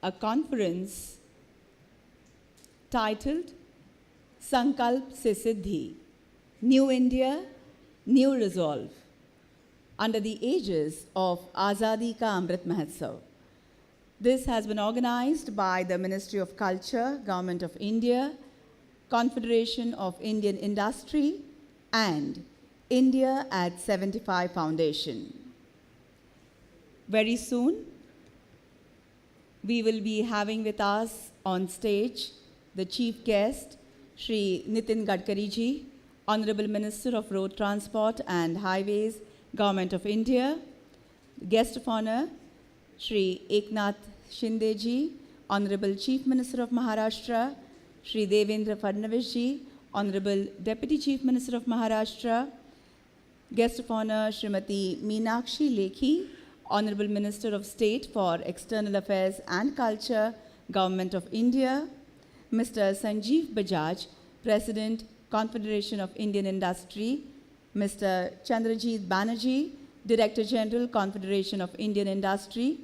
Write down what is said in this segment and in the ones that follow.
a conference titled Sankalp Se Siddhi, New India, New Resolve, under the aegis of Azadi Ka Amrit Mahotsav. This has been organized by the Ministry of Culture, Government of India, Confederation of Indian Industry, and India at 75 Foundation. Very soon, we will be having with us on stage the chief guest, Shri Nitin Gadkari ji, Honorable Minister of Road Transport and Highways, Government of India. Guest of honor, Shri Eknath Shinde ji, Honorable Chief Minister of Maharashtra, Shri Devendra Fadnavis ji, Honorable Deputy Chief Minister of Maharashtra. Guest of honor, Srimati Meenakshi Lekhi, Honorable Minister of State for External Affairs and Culture, Government of India. Mr. Sanjeev Bajaj, President, Confederation of Indian Industry. Mr. Chandrajit Banerjee, Director General, Confederation of Indian Industry.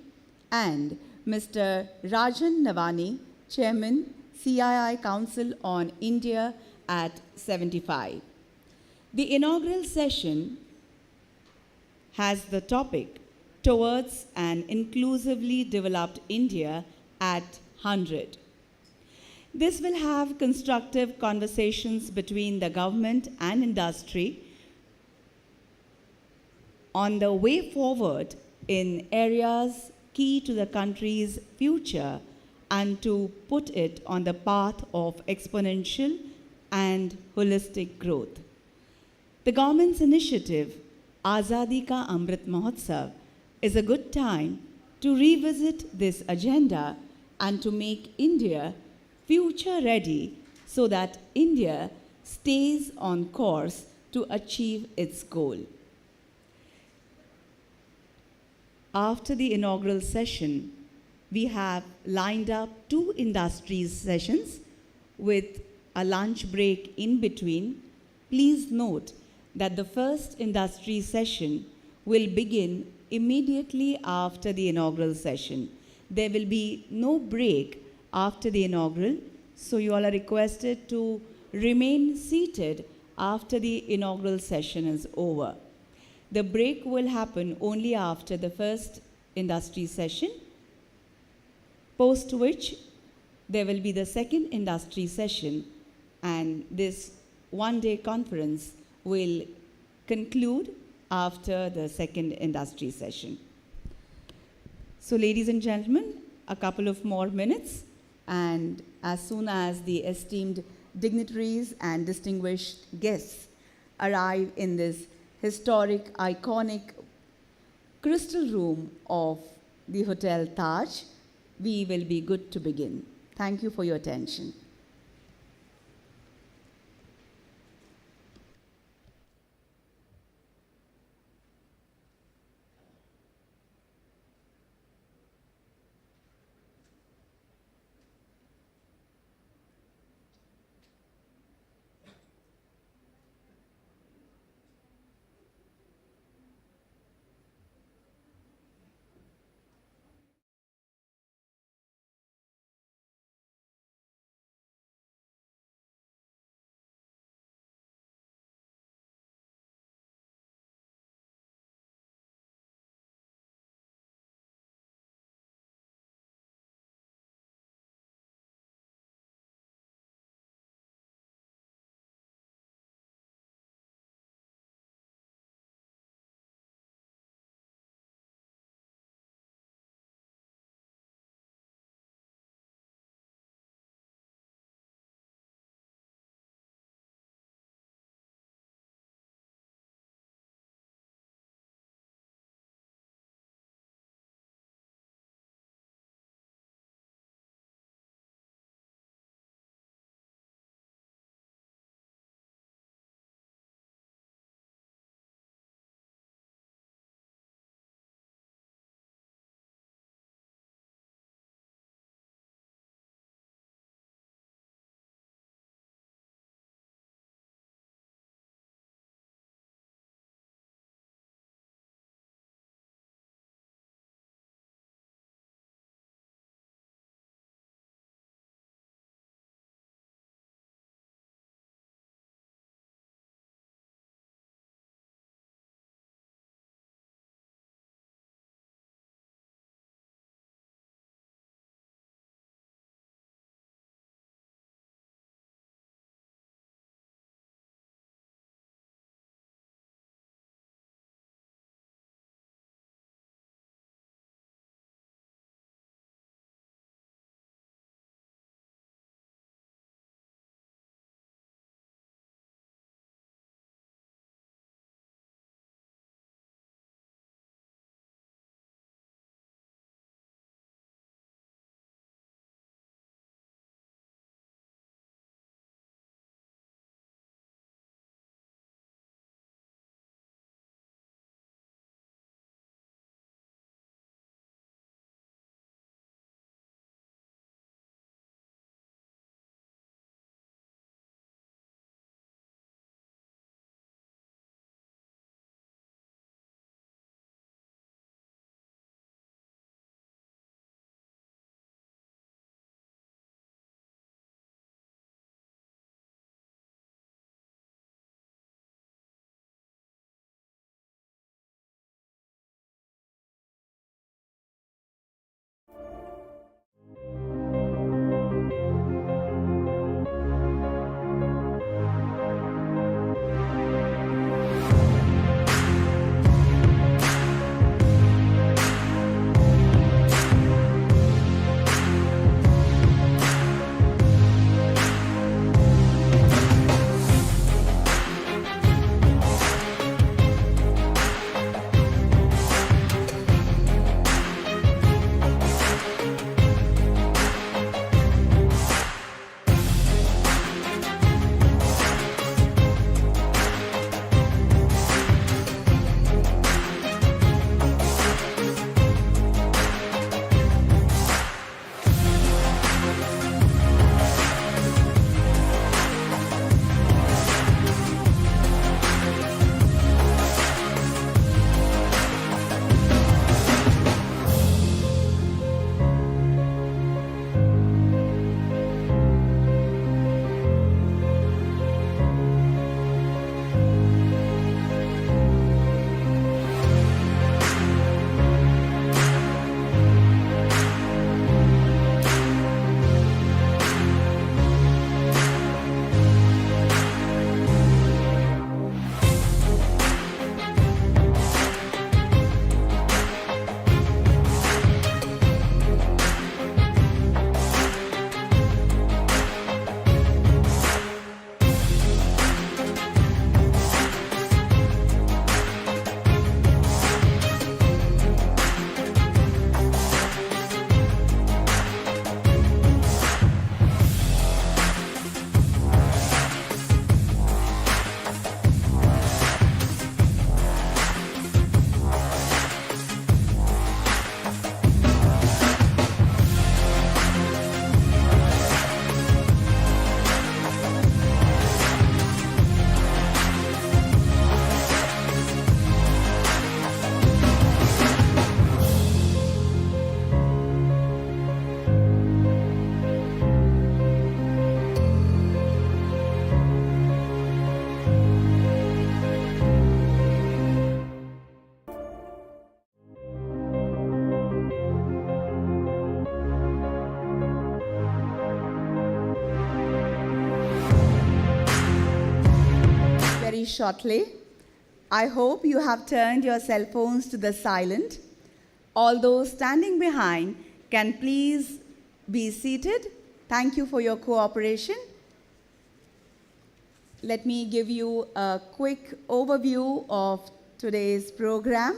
And Mr. Rajan Navani, Chairman, CII Council on India at 75. The inaugural session has the topic Towards an Inclusively Developed India at 100. This will have constructive conversations between the government and industry on the way forward in areas key to the country's future and to put it on the path of exponential and holistic growth. The government's initiative, Azadi Ka Amrit Mahotsav, is a good time to revisit this agenda and to make India future ready so that India stays on course to achieve its goal. After the inaugural session, we have lined up 2 industries sessions with a lunch break in between. Please note that the first industry session will begin immediately after the inaugural session. There will be no break after the inaugural, so you all are requested to remain seated after the inaugural session is over. The break will happen only after the first industry session, post which there will be the second industry session, and this one-day conference will conclude after the second industry session. So, ladies and gentlemen, a couple of more minutes, and as soon as the esteemed dignitaries and distinguished guests arrive in this historic, iconic crystal room of the Hotel Taj, we will be good to begin. Thank you for your attention. shortly. I hope you have turned your cell phones to the silent. All those standing behind can please be seated. Thank you for your cooperation. Let me give you a quick overview of today's program.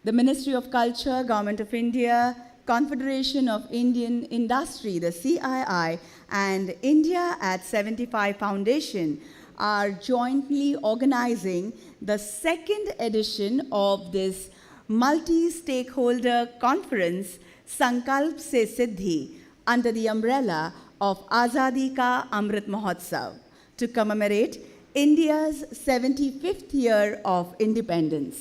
The Ministry of Culture, Government of India, Confederation of Indian Industry, the CII, and India at 75 Foundation are jointly organizing the second edition of this multi-stakeholder conference, Sankalp Se Siddhi, under the umbrella of Azadi Ka Amrit Mahotsav, to commemorate India's 75th year of independence.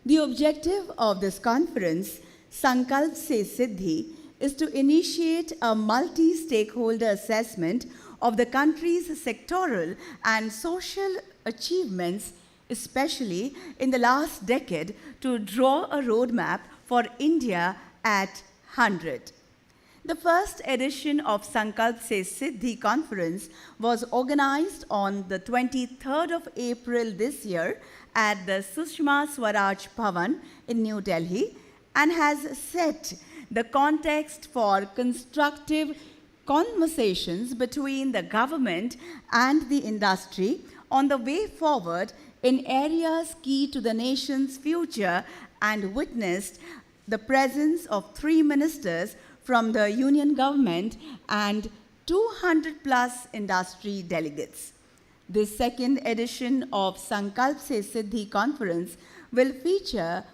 The objective of this conference, Sankalp Se Siddhi, is to initiate a multi-stakeholder assessment of the country's sectoral and social achievements, especially in the last decade, to draw a roadmap for India at 100. The first edition of Sankalp Se Siddhi conference was organized on the 23rd of April this year at the Sushma Swaraj Bhavan in New Delhi and has set the context for constructive conversations between the government and the industry on the way forward in areas key to the nation's future and witnessed the presence of 3 ministers from the union government and 200 plus industry delegates. This second edition of Sankalp Se Siddhi conference will feature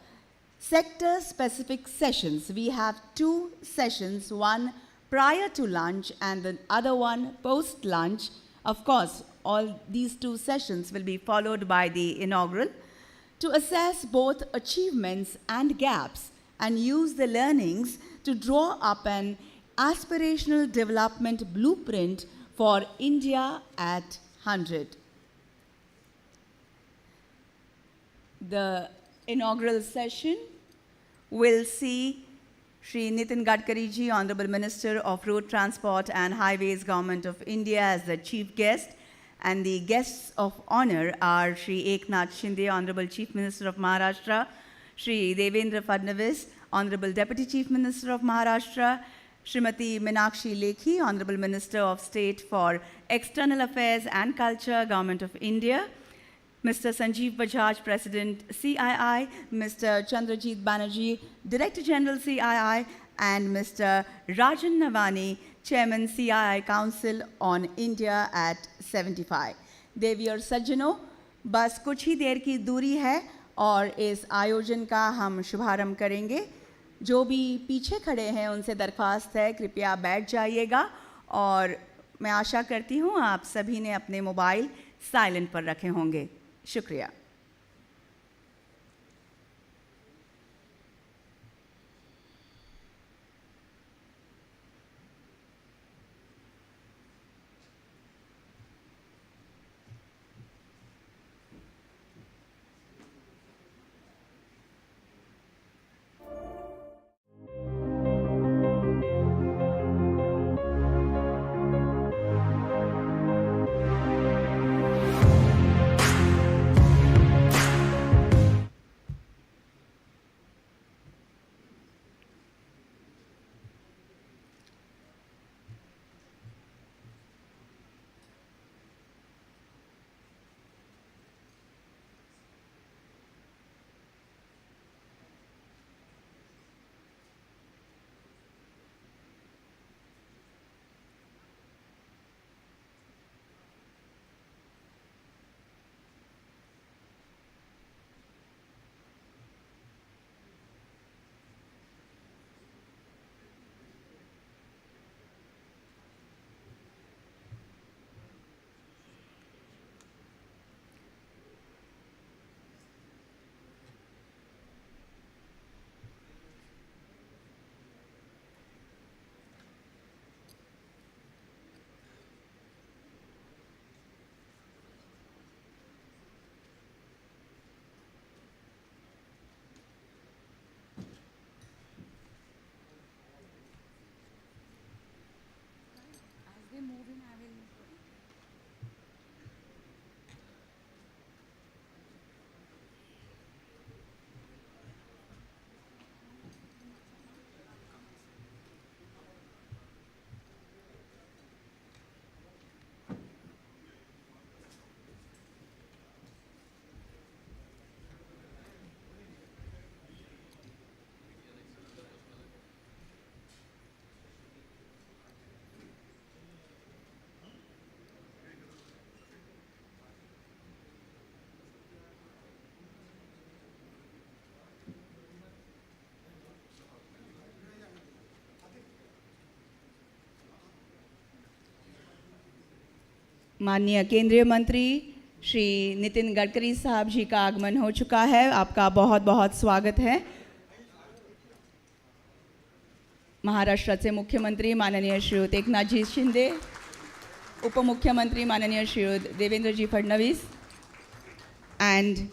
sector-specific sessions. We have 2 sessions, one prior to lunch and the other one post-lunch. Of course, all these 2 sessions will be followed by the inaugural to assess both achievements and gaps and use the learnings to draw up an aspirational development blueprint for India at 100. The inaugural session will see Shri Nitin Gadkari ji, Honorable Minister of Road Transport and Highways, Government of India, as the chief guest, and the guests of honor are Shri Eknath Shinde, Honorable Chief Minister of Maharashtra, Shri Devendra Fadnavis, Honorable Deputy Chief Minister of Maharashtra, Srimati Meenakshi Lekhi, Honorable Minister of State for External Affairs and Culture, Government of India, Mr. Sanjeev Bajaj, President CII, Mr. Chandrajit Banerjee, Director General CII, and Mr. Rajan Navani, Chairman CII Council on India at 75. देवी और सज्जनों, बस कुछ ही देर की दूरी है और इस आयोजन का हम शुभारंभ करेंगे। जो भी पीछे खड़े हैं उनसे दरख्वास्त है कृपया बैठ जाइएगा और मैं आशा करती हूँ आप सभी ने अपने मोबाइल साइलेंट पर रखे होंगे। शुक्रिया। माननीय केंद्रीय मंत्री श्री नितिन गडकरी साहब जी का आगमन हो चुका है। आपका बहुत बहुत स्वागत है। महाराष्ट्राचे मुख्यमंत्री माननीय श्रीयुत एकनाथजी शिंदे, उपमुख्यमंत्री माननीय श्रीयुत Devendraji Fadnavis, and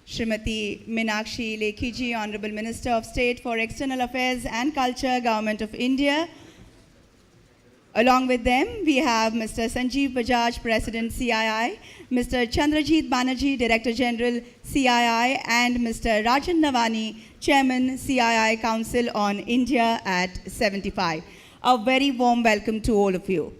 Srimati Meenakshi Lekhi ji, Honorable Minister of State for External Affairs and Culture, Government of India. Along with them, we have Mr. Sanjeev Bajaj, President CII, Mr. Chandrajit Banerjee, Director General CII, and Mr. Rajan Navani, Chairman CII Council on India at 75. A very warm welcome to all of you.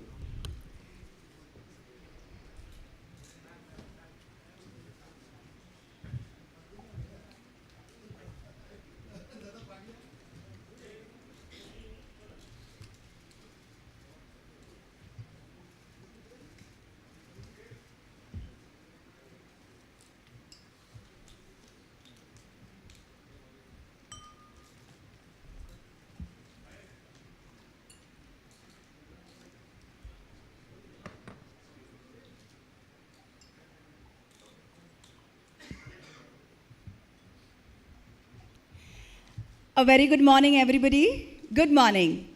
A very good morning, everybody. Good morning.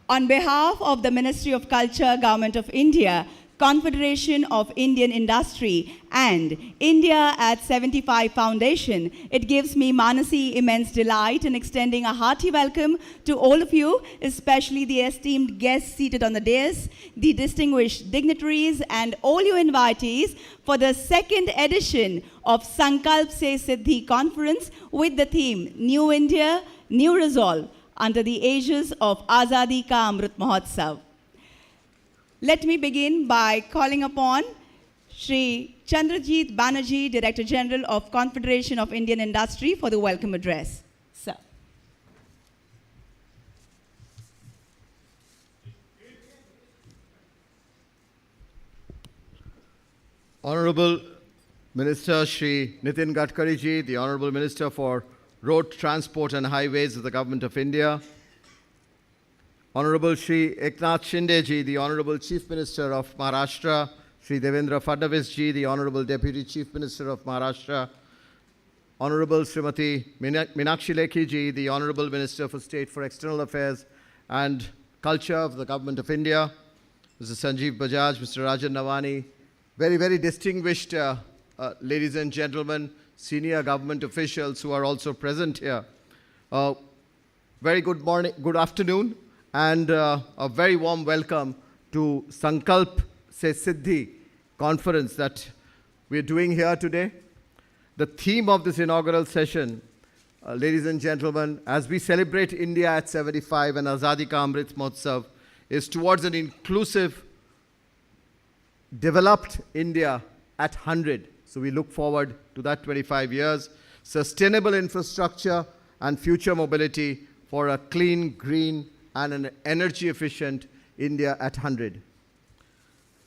On behalf of the Ministry of Culture, Government of India, Confederation of Indian Industry, and India at 75 Foundation, it gives me, Manasi, immense delight in extending a hearty welcome to all of you, especially the esteemed guests seated on the dais, the distinguished dignitaries, and all you invitees for the second edition of Sankalp Se Siddhi conference with the theme New India, New Resolve, under the aegis of Azadi Ka Amrit Mahotsav. Let me begin by calling upon Shri Chandrajit Banerjee, Director General of Confederation of Indian Industry, for the welcome address. Sir. Honorable Minister Shri Nitin Gadkari ji, the Honorable Minister for Road Transport and Highways of the Government of India, Honorable Shri Eknath Shinde ji, the Honorable Chief Minister of Maharashtra, Shri Devendra Fadnavis ji, the Honorable Deputy Chief Minister of Maharashtra, Honorable Srimati Meenakshi Lekhi ji, the Honorable Minister for State for External Affairs and Culture of the Government of India, Mr. Sanjeev Bajaj, Mr. Rajan Navani, very, very distinguished ladies and gentlemen, senior government officials who are also present here. Very good morning, good afternoon, and a very warm welcome to Sankalp Se Siddhi conference that we're doing here today. The theme of this inaugural session, ladies and gentlemen, as we celebrate India at 75 and Azadi Ka Amrit Mahotsav, is towards an inclusive, developed India at 100. So we look forward to that 25 years, sustainable infrastructure and future mobility for a clean, green, and an energy-efficient India at 100.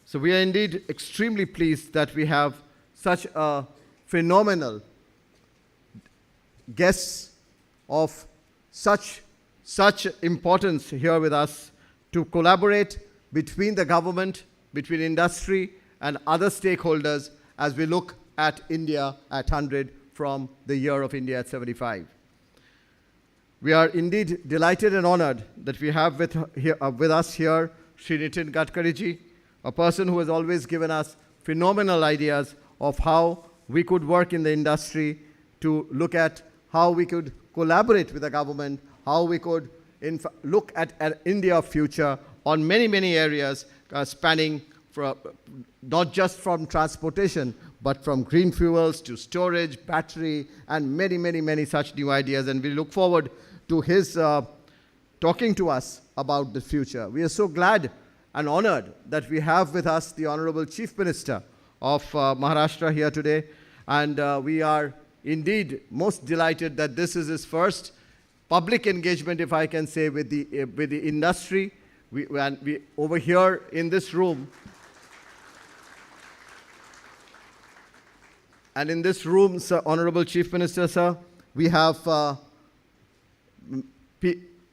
So we are indeed extremely pleased that we have such a phenomenal guests of such importance here with us to collaborate between the government, between industry, and other stakeholders as we look at India at 100 from the year of India at 75. We are indeed delighted and honored that we have with us here Shri Nitin Gadkari ji, a person who has always given us phenomenal ideas of how we could work in the industry to look at how we could collaborate with the government, how we could look at an India future on many, many areas spanning from, not just from transportation, but from green fuels to storage, battery, and many, many, many such new ideas. And we look forward to his talking to us about the future. We are so glad and honored that we have with us the Honorable Chief Minister of Maharashtra here today. And we are indeed most delighted that this is his first public engagement, if I can say, with the industry. We over here in this room, and in this room, sir, Honorable Chief Minister, sir, we have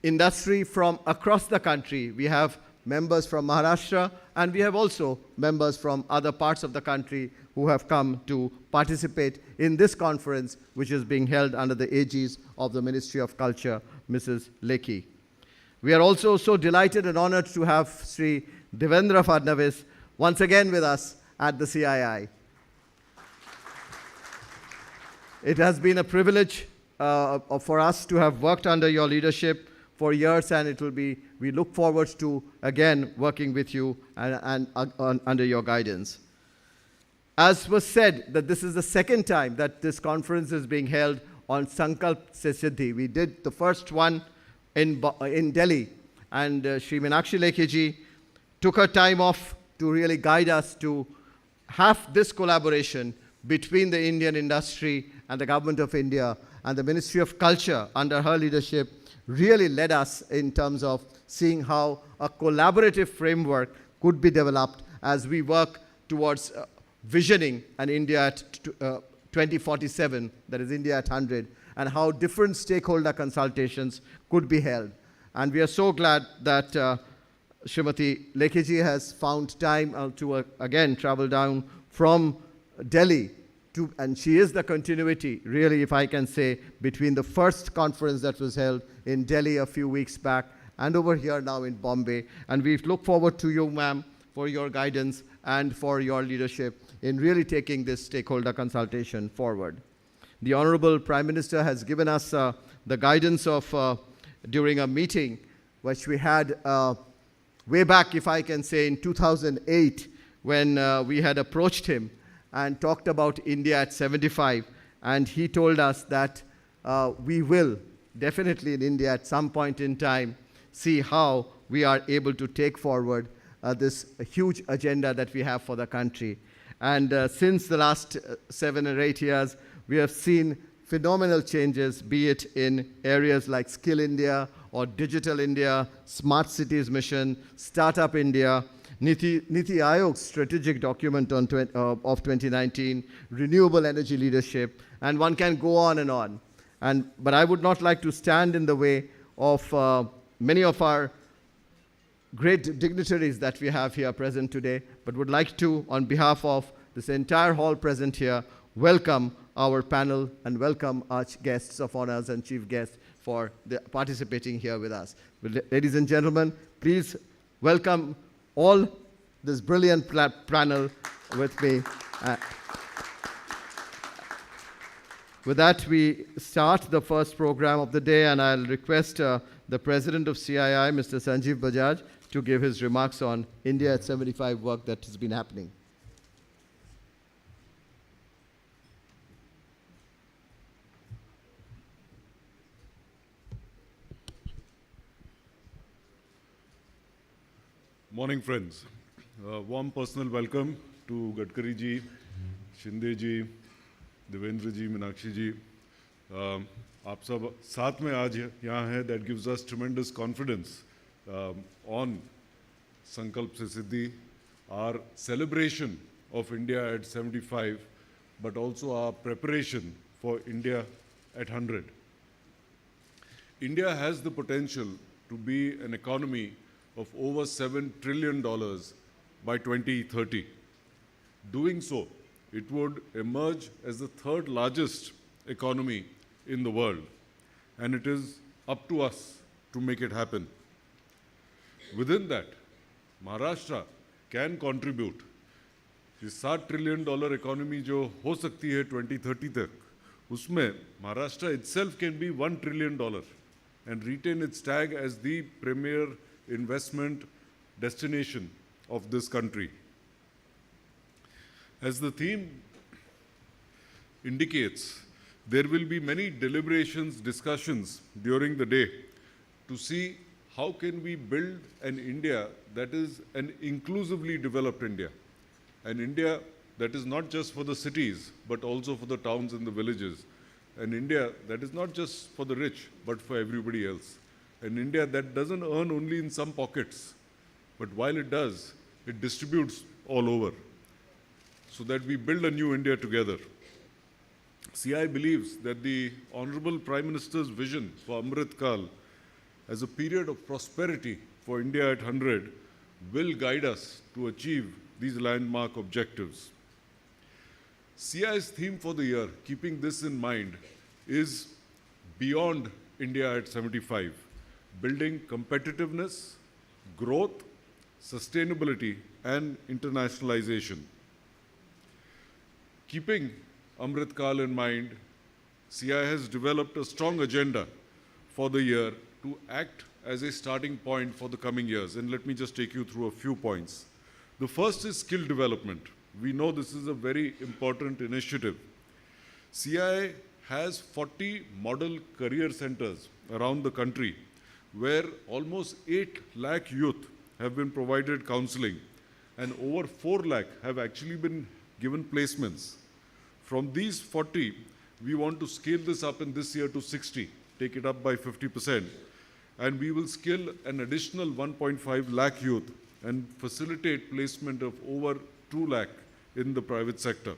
industry from across the country. We have members from Maharashtra, and we have also members from other parts of the country who have come to participate in this conference, which is being held under the aegis of the Ministry of Culture, Mrs. Lekhi. We are also so delighted and honored to have Sri Devendra Fadnavis once again with us at the CII. It has been a privilege for us to have worked under your leadership for years, and we look forward to again working with you and under your guidance. As was said, that this is the second time that this conference is being held on Sankalp Se Siddhi. We did the first one in Delhi, and Sri Meenakshi Lekhi ji took her time off to really guide us to have this collaboration between the Indian industry and the Government of India, and the Ministry of Culture under her leadership really led us in terms of seeing how a collaborative framework could be developed as we work towards visioning an India at 2047, that is India at 100, and how different stakeholder consultations could be held. And we are so glad that Srimati Lekhi ji has found time to again travel down from Delhi and she is the continuity, really, if I can say, between the first conference that was held in Delhi a few weeks back and over here now in Bombay. And we look forward to you, ma'am, for your guidance and for your leadership in really taking this stakeholder consultation forward. The Honorable Prime Minister has given us the guidance of, during a meeting which we had way back, if I can say, in 2008, when we had approached him and talked about India at 75, and he told us that we will definitely in India at some point in time see how we are able to take forward this huge agenda that we have for the country. And since the last 7 or 8 years, we have seen phenomenal changes, be it in areas like Skill India or Digital India, Smart Cities Mission, Startup India, Niti Aayog's strategic document of 2019, renewable energy leadership, and one can go on and on. But I would not like to stand in the way of many of our great dignitaries that we have here present today, but would like to, on behalf of this entire hall present here, welcome our panel and welcome our guests of honors and chief guests for participating here with us. Ladies and gentlemen, please welcome all this brilliant panel with me. With that, we start the first program of the day, and I'll request the President of CII, Mr. Sanjeev Bajaj, to give his remarks on India at 75 work that has been happening. Morning, friends. Warm personal welcome to Gadkari ji, Shinde ji, Devendra ji, Meenakshi ji. आप सब साथ में आज यहाँ हैं. That gives us tremendous confidence on Sankalp Se Siddhi, our celebration of India at 75, but also our preparation for India at 100. India has the potential to be an economy of over $7 trillion by 2030. Doing so, it would emerge as the third largest economy in the world, and it is up to us to make it happen. Within that, Maharashtra can contribute. इस $7 trillion economy जो हो सकती है 2030 तक, उसमें Maharashtra itself can be $1 trillion and retain its tag as the premier investment destination of this country. As the theme indicates, there will be many deliberations, discussions during the day to see how can we build an India that is an inclusively developed India, an India that is not just for the cities, but also for the towns and the villages, an India that is not just for the rich, but for everybody else. An India that doesn't earn only in some pockets, but while it does, it distributes all over, so that we build a new India together. CI believes that the Honorable Prime Minister's vision for Amrit Kal as a period of prosperity for India at 100 will guide us to achieve these landmark objectives. CI's theme for the year, keeping this in mind, is Beyond India at 75, building competitiveness, growth, sustainability, and internationalization. Keeping Amrit Kal in mind, CI has developed a strong agenda for the year to act as a starting point for the coming years. And let me just take you through a few points. The first is skill development. We know this is a very important initiative. CI has 40 model career centers around the country where almost 8 lakh youth have been provided counseling and over 4 lakh have actually been given placements. From these 40, we want to scale this up in this year to 60, take it up by 50%. And we will skill an additional 1.5 lakh youth and facilitate placement of over 2 lakh in the private sector.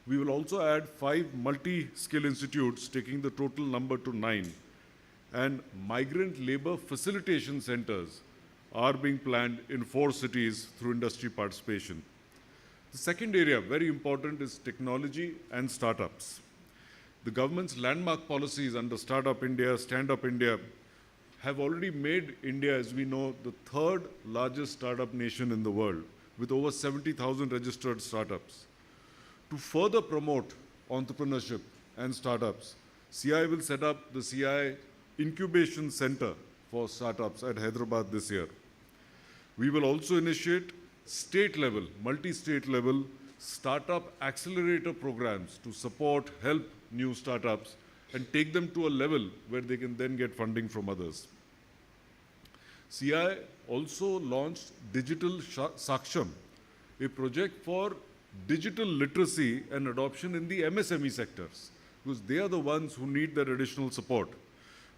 We will also add 5 multi-skill institutes, taking the total number to 9. And migrant labor facilitation centers are being planned in 4 cities through industry participation. The second area, very important, is technology and startups. The government's landmark policies under Startup India, Stand Up India, have already made India, as we know, the 3rd largest startup nation in the world, with over 70,000 registered startups. To further promote entrepreneurship and startups, CI will set up the CI Incubation Center for Startups at Hyderabad this year. We will also initiate state-level, multi-state level startup accelerator programs to support, help new startups and take them to a level where they can then get funding from others. CI also launched Digital Saksham, a project for digital literacy and adoption in the MSME sectors, because they are the ones who need that additional support.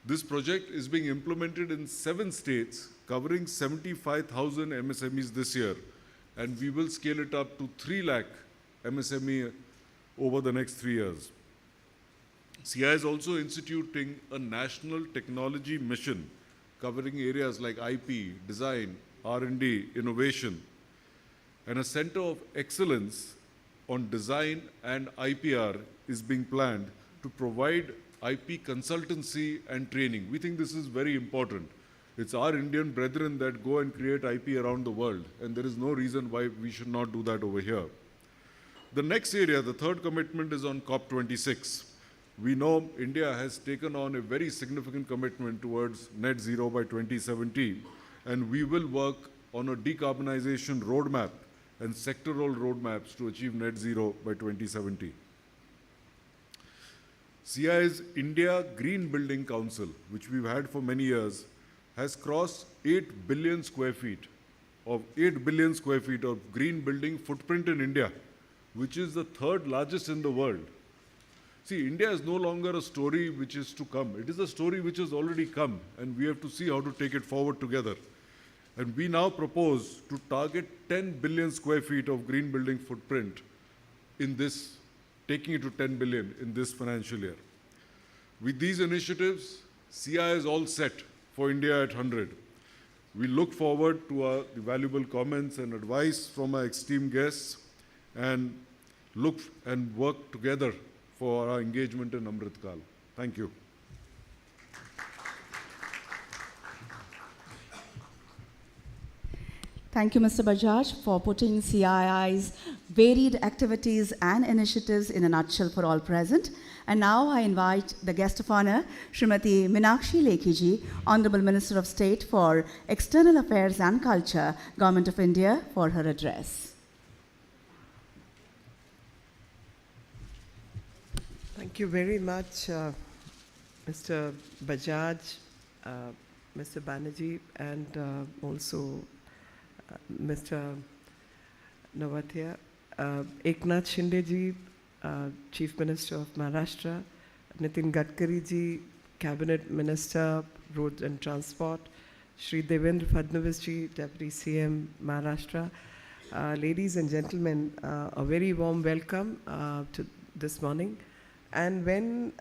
This project is being implemented in 7 states, covering 75,000 MSMEs this year, and we will scale it up to 3 lakh MSME over the next 3 years. CI is also instituting a national technology mission covering areas like IP, design, R&D, innovation, and a center of excellence on design and IPR is being planned to provide IP consultancy and training. We think this is very important. It's our Indian brethren that go and create IP around the world, and there is no reason why we should not do that over here. The next area, the third commitment, is on COP26. We know India has taken on a very significant commitment towards net zero by 2070, and we will work on a decarbonization roadmap and sectoral roadmaps to achieve net zero by 2070. CI's India Green Building Council, which we've had for many years, has crossed 8 billion square feet of green building footprint in India, which is the 3rd largest in the world. See, India is no longer a story which is to come. It is a story which has already come, and we have to see how to take it forward together. And we now propose to target 10 billion square feet of green building footprint in this, taking it to 10 billion in this financial year. With these initiatives, CI is all set for India at 100. We look forward to the valuable comments and advice from our esteemed guests and look and work together for our engagement in Amrit Kal. Thank you. Thank you, Mr. Bajaj, for putting CII's varied activities and initiatives in a nutshell for all present. And now I invite the guest of honor, Srimati Meenakshi Lekhiji, Honorable Minister of State for External Affairs and Culture, Government of India, for her address. Thank you very much, Mr. Bajaj, Mr. Banerjee, and also Mr. Navatia, Eknath Shinde ji, Chief Minister of Maharashtra, Nitin Gadkari ji, Cabinet Minister, Road and Transport, Shri Devendra Fadnavis ji, Deputy CM Maharashtra. Ladies and gentlemen, a very warm welcome to this morning. And when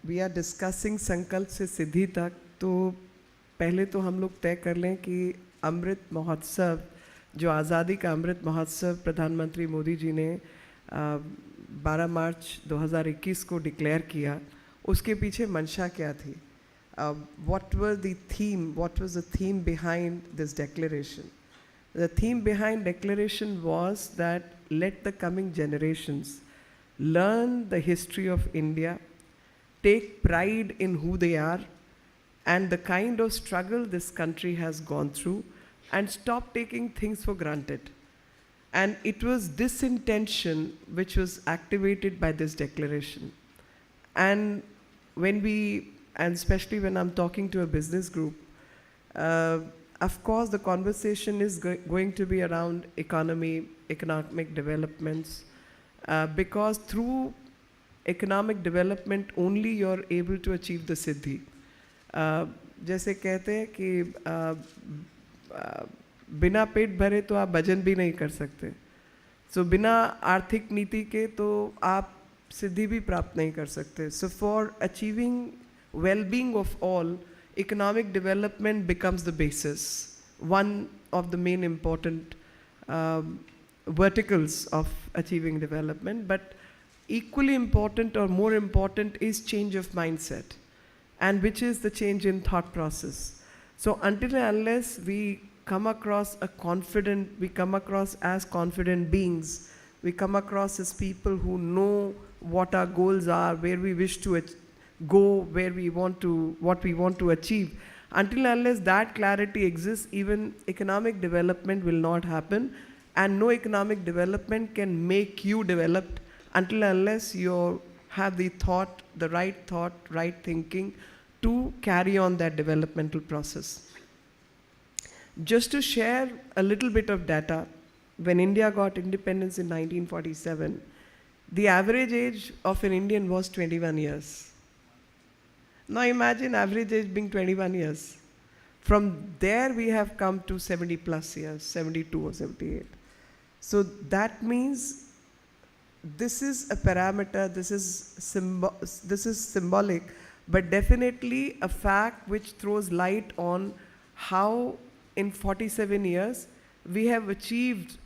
we are discussing Sankalp Se Siddhi tak, तो पहले तो हम लोग तय कर लें कि अमृत महोत्सव, जो आज़ादी का अमृत महोत्सव प्रधानमंत्री मोदी जी ने 12 मार्च 2021 को डिक्लेयर किया, उसके पीछे मंशा क्या थी? What was the theme behind this declaration? The theme behind declaration was that let the coming generations learn the history of India, take pride in who they are and the kind of struggle this country has gone through, and stop taking things for granted. And it was this intention which was activated by this declaration. And especially when I'm talking to a business group, of course the conversation is going to be around economic developments, because through economic development only you're able to achieve the siddhi. जैसे कहते हैं कि बिना पेट भरे तो आप भजन भी नहीं कर सकते, सो बिना आर्थिक नीति के तो आप सिद्धि भी प्राप्त नहीं कर सकते. So for achieving well-being of all, economic development becomes the basis, one of the main important verticals of achieving development. But equally important or more important is change of mindset, and which is the change in thought process. So until and unless we come across we come across as confident beings, we come across as people who know what our goals are, where we wish to go, what we want to achieve. Until and unless that clarity exists, even economic development will not happen, and no economic development can make you developed until and unless you have the right thinking to carry on that developmental process. Just to share a little bit of data, when India got independence in 1947, the average age of an Indian was 21 years. Now imagine average age being 21 years. From there we have come to 70 plus years, 72 or 78. So that means this is a parameter, this is symbolic, but definitely a fact which throws light on how in 47 years we have achieved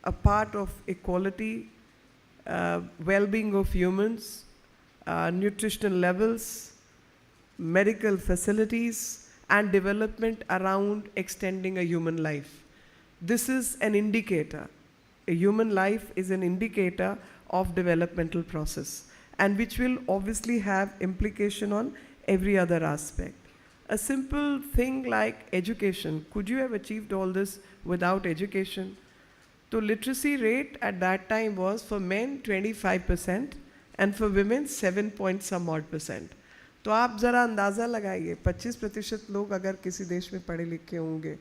a part of equality, well-being of humans, nutritional levels, medical facilities, and development around extending a human life. This is an indicator. A human life is an indicator of developmental process, and which will obviously have implication on every other aspect. A simple thing like education. Could you have achieved all this without education? The literacy rate at that time was for men 25% and for women 7 point some odd %. तो आप ज़रा अंदाज़ा लगाइए, 25% लोग अगर किसी देश में पढ़े लिखे होंगे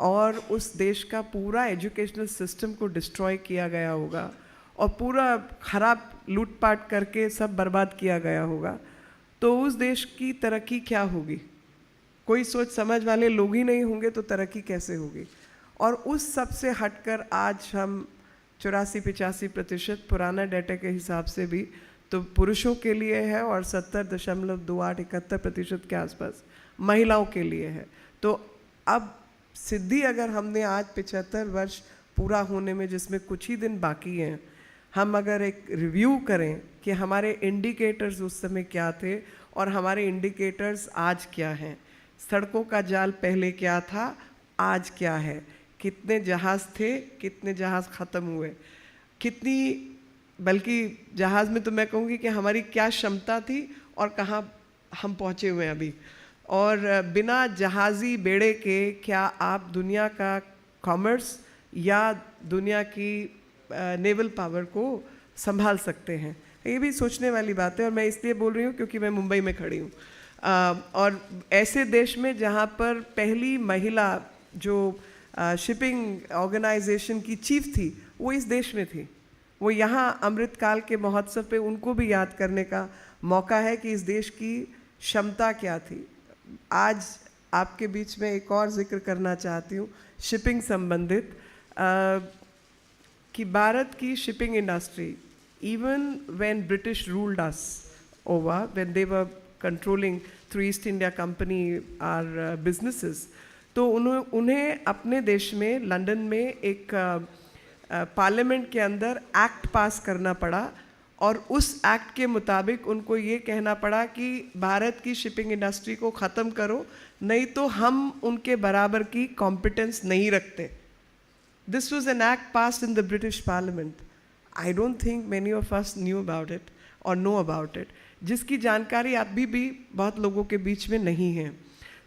और उस देश का पूरा एजुकेशनल सिस्टम को डिस्ट्रॉय किया गया होगा और पूरा खराब लूटपाट करके सब बर्बाद किया गया होगा, तो उस देश की तरक्की क्या होगी? कोई सोच समझ वाले लोग ही नहीं होंगे तो तरक्की कैसे होगी? और उस सब से हटकर आज हम 84-85% पुराना डाटा के हिसाब से भी तो पुरुषों के लिए है और 70.28-71% के आसपास महिलाओं के लिए है. तो अब सिद्धि अगर हमने आज 75 वर्ष पूरा होने में, जिसमें कुछ ही दिन बाकी हैं, हम अगर एक रिव्यू करें कि हमारे इंडिकेटर्स उस समय क्या थे और हमारे इंडिकेटर्स आज क्या हैं, सड़कों का जाल पहले क्या था, आज क्या है, कितने जहाज़ थे, कितने जहाज़ ख़त्म हुए, कितनी, बल्कि जहाज़ में तो मैं कहूँगी कि हमारी क्या क्षमता थी और कहाँ हम पहुँचे हुए हैं अभी, और बिना जहाज़ी बेड़े के क्या आप दुनिया का कॉमर्स या दुनिया की नेवल पावर को संभाल सकते हैं? ये भी सोचने वाली बात है, और मैं इसलिए बोल रही हूँ क्योंकि मैं मुंबई में खड़ी हूँ, और ऐसे देश में जहाँ पर पहली महिला जो शिपिंग ऑर्गेनाइजेशन की चीफ थी वो इस देश में थी. वो यहाँ अमृतकाल के महोत्सव पे उनको भी याद करने का मौका है कि इस देश की क्षमता क्या थी. आज आपके बीच में एक और जिक्र करना चाहती हूँ शिपिंग संबंधित, कि भारत की shipping industry, even when British ruled us over, when they were controlling through East India Company our businesses, तो उन्हें अपने देश में लंदन में एक पार्लियामेंट के अंदर एक्ट पास करना पड़ा और उस एक्ट के मुताबिक उनको ये कहना पड़ा कि भारत की शिपिंग इंडस्ट्री को ख़त्म करो, नहीं तो हम उनके बराबर की कॉम्पिटेंस नहीं रखते. This was an act passed in the British Parliament. I don't think many of us knew about it or know about it. जिसकी जानकारी अभी भी बहुत लोगों के बीच में नहीं है.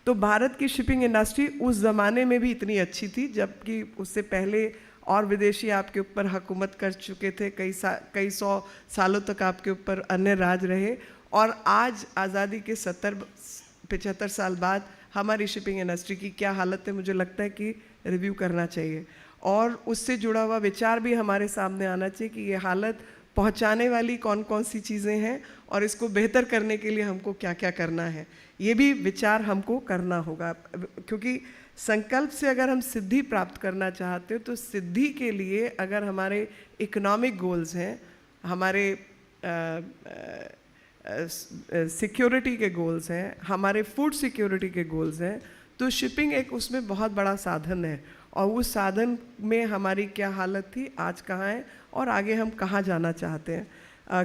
तो भारत की शिपिंग इंडस्ट्री उस ज़माने में भी इतनी अच्छी थी, जबकि उससे पहले और विदेशी आपके ऊपर हुकूमत कर चुके थे, कई सौ सालों तक आपके ऊपर अन्य राज रहे, और आज आज़ादी के 70-75 साल बाद हमारी शिपिंग इंडस्ट्री की क्या हालत है, मुझे लगता है कि रिव्यू करना चाहिए. और उससे जुड़ा हुआ विचार भी हमारे सामने आना चाहिए कि ये हालत पहुंचाने वाली कौन कौन सी चीज़ें हैं और इसको बेहतर करने के लिए हमको क्या क्या करना है, ये भी विचार हमको करना होगा. क्योंकि संकल्प से अगर हम सिद्धि प्राप्त करना चाहते हो तो सिद्धि के लिए अगर हमारे इकोनॉमिक गोल्स हैं, हमारे सिक्योरिटी के गोल्स हैं, हमारे फूड सिक्योरिटी के गोल्स हैं, तो शिपिंग एक उसमें बहुत बड़ा साधन है. और उस साधन में हमारी क्या हालत थी, आज कहाँ है और आगे हम कहाँ जाना चाहते हैं.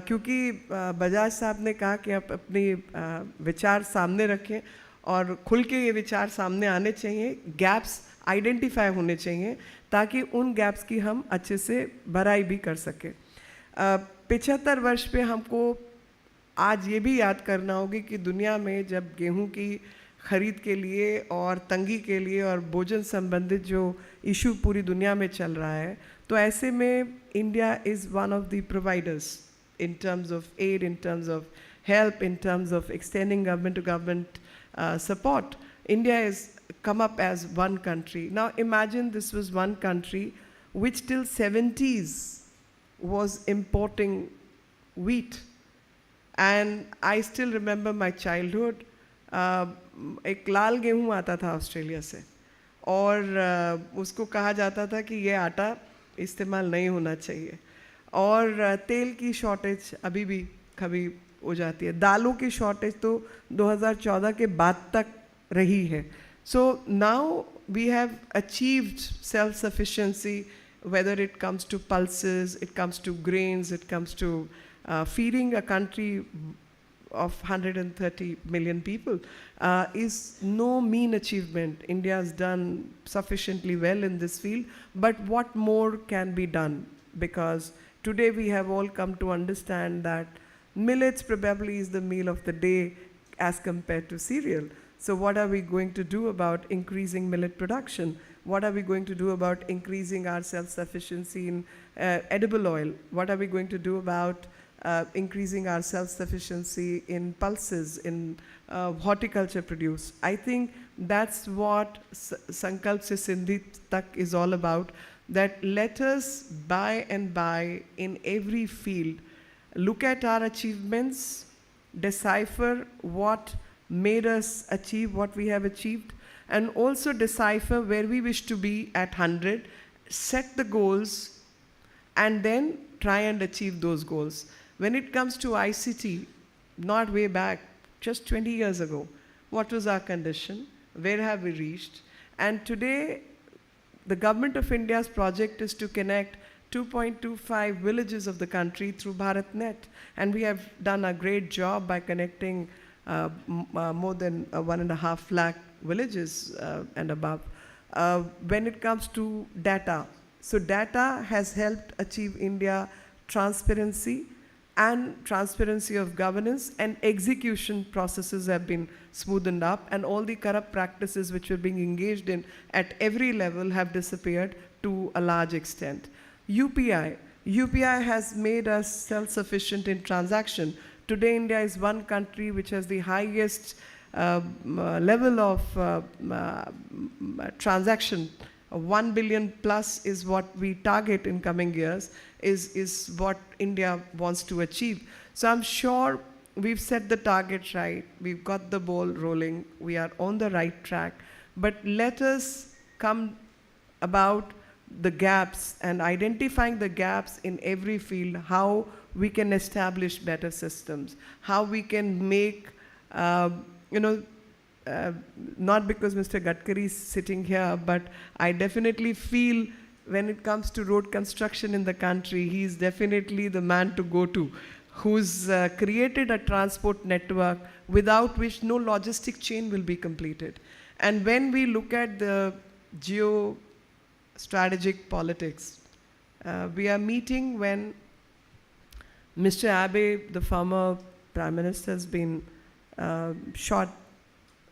क्योंकि बजाज साहब ने कहा कि आप अपनी विचार सामने रखें और खुल के ये विचार सामने आने चाहिए, गैप्स आइडेंटिफाई होने चाहिए ताकि उन गैप्स की हम अच्छे से भराई भी कर सकें. 75 वर्ष पे हमको आज ये भी याद करना होगी कि दुनिया में जब गेहूं की खरीद के लिए और तंगी के लिए और भोजन संबंधित जो इशू पूरी दुनिया में चल रहा है, तो ऐसे में India is one of the providers in terms of aid, in terms of help, in terms of extending government to government support. India has come up as one country. Now imagine this was one country which till 70s was importing wheat. And I still remember my childhood. एक लाल गेहूँ आता था Australia से और उसको कहा जाता था कि ये आटा इस्तेमाल नहीं होना चाहिए. और तेल की शॉर्टेज अभी भी कभी हो जाती है. दालों की शॉर्टेज तो 2014 के बाद तक रही है. So now we have achieved self sufficiency, whether it comes to pulses, it comes to grains, it comes to feeding a country of 130 million people is no mean achievement. India has done sufficiently well in this field, but what more can be done? Because today we have all come to understand that millets probably is the meal of the day as compared to cereal. So what are we going to do about increasing millet production? What are we going to do about increasing our self-sufficiency in edible oil? What are we going to do about increasing our self-sufficiency in pulses, in horticulture produce? I think that's what Sankalp Se Siddhi Tak is all about, that let us by and by in every field look at our achievements, decipher what made us achieve what we have achieved, and also decipher where we wish to be at 100, set the goals, and then try and achieve those goals. When it comes to ICT, not way back, just 20 years ago, what was our condition? Where have we reached? And today, the Government of India's project is to connect 2.25 villages of the country through BharatNet. And we have done a great job by connecting more than 1.5 lakh villages and above. When it comes to data, so data has helped achieve India transparency of governance, and execution processes have been smoothened up, and all the corrupt practices which were being engaged in at every level have disappeared to a large extent. UPI has made us self-sufficient in transaction. Today, India is one country which has the highest level of transaction. 1 billion plus is what we target in coming years, is what India wants to achieve. So I'm sure we've set the target right, we've got the ball rolling, we are on the right track, but let us come about the gaps and identifying the gaps in every field, how we can establish better systems, how we can make not because Mr. Gadkari is sitting here, but I definitely feel when it comes to road construction in the country, he is definitely the man to go to, who's created a transport network without which no logistic chain will be completed. And when we look at the geo-strategic politics, we are meeting when Mr. Abe, the former Prime Minister, has been shot,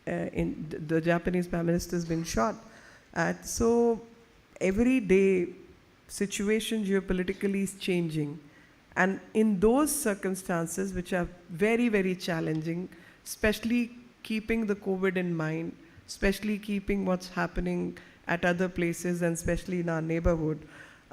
the Japanese Prime Minister has been shot. So every day, situation geopolitically is changing. And in those circumstances, which are very, very challenging, especially keeping the COVID in mind, especially keeping what's happening at other places and especially in our neighborhood,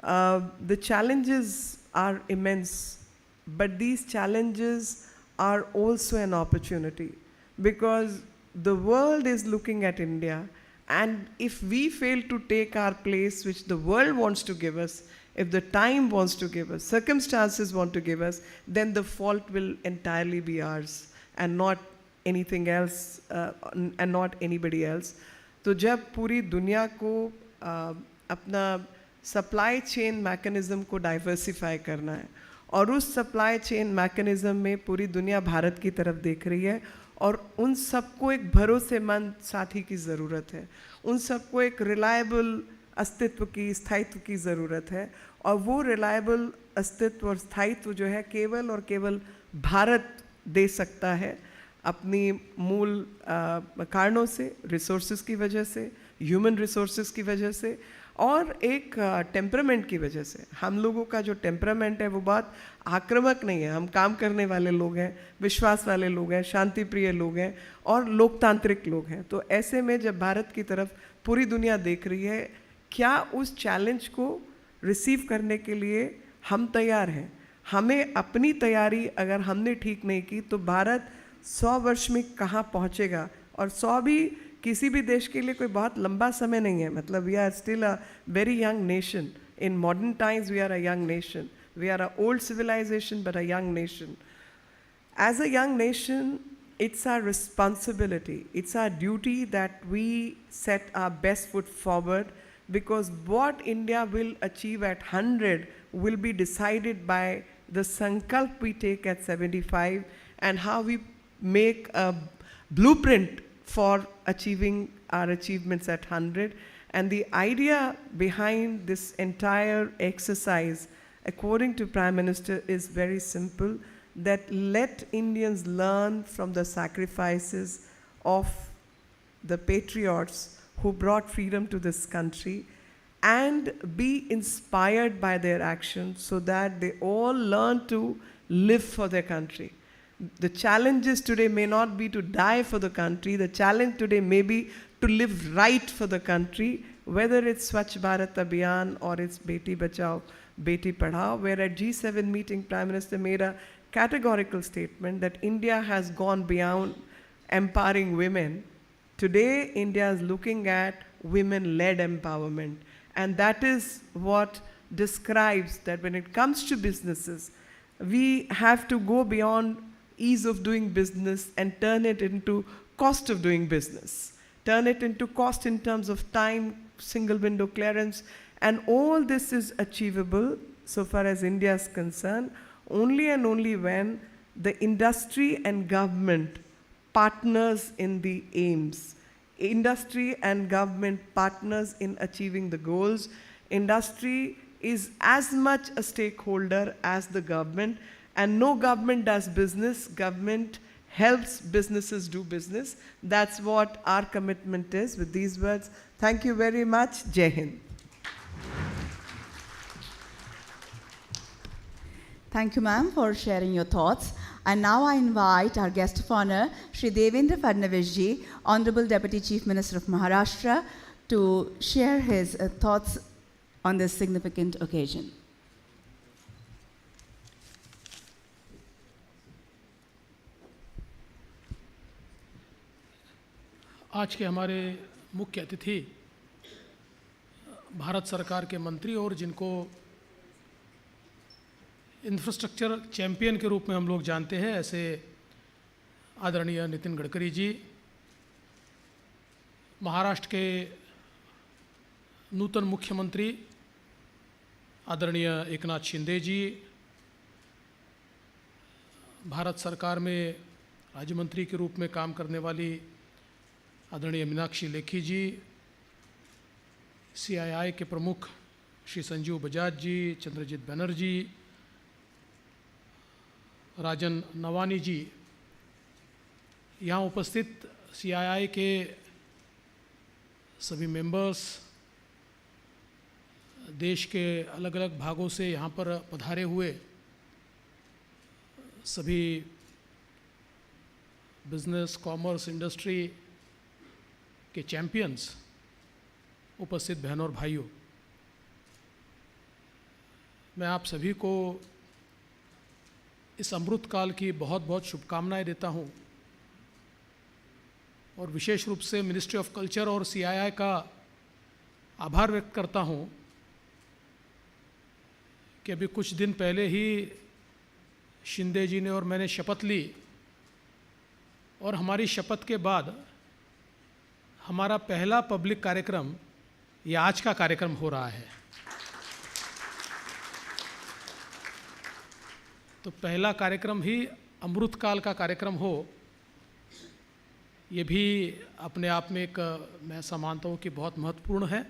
the challenges are immense. But these challenges are also an opportunity, because the world is looking at India, and if we fail to take our place which the world wants to give us, if the time wants to give us, circumstances want to give us, then the fault will entirely be ours and not anything else, and not anybody else. तो जब पूरी दुनिया को अपना supply chain mechanism को diversify करना है, और उस सप्लाई चेन मैकेनिज़्म में पूरी दुनिया भारत की तरफ देख रही है, और उन सबको एक भरोसेमंद साथी की ज़रूरत है, उन सबको एक रिलायबल अस्तित्व की, स्थायित्व की ज़रूरत है, और वो रिलायबल अस्तित्व और स्थायित्व जो है केवल और केवल भारत दे सकता है, अपनी मूल कारणों से, रिसोर्सेज की वजह से, ह्यूमन रिसोर्सेज की वजह से, और एक टेम्परामेंट की वजह से। हम लोगों का जो टेम्परामेंट है वो बहुत आक्रामक नहीं है, हम काम करने वाले लोग हैं, विश्वास वाले लोग हैं, शांति प्रिय लोग हैं और लोकतांत्रिक लोग हैं। तो ऐसे में जब भारत की तरफ पूरी दुनिया देख रही है, क्या उस चैलेंज को रिसीव करने के लिए हम तैयार हैं? हमें अपनी तैयारी अगर हमने ठीक नहीं की तो भारत 100 वर्ष में कहाँ पहुँचेगा? और 100 भी किसी भी देश के लिए कोई बहुत लंबा समय नहीं है। मतलब we are still a very young nation. In modern times we are a young nation, we are a old civilization but a young nation. As a young nation, it's our responsibility, it's our duty that we set our best foot forward, because what India will achieve at 100 will be decided by the sankalp we take at 75 and how we make a blueprint for achieving our achievements at 100. And the idea behind this entire exercise, according to Prime Minister, is very simple, that let Indians learn from the sacrifices of the patriots who brought freedom to this country and be inspired by their actions so that they all learn to live for their country. The challenges today may not be to die for the country, the challenge today may be to live right for the country, whether it's Swachh Bharat Abhiyan or it's Beti Bachao, Beti Padhao, where at G7 meeting Prime Minister made a categorical statement that India has gone beyond empowering women. Today, India is looking at women-led empowerment. And that is what describes that when it comes to businesses, we have to go beyond ease of doing business and turn it into cost of doing business. Turn it into cost in terms of time, single window clearance, and all this is achievable so far as India is concerned only and only when the industry and government partners in the aims. Industry and government partners in achieving the goals. Industry is as much a stakeholder as the government, and no government does business, government helps businesses do business. That's what our commitment is. With these words, thank you very much. Jai Hind. Thank you, ma'am, for sharing your thoughts. And now I invite our guest of honor, Shri Devendra Fadnavis ji, Honorable Deputy Chief Minister of Maharashtra, to share his thoughts on this significant occasion. आज के हमारे मुख्य अतिथि भारत सरकार के मंत्री और जिनको इंफ्रास्ट्रक्चर चैंपियन के रूप में हम लोग जानते हैं, ऐसे आदरणीय नितिन गडकरी जी, महाराष्ट्र के नूतन मुख्यमंत्री आदरणीय एकनाथ शिंदे जी, भारत सरकार में राज्य मंत्री के रूप में काम करने वाली आदरणीय मीनाक्षी लेखी जी, सीआईआई के प्रमुख श्री संजीव बजाज जी, चंद्रजीत बनर्जी, राजन नवानी जी, यहाँ उपस्थित सीआईआई के सभी मेंबर्स, देश के अलग अलग भागों से यहाँ पर पधारे हुए सभी बिजनेस, कॉमर्स, इंडस्ट्री के चैंपियंस, उपस्थित बहनों और भाइयों, मैं आप सभी को इस अमृत काल की बहुत बहुत शुभकामनाएं देता हूं और विशेष रूप से मिनिस्ट्री ऑफ कल्चर और सीआईआई का आभार व्यक्त करता हूं कि अभी कुछ दिन पहले ही शिंदे जी ने और मैंने शपथ ली और हमारी शपथ के बाद हमारा पहला पब्लिक कार्यक्रम ये आज का कार्यक्रम हो रहा है। तो पहला कार्यक्रम ही अमृत काल का कार्यक्रम हो, ये भी अपने आप में एक मैं ऐसा मानता हूँ कि बहुत महत्वपूर्ण है।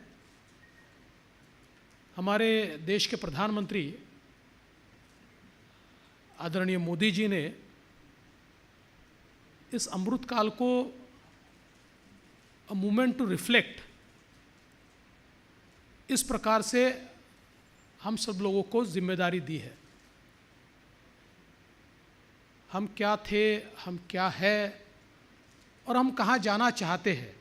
हमारे देश के प्रधानमंत्री आदरणीय मोदी जी ने इस अमृत काल को अ मूवमेंट टू रिफ्लेक्ट इस प्रकार से हम सब लोगों को जिम्मेदारी दी है। हम क्या थे, हम क्या है और हम कहाँ जाना चाहते हैं।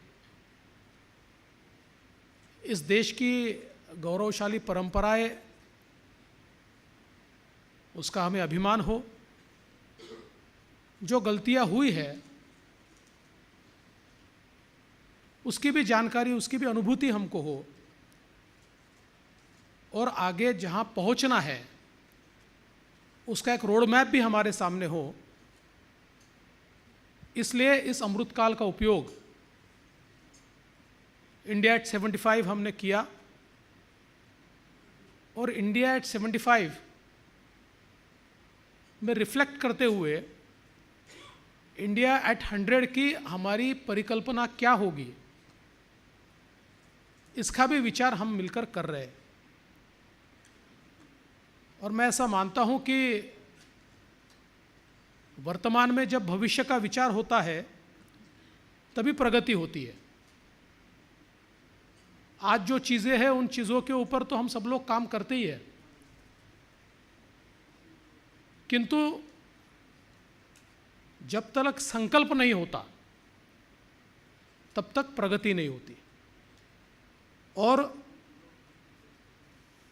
इस देश की गौरवशाली परंपराएं, उसका हमें अभिमान हो। जो गलतियां हुई है उसकी भी जानकारी, उसकी भी अनुभूति हमको हो और आगे जहां पहुंचना है उसका एक रोड मैप भी हमारे सामने हो। इसलिए इस अमृत काल का उपयोग इंडिया एट 75 हमने किया और इंडिया एट 75 में रिफ्लेक्ट करते हुए इंडिया एट 100 की हमारी परिकल्पना क्या होगी, इसका भी विचार हम मिलकर कर रहे हैं। और मैं ऐसा मानता हूं कि वर्तमान में जब भविष्य का विचार होता है तभी प्रगति होती है। आज जो चीज़ें हैं उन चीज़ों के ऊपर तो हम सब लोग काम करते ही हैं, किंतु जब तक संकल्प नहीं होता तब तक प्रगति नहीं होती। और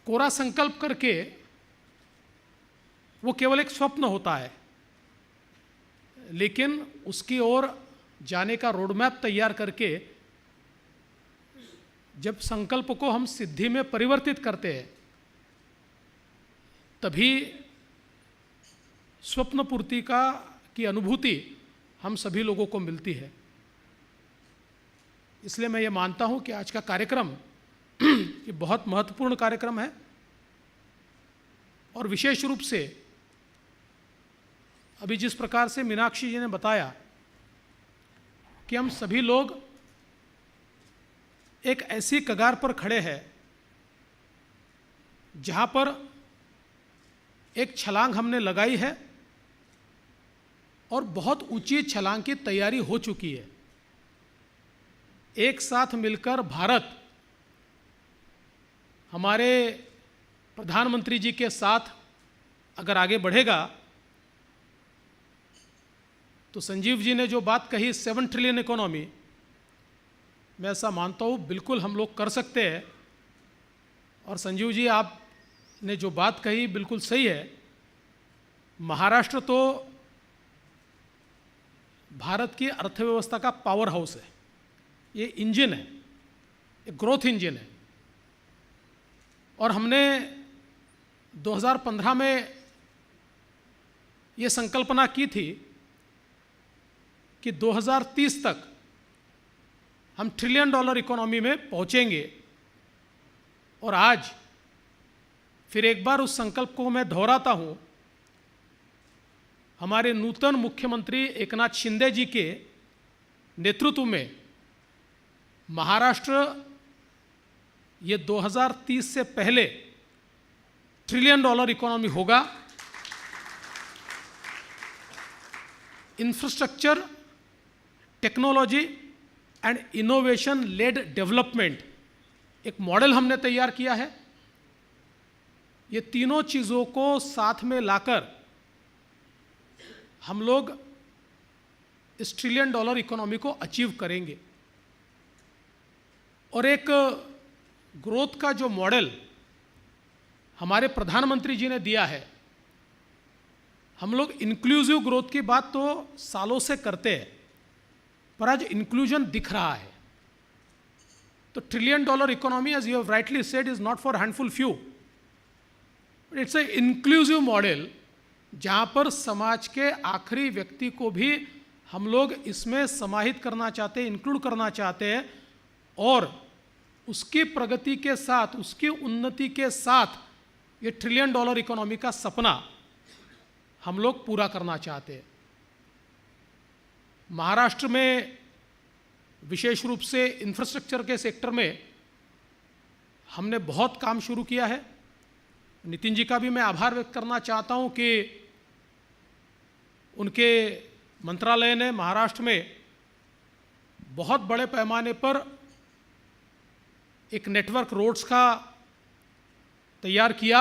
कोरा संकल्प करके वो केवल एक स्वप्न होता है, लेकिन उसकी ओर जाने का रोडमैप तैयार करके जब संकल्प को हम सिद्धि में परिवर्तित करते हैं तभी स्वप्न पूर्ति की अनुभूति हम सभी लोगों को मिलती है। इसलिए मैं ये मानता हूं कि आज का कार्यक्रम ये बहुत महत्वपूर्ण कार्यक्रम है और विशेष रूप से अभी जिस प्रकार से मीनाक्षी जी ने बताया कि हम सभी लोग एक ऐसी कगार पर खड़े हैं जहां पर एक छलांग हमने लगाई है और बहुत ऊंची छलांग की तैयारी हो चुकी है। एक साथ मिलकर भारत हमारे प्रधानमंत्री जी के साथ अगर आगे बढ़ेगा तो संजीव जी ने जो बात कही 7 ट्रिलियन इकोनॉमी, मैं ऐसा मानता हूँ बिल्कुल हम लोग कर सकते हैं। और संजीव जी आपने जो बात कही बिल्कुल सही है। महाराष्ट्र तो भारत की अर्थव्यवस्था का पावर हाउस है, ये इंजन है, एक ग्रोथ इंजन है। और हमने 2015 में ये संकल्पना की थी कि 2030 तक हम $1 ट्रिलियन इकोनॉमी में पहुंचेंगे। और आज फिर एक बार उस संकल्प को मैं दोहराता हूं, हमारे नूतन मुख्यमंत्री एकनाथ शिंदे जी के नेतृत्व में महाराष्ट्र ये 2030 से पहले $1 ट्रिलियन इकोनॉमी होगा। Infrastructure, technology and innovation lead development एक मॉडल हमने तैयार किया है। ये तीनों चीज़ों को साथ में लाकर हम लोग इस $1 ट्रिलियन इकोनॉमी को अचीव करेंगे। और एक ग्रोथ का जो मॉडल हमारे प्रधानमंत्री जी ने दिया है, हम लोग इंक्लूसिव ग्रोथ की बात तो सालों से करते हैं, पर आज इंक्लूजन दिख रहा है। तो $1 trillion economy, as you have rightly said, is not for handful few, but it's a inclusive model जहां पर समाज के आखिरी व्यक्ति को भी हम लोग इसमें समाहित करना चाहते हैं, इंक्लूड करना चाहते हैं, और उसकी प्रगति के साथ, उसकी उन्नति के साथ ये $1 ट्रिलियन इकोनॉमी का सपना हम लोग पूरा करना चाहते हैं। महाराष्ट्र में विशेष रूप से इंफ्रास्ट्रक्चर के सेक्टर में हमने बहुत काम शुरू किया है। नितिन जी का भी मैं आभार व्यक्त करना चाहता हूं कि उनके मंत्रालय ने महाराष्ट्र में बहुत बड़े पैमाने पर एक नेटवर्क रोड्स का तैयार किया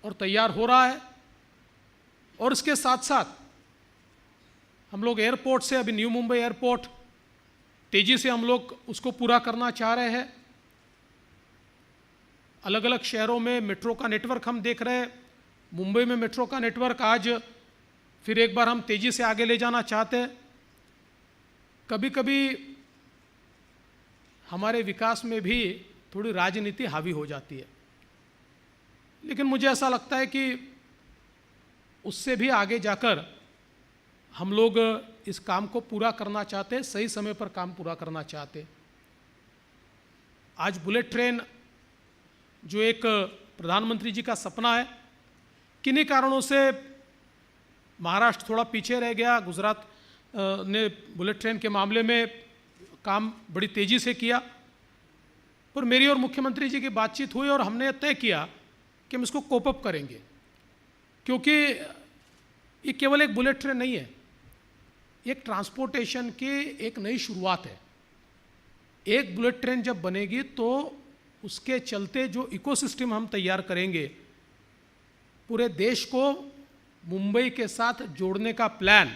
और तैयार हो रहा है। और इसके साथ साथ हम लोग एयरपोर्ट से, अभी न्यू मुंबई एयरपोर्ट तेजी से हम लोग उसको पूरा करना चाह रहे हैं। अलग अलग शहरों में मेट्रो का नेटवर्क हम देख रहे हैं। मुंबई में मेट्रो का नेटवर्क आज फिर एक बार हम तेजी से आगे ले जाना चाहते हैं। कभी कभी हमारे विकास में भी थोड़ी राजनीति हावी हो जाती है, लेकिन मुझे ऐसा लगता है कि उससे भी आगे जाकर हम लोग इस काम को पूरा करना चाहते हैं, सही समय पर काम पूरा करना चाहते हैं। आज बुलेट ट्रेन जो एक प्रधानमंत्री जी का सपना है, किन्हीं कारणों से महाराष्ट्र थोड़ा पीछे रह गया। गुजरात ने बुलेट ट्रेन के मामले में काम बड़ी तेज़ी से किया, पर मेरी और मुख्यमंत्री जी की बातचीत हुई और हमने तय किया कि हम इसको कोप अप करेंगे, क्योंकि ये केवल एक बुलेट ट्रेन नहीं है, एक ट्रांसपोर्टेशन की एक नई शुरुआत है। एक बुलेट ट्रेन जब बनेगी तो उसके चलते जो इकोसिस्टम हम तैयार करेंगे, पूरे देश को मुंबई के साथ जोड़ने का प्लान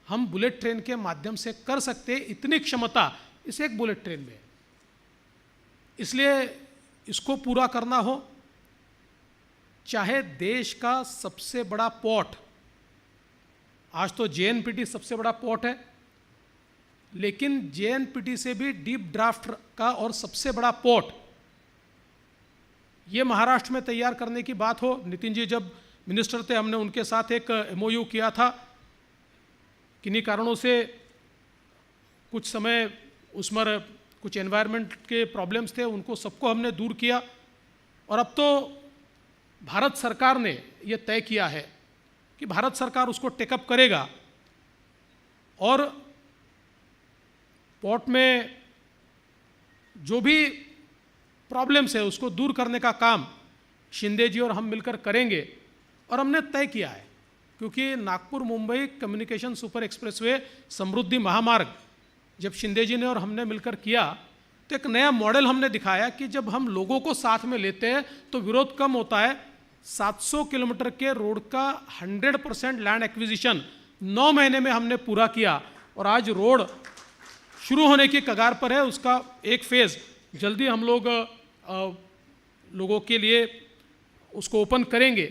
हम बुलेट ट्रेन के माध्यम से कर सकते हैं। इतनी क्षमता इस एक बुलेट ट्रेन में, इसलिए इसको पूरा करना हो, चाहे देश का सबसे बड़ा पोर्ट, आज तो जेएनपीटी सबसे बड़ा पोर्ट है, लेकिन जेएनपीटी से भी डीप ड्राफ्ट का और सबसे बड़ा पोर्ट ये महाराष्ट्र में तैयार करने की बात हो। नितिन जी जब मिनिस्टर थे, हमने उनके साथ एक एमओयू किया था। किन्हीं कारणों से कुछ समय उसमें कुछ एनवायरनमेंट के प्रॉब्लम्स थे, उनको सबको हमने दूर किया, और अब तो भारत सरकार ने ये तय किया है कि भारत सरकार उसको टेकअप करेगा और पोर्ट में जो भी प्रॉब्लम्स है उसको दूर करने का काम शिंदे जी और हम मिलकर करेंगे। और हमने तय किया है, क्योंकि Nagpur Mumbai communication super expressway Samruddhi Mahamarg जब शिंदे जी ने और हमने मिलकर किया, तो एक नया मॉडल हमने दिखाया कि जब हम लोगों को साथ में लेते हैं तो विरोध कम होता है। 700 किलोमीटर के रोड का 100% लैंड एक्विजिशन 9 महीने में हमने पूरा किया, और आज रोड शुरू होने की कगार पर है। उसका एक फेज़ जल्दी हम लोग लोगों के लिए उसको ओपन करेंगे।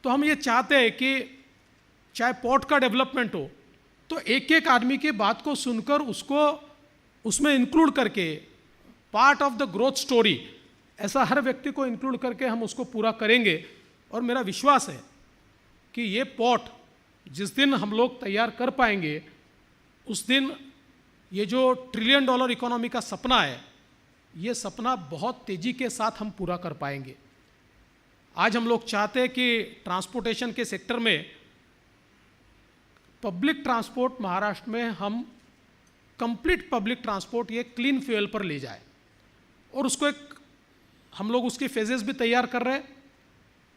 तो हम ये चाहते हैं कि चाहे पोर्ट का डेवलपमेंट हो, तो एक एक आदमी की बात को सुनकर उसको उसमें इंक्लूड करके, part of the growth story, ऐसा हर व्यक्ति को इंक्लूड करके हम उसको पूरा करेंगे। और मेरा विश्वास है कि ये पोर्ट जिस दिन हम लोग तैयार कर पाएंगे, उस दिन ये जो ट्रिलियन डॉलर इकोनॉमी का सपना है, ये सपना बहुत तेज़ी के साथ हम पूरा कर पाएंगे। आज हम लोग चाहते हैं कि ट्रांसपोर्टेशन के सेक्टर में पब्लिक ट्रांसपोर्ट महाराष्ट्र में हम कंप्लीट पब्लिक ट्रांसपोर्ट ये क्लीन फ्यूल पर ले जाए, और उसको एक हम लोग उसकी फेजेस भी तैयार कर रहे हैं।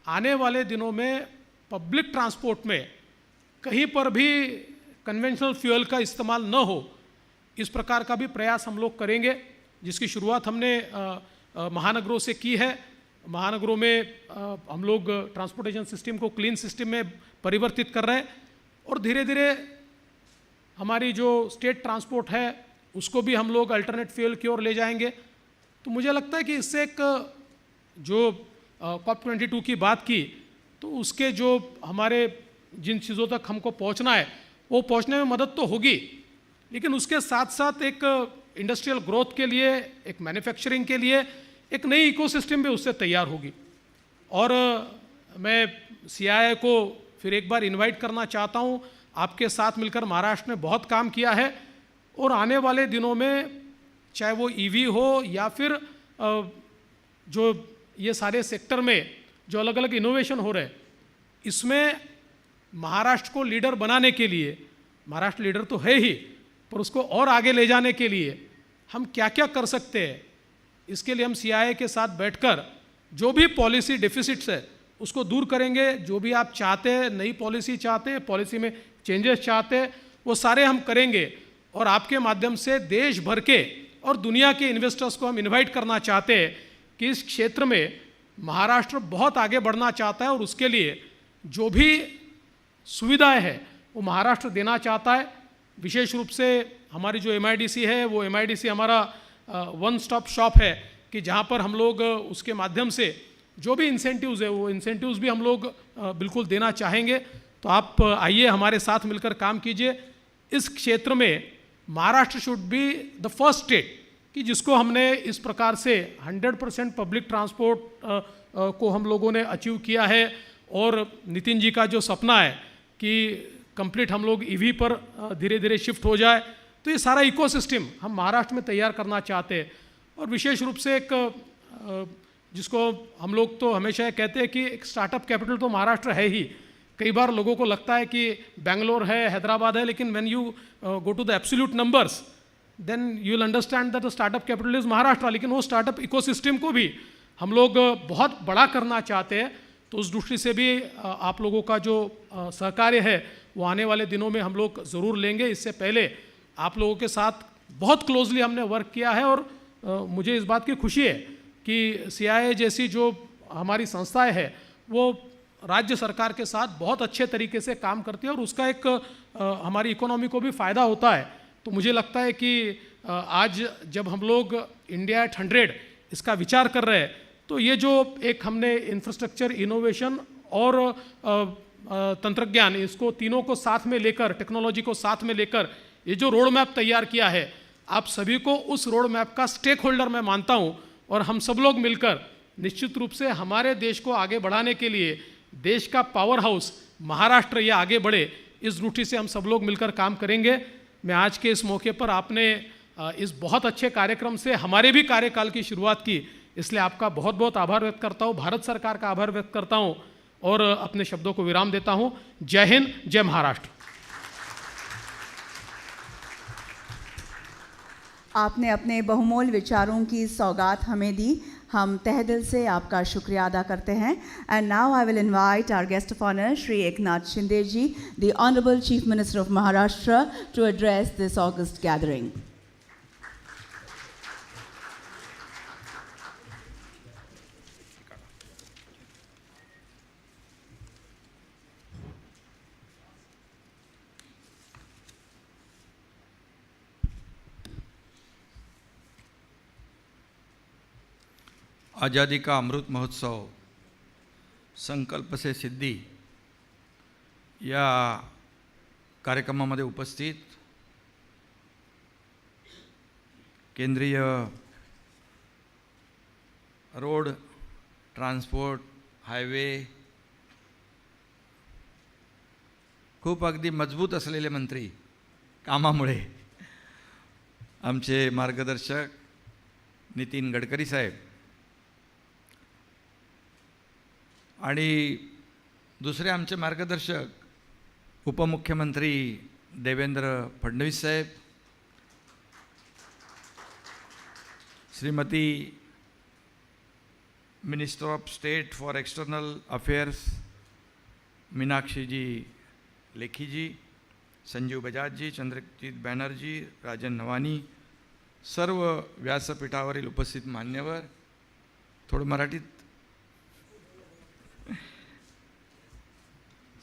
आने वाले दिनों में पब्लिक ट्रांसपोर्ट में कहीं पर भी कन्वेंशनल फ्यूल का इस्तेमाल न हो, इस प्रकार का भी प्रयास हम लोग करेंगे, जिसकी शुरुआत हमने महानगरों से की है। महानगरों में हम लोग ट्रांसपोर्टेशन सिस्टम को क्लीन सिस्टम में परिवर्तित कर रहे हैं, और धीरे धीरे हमारी जो स्टेट ट्रांसपोर्ट है उसको भी हम लोग अल्टरनेट फ्यूल की ओर ले जाएंगे। तो मुझे लगता है कि इससे एक जो COP22 की बात की, तो उसके जो हमारे जिन चीज़ों तक हमको पहुंचना है वो पहुंचने में मदद तो होगी, लेकिन उसके साथ साथ एक इंडस्ट्रियल ग्रोथ के लिए, एक मैन्युफैक्चरिंग के लिए एक नई इकोसिस्टम भी उससे तैयार होगी। और मैं CII को फिर एक बार इनवाइट करना चाहता हूँ। आपके साथ मिलकर महाराष्ट्र ने बहुत काम किया है, और आने वाले दिनों में चाहे वो EV हो या फिर जो ये सारे सेक्टर में जो अलग अलग इनोवेशन हो रहे हैं, इसमें महाराष्ट्र को लीडर बनाने के लिए, महाराष्ट्र लीडर तो है ही, पर उसको और आगे ले जाने के लिए हम क्या क्या कर सकते हैं, इसके लिए हम CII के साथ बैठकर जो भी पॉलिसी डेफिसिट्स है उसको दूर करेंगे। जो भी आप चाहते हैं, नई पॉलिसी चाहते हैं, पॉलिसी में चेंजेस चाहते हैं, वो सारे हम करेंगे। और आपके माध्यम से देश भर के और दुनिया के इन्वेस्टर्स को हम इनवाइट करना चाहते हैं कि इस क्षेत्र में महाराष्ट्र बहुत आगे बढ़ना चाहता है, और उसके लिए जो भी सुविधाएं हैं वो महाराष्ट्र देना चाहता है। विशेष रूप से हमारी जो MIDC है, वो MIDC हमारा वन स्टॉप शॉप है कि जहाँ पर हम लोग उसके माध्यम से जो भी इंसेंटिव्स है वो इंसेंटिव्स भी हम लोग बिल्कुल देना चाहेंगे। तो आप आइए, हमारे साथ मिलकर काम कीजिए। इस क्षेत्र में Maharashtra should be the first state कि जिसको हमने इस प्रकार से 100% पब्लिक ट्रांसपोर्ट को हम लोगों ने अचीव किया है, और नितिन जी का जो सपना है कि कंप्लीट हम लोग EV पर धीरे धीरे शिफ्ट हो जाए, तो ये सारा इकोसिस्टम हम महाराष्ट्र में तैयार करना चाहते हैं। और विशेष रूप से एक जिसको हम लोग तो हमेशा कहते हैं कि एक स्टार्टअप कैपिटल तो महाराष्ट्र है ही। कई बार लोगों को लगता है कि बेंगलोर है, हैदराबाद है, लेकिन when you go to the absolute numbers then you will understand that the startup capital is Maharashtra. लेकिन वो स्टार्टअप इकोसिस्टम को भी हम लोग बहुत बड़ा करना चाहते हैं। तो उस दृष्टि से भी आप लोगों का जो सहकार्य है वो आने वाले दिनों में हम लोग ज़रूर लेंगे। इससे पहले आप लोगों के साथ बहुत क्लोजली हमने वर्क किया है, और मुझे इस बात की खुशी है कि CII जैसी जो हमारी संस्थाएं है वो राज्य सरकार के साथ बहुत अच्छे तरीके से काम करती है, और उसका एक हमारी इकोनॉमी को भी फ़ायदा होता है। तो मुझे लगता है कि आज जब हम लोग इंडिया एट 100 इसका विचार कर रहे हैं, तो ये जो एक हमने इंफ्रास्ट्रक्चर, इनोवेशन और तंत्रज्ञान, इसको तीनों को साथ में लेकर, टेक्नोलॉजी को साथ में लेकर ये जो रोड मैप तैयार किया है, आप सभी को उस रोड मैप का स्टेक होल्डर मैं मानता हूँ। और हम सब लोग मिलकर निश्चित रूप से हमारे देश को आगे बढ़ाने के लिए, देश का पावर हाउस महाराष्ट्र ये आगे बढ़े, इस दृष्टि से हम सब लोग मिलकर काम करेंगे। मैं आज के इस मौके पर आपने इस बहुत अच्छे कार्यक्रम से हमारे भी कार्यकाल की शुरुआत की, इसलिए आपका बहुत बहुत आभार व्यक्त करता हूँ, भारत सरकार का आभार व्यक्त करता हूँ, और अपने शब्दों को विराम देता हूँ। जय हिंद, जय महाराष्ट्र। आपने अपने बहुमूल्य विचारों की सौगात हमें दी, हम तहे दिल से आपका शुक्रिया अदा करते हैं। And now I will invite our guest of honour Shri Eknath Shinde ji, the honourable chief minister of Maharashtra, to address this august gathering. आज़ादी का अमृत महोत्सव, संकल्प से सिद्धी या कार्यक्रमामध्ये उपस्थित केंद्रीय रोड ट्रान्सपोर्ट, हायवे खूप अगदी मजबूत असलेले मंत्री कामामुळे आमचे मार्गदर्शक नितीन गडकरी साहेब आणि दुसरे आमचे मार्गदर्शक उपमुख्यमंत्री देवेंद्र फडणवीस साहेब, Shrimati minister of state for external affairs Meenakshi ji Lekhi ji, Sanjiv Bajaj ji, Chandrajit Banerjee, Rajan Nawani, सर्व व्यासपीठावरील उपस्थित मान्यवर, थोडं मराठीत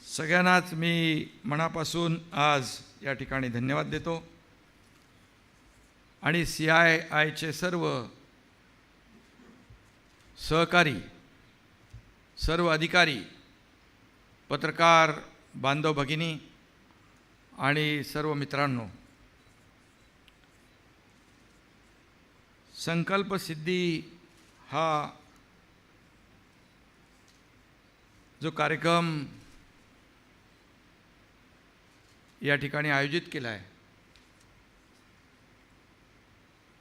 सगळ्यांनाच मी मनापासून आज या ठिकाणी धन्यवाद देतो आणि CIIचे सर्व सहकारी, सर्व अधिकारी, पत्रकार बांधव भगिनी आणि सर्व मित्रांनो, संकल्प सिद्धी हा जो कार्यक्रम या ठिकाणी आयोजित केला आहे,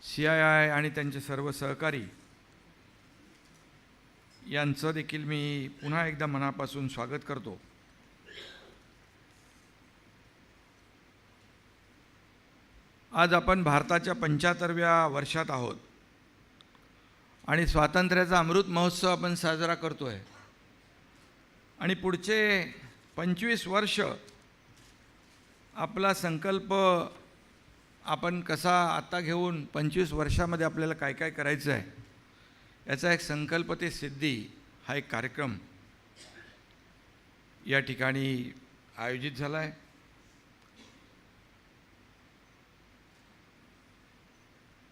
CII आणि त्यांचे सर्व सहकारी यांचं देखील मी पुन्हा एकदा मनापासून स्वागत करतो. आज आपण भारताच्या 75व्या वर्षात आहोत आणि स्वातंत्र्याचा अमृत महोत्सव आपण साजरा करतो आहे आणि पुढचे 25 वर्ष आपला संकल्प आपण कसा आता घेऊन 25 वर्षामध्ये आपल्याला काय काय करायचं आहे याचा एक संकल्प ते सिद्धी हा एक कार्यक्रम या ठिकाणी आयोजित झाला आहे.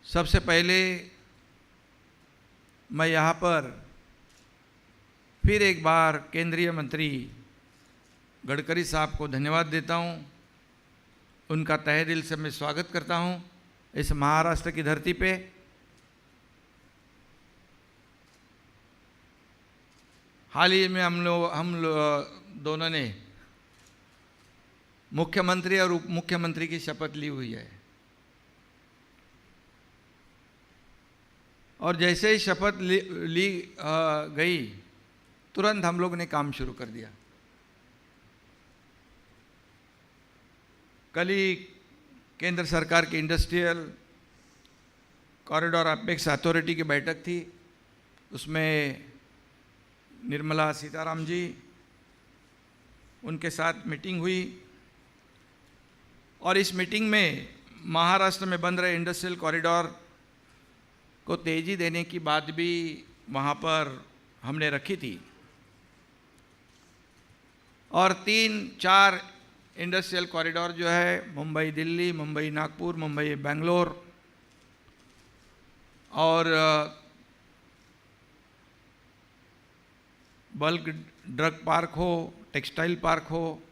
सबसे पहले मैं यहाँ पर फिर एक बार केंद्रीय मंत्री गडकरी साहब को धन्यवाद देता हूँ. उनका तहे दिल से मैं स्वागत करता हूँ इस महाराष्ट्र की धरती पे. हाल ही में हम दोनों ने मुख्यमंत्री और उप मुख्यमंत्री की शपथ ली हुई है और जैसे ही शपथ ली गई तुरंत हम लोग ने काम शुरू कर दिया. कल ही केंद्र सरकार की इंडस्ट्रियल कॉरिडोर अपेक्स अथॉरिटी की बैठक थी. उसमें निर्मला सीताराम जी, उनके साथ मीटिंग हुई और इस मीटिंग में महाराष्ट्र में बन रहे इंडस्ट्रियल कॉरिडोर को तेज़ी देने की बात भी वहाँ पर हमने रखी थी और 3-4 इंडस्ट्रियल कॉरिडोर जो है मुंबई दिल्ली, मुंबई नागपुर, मुंबई बेंगलोर और बल्क ड्रग पार्क हो, टेक्सटाइल पार्क हो,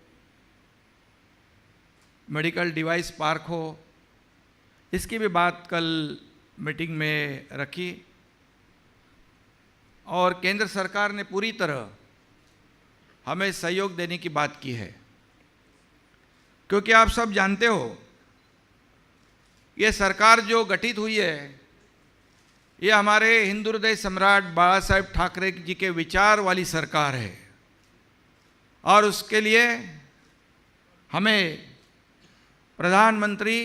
मेडिकल डिवाइस पार्क हो, इसकी भी बात कल मीटिंग में रखी और केंद्र सरकार ने पूरी तरह हमें सहयोग देने की बात की है. क्योंकि आप सब जानते हो ये सरकार जो गठित हुई है ये हमारे हिंदू हृदय सम्राट बाला साहेब ठाकरे जी के विचार वाली सरकार है और उसके लिए हमें प्रधानमंत्री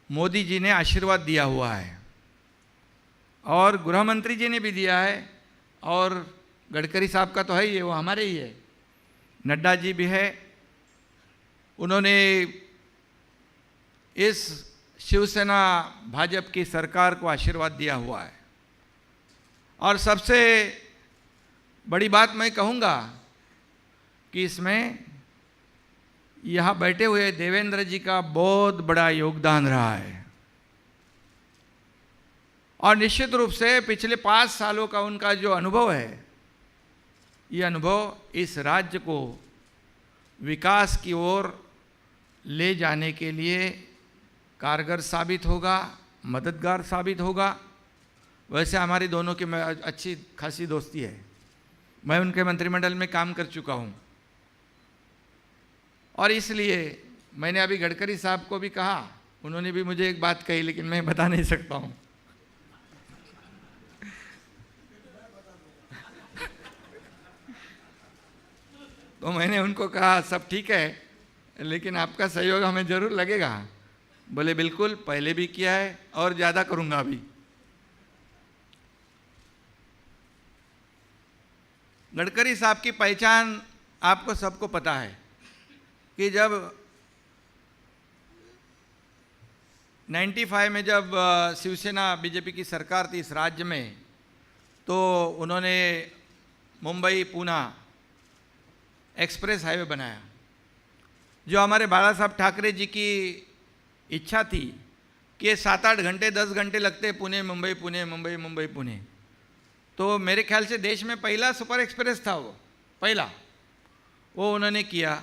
मोदी जी ने आशीर्वाद दिया हुआ है और गृह मंत्री जी ने भी दिया है और गडकरी साहब का तो है ही है, वो हमारे ही है, नड्डा जी भी है. उन्होंने इस शिवसेना भाजपा की सरकार को आशीर्वाद दिया हुआ है और सबसे बड़ी बात मैं कहूँगा कि इसमें यहाँ बैठे हुए देवेंद्र जी का बहुत बड़ा योगदान रहा है और निश्चित रूप से पिछले 5 सालों का उनका जो अनुभव है, ये अनुभव इस राज्य को विकास की ओर ले जाने के लिए कारगर साबित होगा, मददगार साबित होगा. वैसे हमारी दोनों की अच्छी खासी दोस्ती है, मैं उनके मंत्रिमंडल में काम कर चुका हूँ और इसलिए मैंने अभी गडकरी साहब को भी कहा उन्होंने भी मुझे एक बात कही, लेकिन मैं बता नहीं सकता हूँ। तो मैंने उनको कहा सब ठीक है, लेकिन आपका सहयोग हमें जरूर लगेगा। बोले बिल्कुल, पहले भी किया है और ज़्यादा करूँगा अभी। गडकरी साहब की पहचान आपको सबको पता है कि जब 95 में जब शिवसेना बीजेपी की सरकार थी इस राज्य में, तो उन्होंने मुंबई पूना एक्सप्रेस हाईवे बनाया, जो हमारे बाला साहब ठाकरे जी की इच्छा थी कि 7-8 घंटे 10 घंटे लगते पुणे मुंबई पुणे मुंबई मुंबई पुणे। तो मेरे ख्याल से देश में पहला सुपर एक्सप्रेस था वो, पहला वो उन्होंने किया।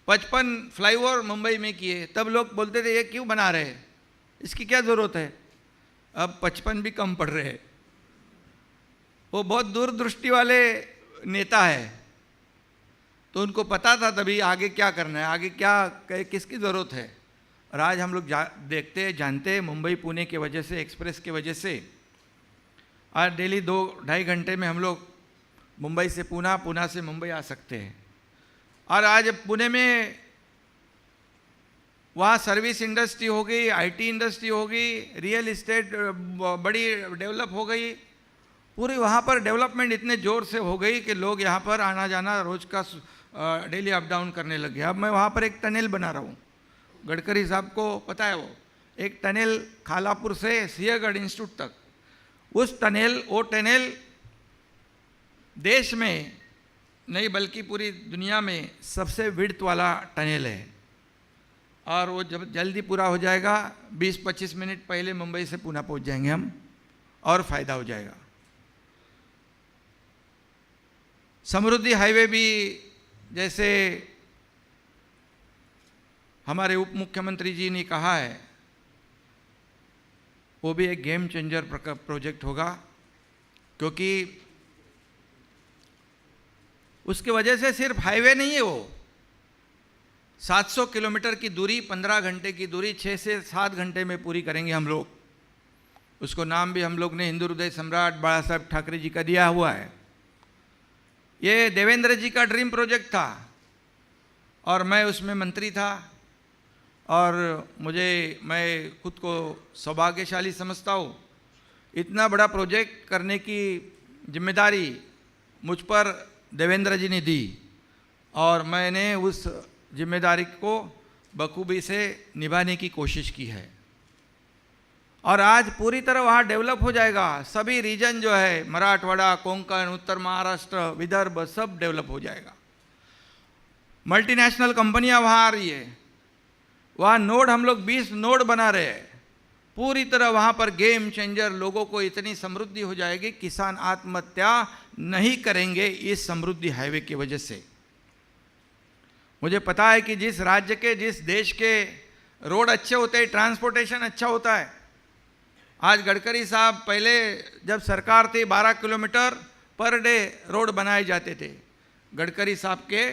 55 फ्लाईओवर मुंबई में किए। तब लोग बोलते थे ये क्यों बना रहे हैं, इसकी क्या ज़रूरत है। अब 55 भी कम पड़ रहे हैं। वो बहुत दूरदृष्टि वाले नेता है, तो उनको पता था तभी आगे क्या करना है, आगे क्या किसकी ज़रूरत है। और आज हम लोग देखते हैं, जानते हैं, मुंबई पुणे के वजह से, एक्सप्रेस के वजह से आज डेली 2-2.5 घंटे में हम लोग मुंबई से पूना, पूना से मुंबई आ सकते हैं। और आज पुणे में वहाँ सर्विस इंडस्ट्री हो गई, आईटी इंडस्ट्री हो गई, रियल इस्टेट बड़ी डेवलप हो गई। पूरी वहाँ पर डेवलपमेंट इतने ज़ोर से हो गई कि लोग यहाँ पर आना जाना रोज़ का डेली अप डाउन करने लगे। अब मैं वहाँ पर एक टनल बना रहा हूँ, गडकरी साहब को पता है, वो एक टनल खालापुर से सिंहगढ़ इंस्टीट्यूट तक। उस टनल, वो टनल देश में नहीं बल्कि पूरी दुनिया में सबसे विड्थ वाला टनल है। और वो जब जल्दी पूरा हो जाएगा, 20-25 मिनट पहले मुंबई से पुणे पहुंच जाएंगे हम, और फ़ायदा हो जाएगा। समृद्धि हाईवे भी, जैसे हमारे उप मुख्यमंत्री जी ने कहा है, वो भी एक गेम चेंजर प्रोजेक्ट होगा, क्योंकि उसकी वजह से सिर्फ हाईवे नहीं है, वो 700 किलोमीटर की दूरी, 15 घंटे की दूरी 6 से 7 घंटे में पूरी करेंगे हम लोग। उसको नाम भी हम लोग ने हिंदू हृदय सम्राट बाला साहब ठाकरे जी का दिया हुआ है। ये देवेंद्र जी का ड्रीम प्रोजेक्ट था और मैं उसमें मंत्री था, और मैं खुद को सौभाग्यशाली समझता हूँ। इतना बड़ा प्रोजेक्ट करने की जिम्मेदारी मुझ पर देवेंद्र जी ने दी, और मैंने उस जिम्मेदारी को बखूबी से निभाने की कोशिश की है। और आज पूरी तरह वहाँ डेवलप हो जाएगा। सभी रीजन जो है, मराठवाड़ा, कोंकण, उत्तर महाराष्ट्र, विदर्भ, सब डेवलप हो जाएगा। मल्टीनेशनल कंपनियाँ वहाँ आ रही है। वहाँ नोड, हम लोग 20 नोड बना रहे हैं। पूरी तरह वहाँ पर गेम चेंजर, लोगों को इतनी समृद्धि हो जाएगी, किसान आत्महत्या नहीं करेंगे इस समृद्धि हाईवे की वजह से। मुझे पता है कि जिस राज्य के, जिस देश के रोड अच्छे होते हैं, ट्रांसपोर्टेशन अच्छा होता है। आज गडकरी साहब, पहले जब सरकार थी 12 किलोमीटर पर डे रोड बनाए जाते थे। गडकरी साहब के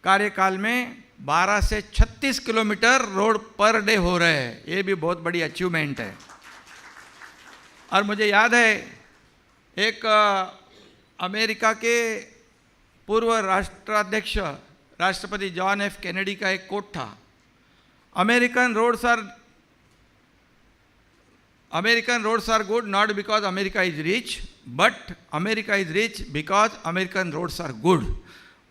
कार्यकाल में 12 से 36 किलोमीटर रोड पर डे हो रहे हैं। ये भी बहुत बड़ी अचीवमेंट है। और मुझे याद है, एक अमेरिका के पूर्व राष्ट्राध्यक्ष राष्ट्रपति जॉन एफ कैनेडी का एक कोट था, American roads are good not because America is rich, but America is rich because American roads are good.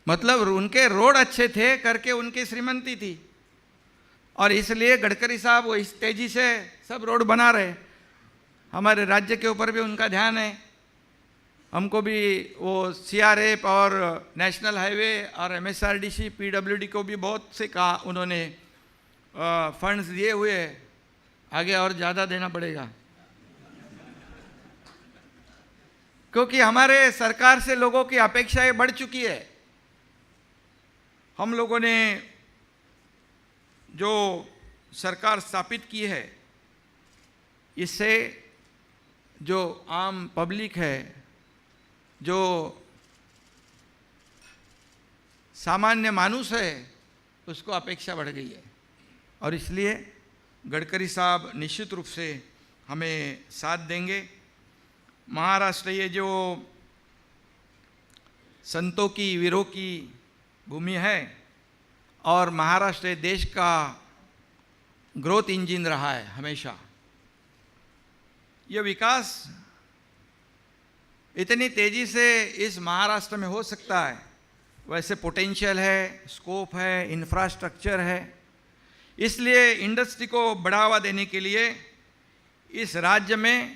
मतलब उनके रोड अच्छे थे करके उनकी श्रीमंती थी, और इसलिए गडकरी साहब वो इस तेजी से सब रोड बना रहे। हमारे राज्य के ऊपर भी उनका ध्यान है। हमको भी वो सीआरएफ और नेशनल हाईवे और एमएसआरडीसी, पीडब्ल्यूडी को भी बहुत से कहा, उन्होंने फंड्स दिए हुए, आगे और ज़्यादा देना पड़ेगा, क्योंकि हमारे सरकार से लोगों की अपेक्षाएं बढ़ चुकी है। हम लोगों ने जो सरकार स्थापित की है, इससे जो आम पब्लिक है, जो सामान्य मानुष है, उसको अपेक्षा बढ़ गई है। और इसलिए गडकरी साहब निश्चित रूप से हमें साथ देंगे। महाराष्ट्र ये जो संतों की, वीरों की भूमि है और महाराष्ट्र देश का ग्रोथ इंजन रहा है हमेशा। यह विकास इतनी तेजी से इस महाराष्ट्र में हो सकता है, वैसे पोटेंशियल है, स्कोप है, इंफ्रास्ट्रक्चर है। इसलिए इंडस्ट्री को बढ़ावा देने के लिए इस राज्य में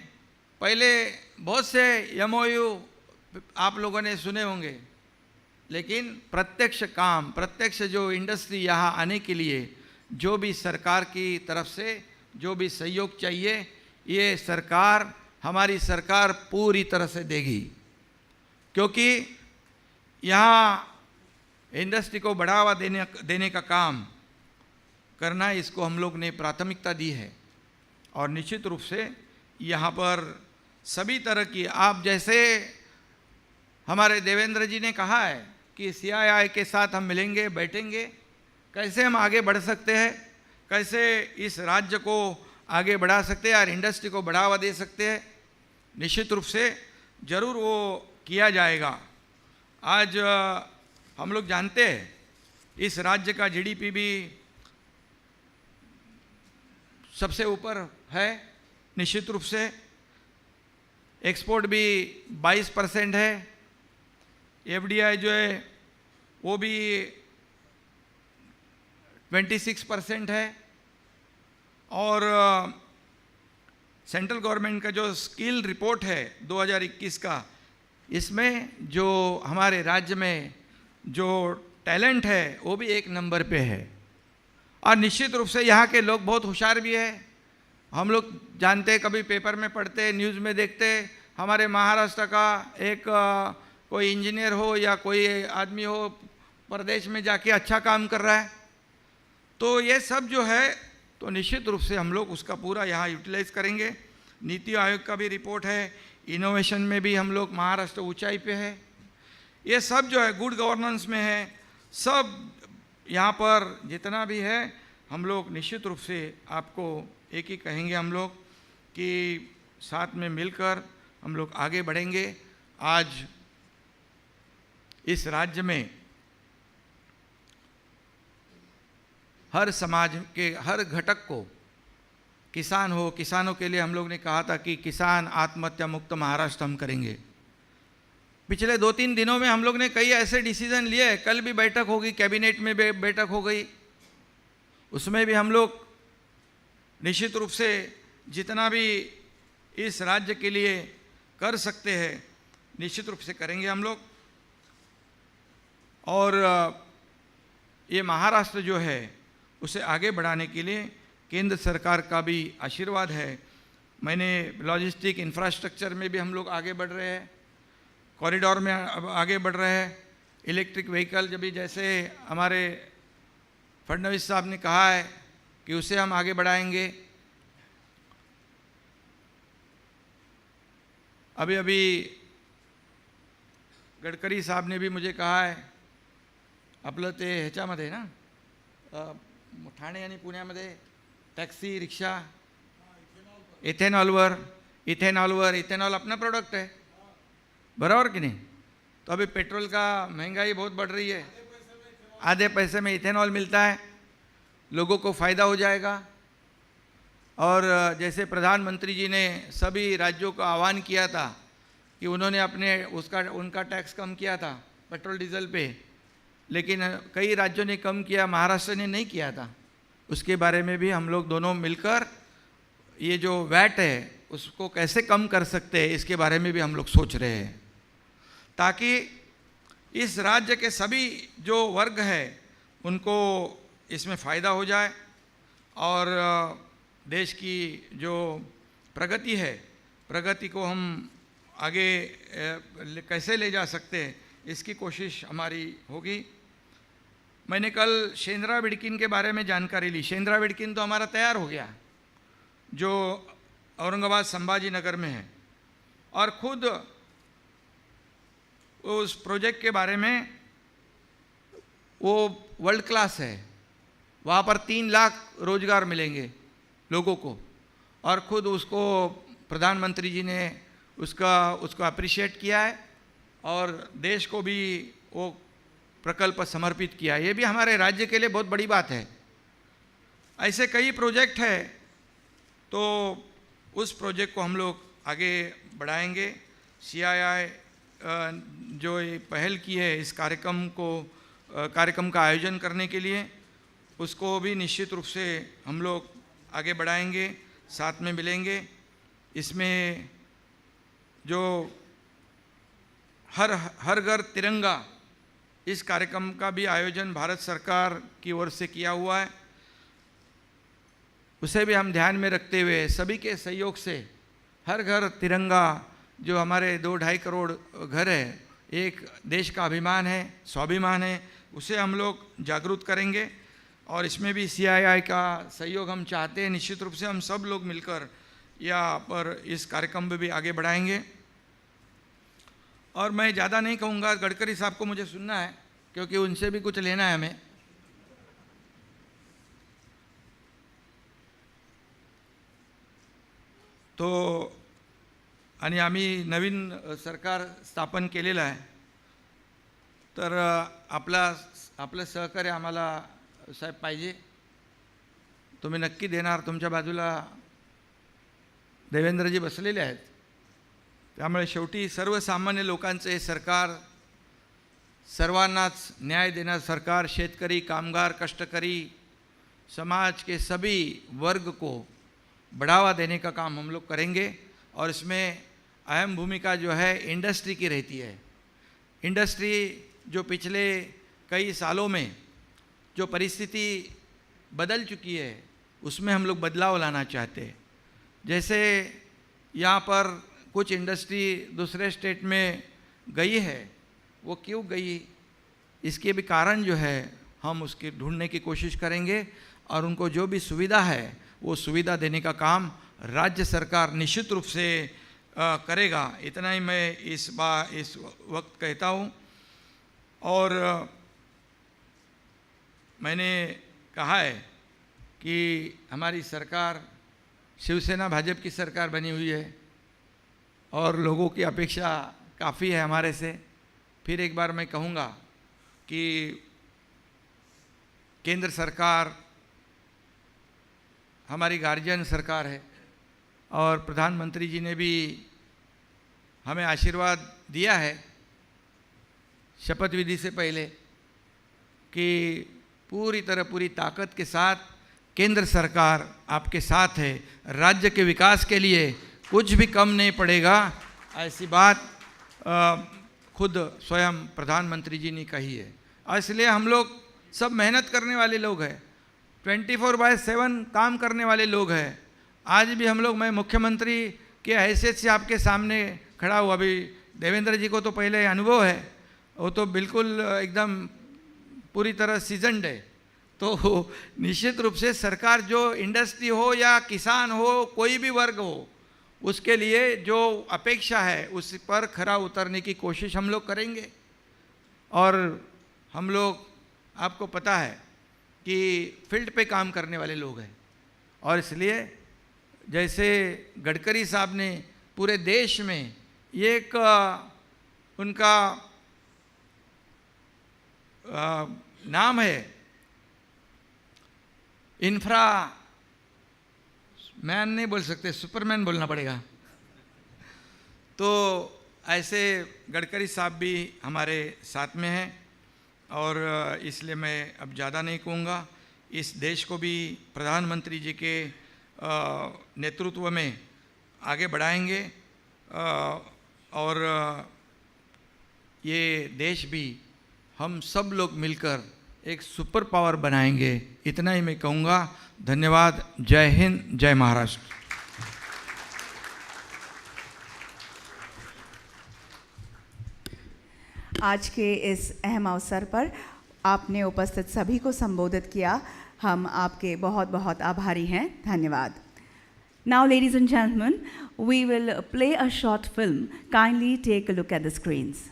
पहले बहुत से एमओयू आप लोगों ने सुने होंगे, लेकिन प्रत्यक्ष काम, प्रत्यक्ष जो इंडस्ट्री यहाँ आने के लिए जो भी सरकार की तरफ से जो भी सहयोग चाहिए, ये सरकार, हमारी सरकार पूरी तरह से देगी। क्योंकि यहाँ इंडस्ट्री को बढ़ावा देने का काम करना, इसको हम लोग ने प्राथमिकता दी है। और निश्चित रूप से यहाँ पर सभी तरह की, आप जैसे हमारे देवेंद्र जी ने कहा है कि सीआईआई के साथ हम मिलेंगे, बैठेंगे, कैसे हम आगे बढ़ सकते हैं, कैसे इस राज्य को आगे बढ़ा सकते हैं और इंडस्ट्री को बढ़ावा दे सकते हैं, निश्चित रूप से ज़रूर वो किया जाएगा। आज हम लोग जानते हैं इस राज्य का जीडीपी भी सबसे ऊपर है, निश्चित रूप से एक्सपोर्ट भी 22% है, एफडीआई जो है वो भी 26% है। और सेंट्रल गवर्नमेंट का जो स्किल रिपोर्ट है 2021 का, इसमें जो हमारे राज्य में जो टैलेंट है वो भी 1 नंबर पे है। और निश्चित रूप से यहाँ के लोग बहुत होशियार भी है। हम लोग जानते हैं, कभी पेपर में पढ़ते, न्यूज़ में देखते, हमारे महाराष्ट्र का एक कोई इंजीनियर हो या कोई आदमी हो प्रदेश में जाके अच्छा काम कर रहा है। तो ये सब जो है, तो निश्चित रूप से हम लोग उसका पूरा यहाँ यूटिलाइज करेंगे। नीति आयोग का भी रिपोर्ट है, इनोवेशन में भी हम लोग महाराष्ट्र ऊंचाई पे है। ये सब जो है गुड गवर्नेंस में है, सब यहाँ पर जितना भी है, हम लोग निश्चित रूप से आपको एक ही कहेंगे हम लोग कि साथ में मिलकर हम लोग आगे बढ़ेंगे। आज इस राज्य में हर समाज के हर घटक को, किसान हो, किसानों के लिए हम लोग ने कहा था कि किसान आत्महत्या मुक्त महाराष्ट्र हम करेंगे। पिछले 2-3 दिनों में हम लोग ने कई ऐसे डिसीजन लिए, कल भी बैठक होगी, कैबिनेट में बैठक हो गई, उसमें भी हम लोग निश्चित रूप से जितना भी इस राज्य के लिए कर सकते हैं निश्चित रूप से करेंगे हम लोग। और ये महाराष्ट्र जो है उसे आगे बढ़ाने के लिए केंद्र सरकार का भी आशीर्वाद है। मैंने लॉजिस्टिक इंफ्रास्ट्रक्चर में भी हम लोग आगे बढ़ रहे हैं, कॉरिडोर में आगे बढ़ रहे हैं, इलेक्ट्रिक व्हीकल जब भी जैसे हमारे फडणवीस साहब ने कहा है कि उसे हम आगे बढ़ाएंगे। अभी अभी गडकरी साहब ने भी मुझे कहा है, आपलं ते ह्याच्यामध्ये ना ठाणे आणि पुण्यामध्ये टॅक्सी रिक्षा इथेनॉल अपना प्रोडक्ट है, बराबर कि नहीं। तो अभी पेट्रोल का महंगाई बहुत बढ़ रही है, आधे पैसे में इथेनॉल मिलता है, लोगों को फ़ायदा हो जाएगा। और जैसे प्रधानमंत्री जी ने सभी राज्यों का आह्वान किया था कि उन्होंने उनका टैक्स कम किया था पेट्रोल डीजल पे, लेकिन कई राज्यों ने कम किया, महाराष्ट्र ने नहीं किया था। उसके बारे में भी हम लोग दोनों मिलकर ये जो वैट है उसको कैसे कम कर सकते हैं, इसके बारे में भी हम लोग सोच रहे हैं, ताकि इस राज्य के सभी जो वर्ग है उनको इसमें फ़ायदा हो जाए और देश की जो प्रगति है, प्रगति को हम आगे कैसे ले जा सकते हैं, इसकी कोशिश हमारी होगी। मैंने कल शेंद्रा बिडकिन के बारे में जानकारी ली। शेंद्रा बिडकिन तो हमारा तैयार हो गया, जो औरंगाबाद संभाजी नगर में है, और खुद उस प्रोजेक्ट के बारे में वो वर्ल्ड क्लास है। वहाँ पर 3 लाख रोजगार मिलेंगे, लोगों को, और ख़ुद उसको प्रधानमंत्री जी ने उसको अप्रिशिएट किया है और देश को भी वो प्रकल्प समर्पित किया है। ये भी हमारे राज्य के लिए बहुत बड़ी बात है। ऐसे कई प्रोजेक्ट है, तो उस प्रोजेक्ट को हम लोग आगे बढ़ाएंगे। CII जो ये पहल की है इस कार्यक्रम का आयोजन करने के लिए, उसको भी निश्चित रूप से हम लोग आगे बढ़ाएंगे, साथ में मिलेंगे। इसमें जो हर घर तिरंगा इस कार्यक्रम का भी आयोजन भारत सरकार की ओर से किया हुआ है, उसे भी हम ध्यान में रखते हुए सभी के सहयोग से हर घर तिरंगा, जो हमारे 2-2.5 करोड़ घर है, एक देश का अभिमान है, स्वाभिमान है, उसे हम लोग जागरूक करेंगे। और इसमें भी CII का सहयोग हम चाहते हैं। निश्चित रूप से हम सब लोग मिलकर यहाँ पर इस कार्यक्रम में भी आगे बढ़ाएंगे। और मैं ज़्यादा नहीं कहूँगा, गडकरी साहब को मुझे सुनना है क्योंकि उनसे भी कुछ लेना है हमें। तो आणि आम्ही नवीन सरकार स्थापन केलेलं आहे, तर आपलं सहकार्य आम्हाला साहेब पाहिजे। तुम्ही नक्की देणार, तुमच्या बाजूला देवेंद्रजी बसलेले आहेत। त्यामुळे शेवटी सर्वसामान्य लोकांचे हे सरकार, सर्वांनाच न्याय देणारं सरकार, शेतकरी, कामगार, कष्टकरी, समाज के सभी वर्ग को बढ़ावा देने का काम हम लोग करेंगे। और इसमें अहम भूमिका जो है इंडस्ट्री की रहती है। इंडस्ट्री जो पिछले कई सालों में जो परिस्थिति बदल चुकी है, उसमें हम लोग बदलाव लाना चाहते हैं। जैसे यहाँ पर कुछ इंडस्ट्री दूसरे स्टेट में गई है, वो क्यों गई, इसके भी कारण जो है हम उसके ढूंढने की कोशिश करेंगे और उनको जो भी सुविधा है वो सुविधा देने का काम राज्य सरकार निश्चित रूप से करेगा। इतना ही मैं इस वक्त कहता हूँ। और मैंने कहा है कि हमारी सरकार शिवसेना भाजपा की सरकार बनी हुई है और लोगों की अपेक्षा काफ़ी है हमारे से। फिर एक बार मैं कहूँगा कि केंद्र सरकार हमारी गार्जियन सरकार है और प्रधानमंत्री जी ने भी हमें आशीर्वाद दिया है शपथ विधि से पहले कि पूरी तरह पूरी ताकत के साथ केंद्र सरकार आपके साथ है, राज्य के विकास के लिए कुछ भी कम नहीं पड़ेगा। ऐसी बात खुद स्वयं प्रधानमंत्री जी ने कही है। और इसलिए हम लोग सब मेहनत करने वाले लोग हैं, 24/7 काम करने वाले लोग हैं। आज भी हम लोग, मैं मुख्यमंत्री के हैसियत से आपके सामने खड़ा हूँ। अभी देवेंद्र जी को तो पहले अनुभव है, वो तो बिल्कुल एकदम पूरी तरह सीजनड है। तो निश्चित रूप से सरकार जो इंडस्ट्री हो या किसान हो, कोई भी वर्ग हो, उसके लिए जो अपेक्षा है उस पर खरा उतरने की कोशिश हम लोग करेंगे। और हम लोग, आपको पता है कि फील्ड पे काम करने वाले लोग हैं और इसलिए जैसे गडकरी साहब ने पूरे देश में एक उनका नाम है, इंफ्रा मैन नहीं बोल सकते, सुपरमैन बोलना पड़ेगा। तो ऐसे गडकरी साहब भी हमारे साथ में हैं और इसलिए मैं अब ज़्यादा नहीं कहूँगा। इस देश को भी प्रधानमंत्री जी के नेतृत्व में आगे बढ़ाएंगे और ये देश भी हम सब लोग मिलकर एक सुपर पावर बनाएंगे। इतना ही मैं कहूँगा। धन्यवाद। जय हिंद, जय महाराष्ट्र। आज के इस अहम अवसर पर आपने उपस्थित सभी को संबोधित किया, हम आपके बहुत बहुत आभारी हैं। धन्यवाद। Now, ladies and gentlemen, we will play a short film. Kindly take a look at the screens.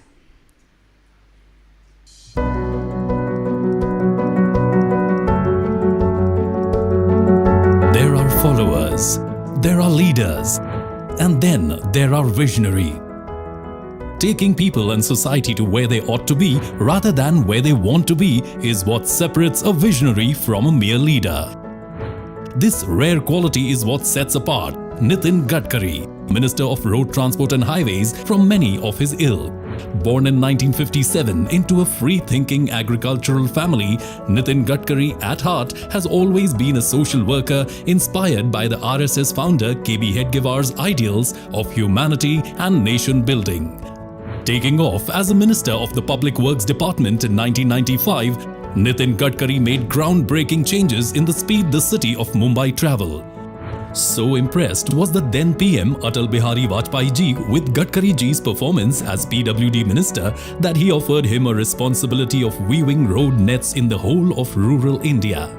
There are followers, there are leaders, and then there are visionary. Taking people and society to where they ought to be rather than where they want to be is what separates a visionary from a mere leader. This rare quality is what sets apart Nitin Gadkari, Minister of Road Transport and Highways, from many of his ilk. Born in 1957 into a free-thinking agricultural family, Nitin Gadkari at heart has always been a social worker inspired by the RSS founder KB Hedgewar's ideals of humanity and nation building. Taking off as a Minister of the Public Works Department in 1995, Nitin Gadkari made groundbreaking changes in the speed the city of Mumbai traveled. So impressed was the then PM Atal Bihari Vajpayee ji with Gadkari ji's performance as PWD Minister that he offered him a responsibility of weaving road nets in the whole of rural India.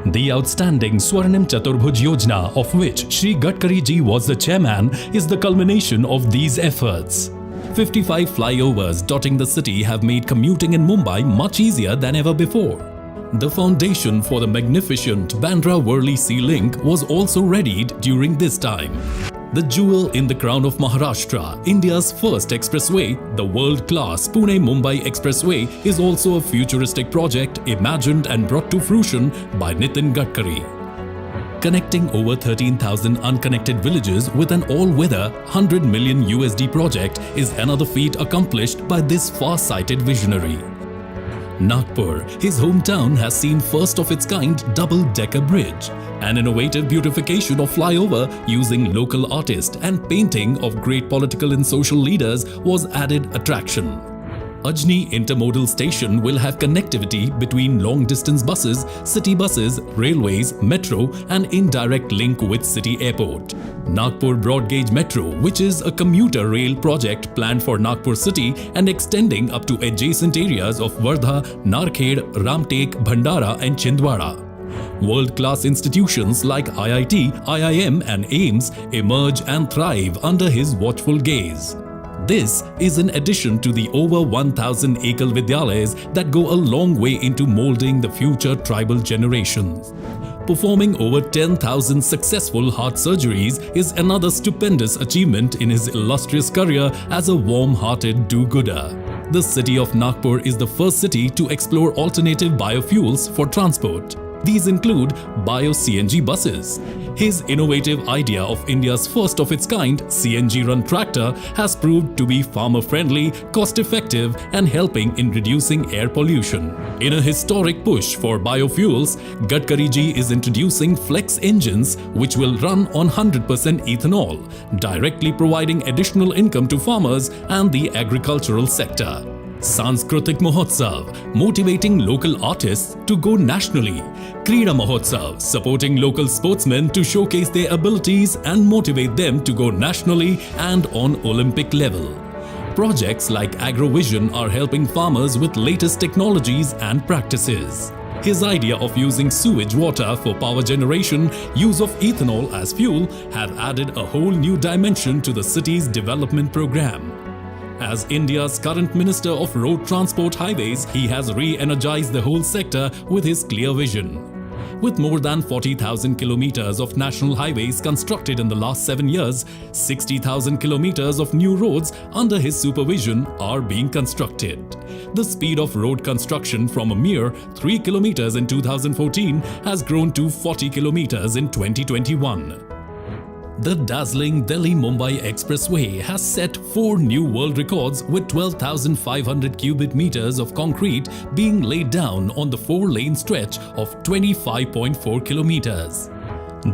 The outstanding Swarnim Chaturbhuj Yojana, of which Shri Gadkari ji was the chairman, is the culmination of these efforts. 55 flyovers dotting the city have made commuting in Mumbai much easier than ever before. The foundation for the magnificent Bandra-Worli Sea Link was also readied during this time. The jewel in the crown of Maharashtra, India's first expressway, the world-class Pune-Mumbai Expressway, is also a futuristic project imagined and brought to fruition by Nitin Gadkari. Connecting over 13,000 unconnected villages with an all-weather $100 million project is another feat accomplished by this far-sighted visionary. Nagpur, his hometown, has seen first of its kind double-decker bridge. An innovative beautification of flyover using local artists and painting of great political and social leaders was added attraction. Ajni Intermodal Station will have connectivity between long-distance buses, city buses, railways, metro and indirect link with city airport. Nagpur Broad Gauge Metro, which is a commuter rail project planned for Nagpur city and extending up to adjacent areas of Wardha, Narkhed, Ramtek, Bhandara and Chhindwara. World-class institutions like IIT, IIM and AIIMS emerge and thrive under his watchful gaze. This is in addition to the over 1,000 Ekal Vidyalayas that go a long way into molding the future tribal generations. Performing over 10,000 successful heart surgeries is another stupendous achievement in his illustrious career as a warm-hearted do-gooder. The city of Nagpur is the first city to explore alternative biofuels for transport. These include bio-CNG buses. His innovative idea of India's first of its kind CNG-run tractor has proved to be farmer-friendly, cost-effective and helping in reducing air pollution. In a historic push for biofuels, Gadkari ji is introducing flex engines which will run on 100% ethanol, directly providing additional income to farmers and the agricultural sector. Sanskritik Mahotsav, motivating local artists to go nationally. Krida Mahotsav, supporting local sportsmen to showcase their abilities and motivate them to go nationally and on Olympic level. Projects like AgroVision are helping farmers with latest technologies and practices. His idea of using sewage water for power generation, use of ethanol as fuel have added a whole new dimension to the city's development program. As India's current Minister of Road Transport Highways, he has re-energized the whole sector with his clear vision. With more than 40,000 kilometers of national highways constructed in the last 7 years, 60,000 kilometers of new roads under his supervision are being constructed. The speed of road construction from a mere 3 kilometers in 2014 has grown to 40 kilometers in 2021. The dazzling Delhi-Mumbai Expressway has set 4 new world records with 12,500 cubic meters of concrete being laid down on the 4-lane stretch of 25.4 kilometers.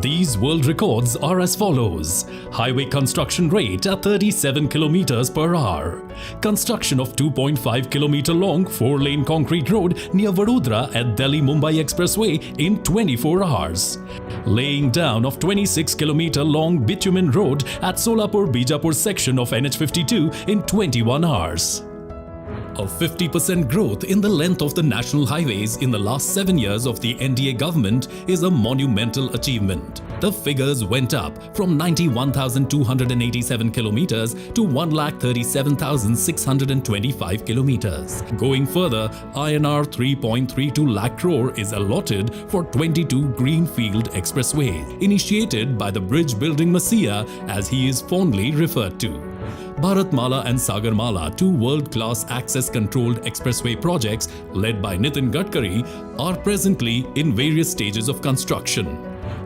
These world records are as follows: highway construction rate at 37 kilometers per hour, construction of 2.5 kilometer long 4-lane concrete road near Vadodara at Delhi-Mumbai Expressway in 24 hours, laying down of 26 kilometer long bitumen road at Solapur-Bijapur section of NH52 in 21 hours. A 50% growth in the length of the national highways in the last 7 years of the NDA government is a monumental achievement. The figures went up from 91,287 kilometers to 1,37,625 kilometers. Going further, INR 3.32 lakh crore is allotted for 22 greenfield expressways, initiated by the bridge building messiah, as he is fondly referred to. Bharatmala and Sagarmala, two world-class access-controlled expressway projects led by Nitin Gadkari, are presently in various stages of construction.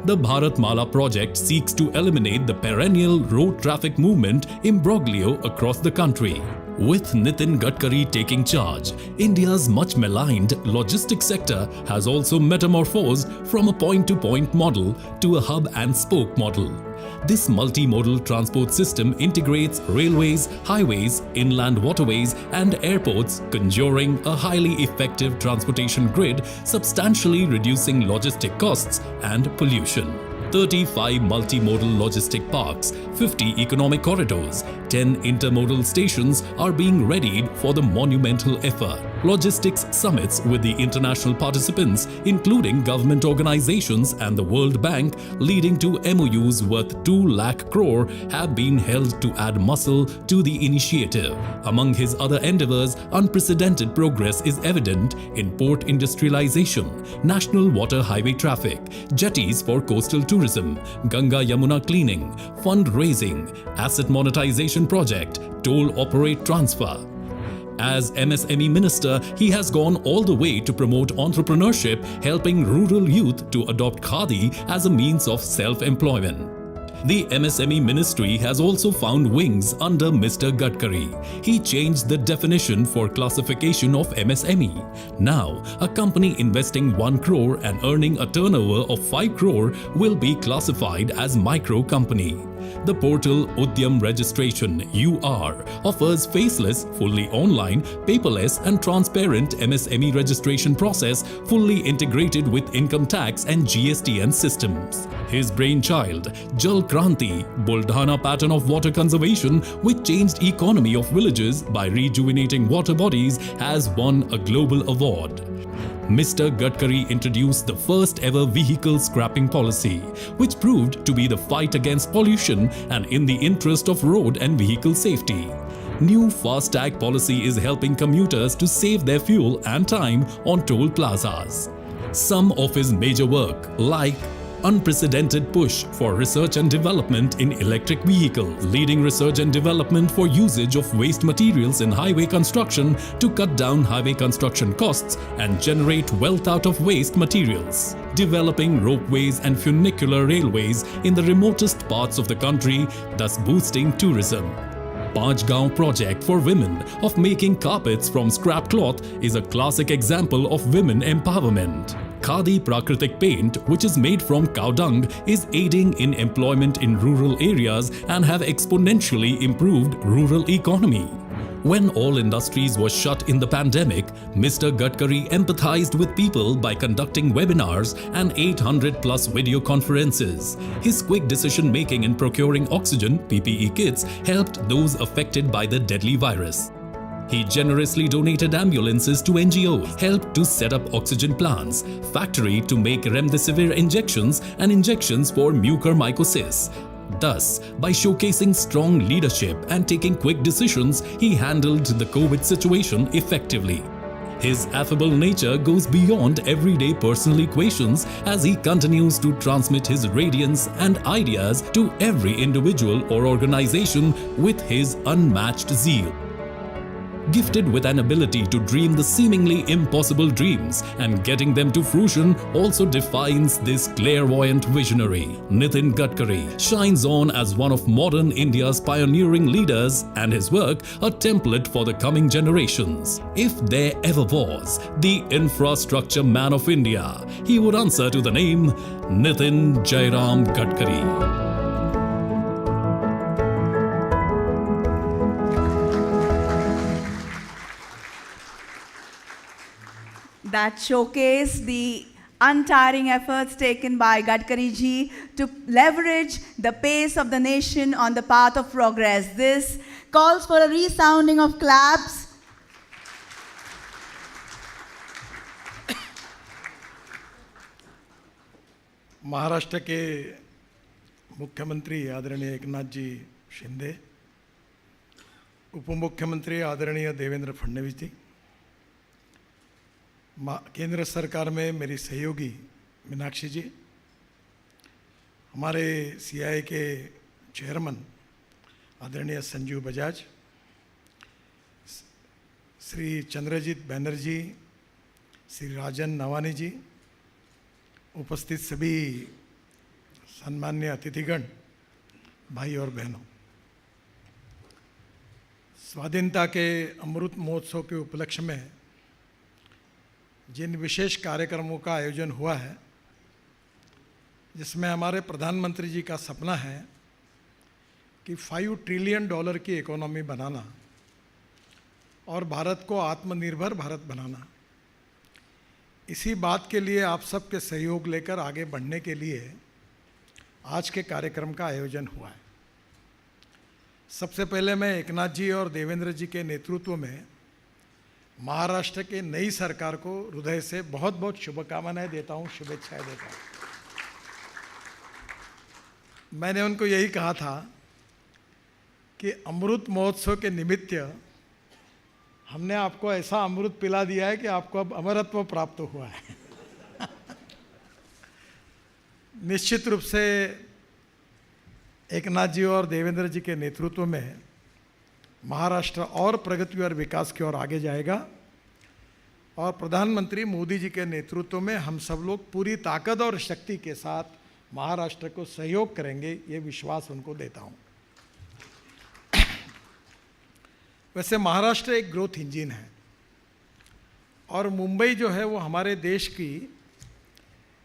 The Bharatmala project seeks to eliminate the perennial road traffic movement imbroglio across the country. With Nitin Gadkari taking charge, India's much maligned logistics sector has also metamorphosed from a point-to-point model to a hub-and-spoke model. This multimodal transport system integrates railways, highways, inland waterways, and airports, conjuring a highly effective transportation grid, substantially reducing logistic costs and pollution. 35 multimodal logistic parks, 50 economic corridors, 10 intermodal stations are being readied for the monumental effort. Logistics summits with the international participants, including government organizations and the World Bank, leading to MOUs worth 2 lakh crore, have been held to add muscle to the initiative. Among his other endeavors, unprecedented progress is evident in port industrialization, national water highway traffic, jetties for coastal tourism, Ganga Yamuna cleaning, fundraising, asset monetization project, toll operate transfer. As MSME Minister, he has gone all the way to promote entrepreneurship, helping rural youth to adopt Khadi as a means of self-employment. The MSME Ministry has also found wings under Mr. Gadkari. He changed the definition for classification of MSME. Now, a company investing 1 crore and earning a turnover of 5 crore will be classified as micro company. The portal Udyam Registration (UR) offers faceless, fully online, paperless and transparent MSME registration process, fully integrated with income tax and GSTN systems. His brainchild, Jal Kranti, Buldhana pattern of water conservation, which changed economy of villages by rejuvenating water bodies, has won a global award. Mr. Gadkari introduced the first ever vehicle scrapping policy, which proved to be the fight against pollution and in the interest of road and vehicle safety. New FASTag policy is helping commuters to save their fuel and time on toll plazas. Some of his major work, like unprecedented push for research and development in electric vehicles, leading research and development for usage of waste materials in highway construction to cut down highway construction costs and generate wealth out of waste materials, developing ropeways and funicular railways in the remotest parts of the country, thus boosting tourism. Panchgaon project for women of making carpets from scrap cloth is a classic example of women empowerment. Khadi Prakritik paint, which is made from cow dung, is aiding in employment in rural areas and have exponentially improved rural economy. When all industries were shut in the pandemic, Mr. Gadkari empathized with people by conducting webinars and 800+ video conferences. His quick decision-making in procuring oxygen (PPE) kits helped those affected by the deadly virus. He generously donated ambulances to NGOs, helped to set up oxygen plants, factory to make remdesivir injections and injections for mucormycosis. Thus, by showcasing strong leadership and taking quick decisions, he handled the COVID situation effectively. His affable nature goes beyond everyday personal equations as he continues to transmit his radiance and ideas to every individual or organization with his unmatched zeal. Gifted with an ability to dream the seemingly impossible dreams and getting them to fruition also defines this clairvoyant visionary. Nitin Gadkari shines on as one of modern India's pioneering leaders and his work a template for the coming generations. If there ever was the infrastructure man of India, he would answer to the name Nitin Jairam Gadkari. That showcase the untiring efforts taken by Gadkari ji to leverage the pace of the nation on the path of progress. This calls for a resounding of claps. Maharashtra के मुख्यमंत्री आदरणीय एकनाथ जी शिंदे, उप मुख्यमंत्री आदरणीय देवेंद्र फडणवीस जी, केंद्र सरकार में मेरी सहयोगी मीनाक्षी जी, हमारे सीआई के चेयरमैन आदरणीय संजीव बजाज, श्री चंद्रजीत बैनर्जी, श्री राजन नवानी जी, उपस्थित सभी सम्मान्य अतिथिगण, भाई और बहनों, स्वाधीनता के अमृत महोत्सव के उपलक्ष्य में जिन विशेष कार्यक्रमों का आयोजन हुआ है, जिसमें हमारे प्रधानमंत्री जी का सपना है कि $5 ट्रिलियन की इकोनॉमी बनाना और भारत को आत्मनिर्भर भारत बनाना, इसी बात के लिए आप सबके सहयोग लेकर आगे बढ़ने के लिए आज के कार्यक्रम का आयोजन हुआ है। सबसे पहले मैं एकनाथ जी और देवेंद्र जी के नेतृत्व में महाराष्ट्र के नई सरकार को हृदय से बहुत बहुत शुभकामनाएं देता हूं, शुभेच्छाएं देता हूं। मैंने उनको यही कहा था कि अमृत महोत्सव के निमित्त हमने आपको ऐसा अमृत पिला दिया है कि आपको अब अमरत्व प्राप्त हुआ है। निश्चित रूप से एकनाथ जी और देवेंद्र जी के नेतृत्व में महाराष्ट्र और प्रगति और विकास की ओर आगे जाएगा और प्रधानमंत्री मोदी जी के नेतृत्व में हम सब लोग पूरी ताकत और शक्ति के साथ महाराष्ट्र को सहयोग करेंगे, ये विश्वास उनको देता हूँ। वैसे महाराष्ट्र एक ग्रोथ इंजन है और मुंबई जो है वो हमारे देश की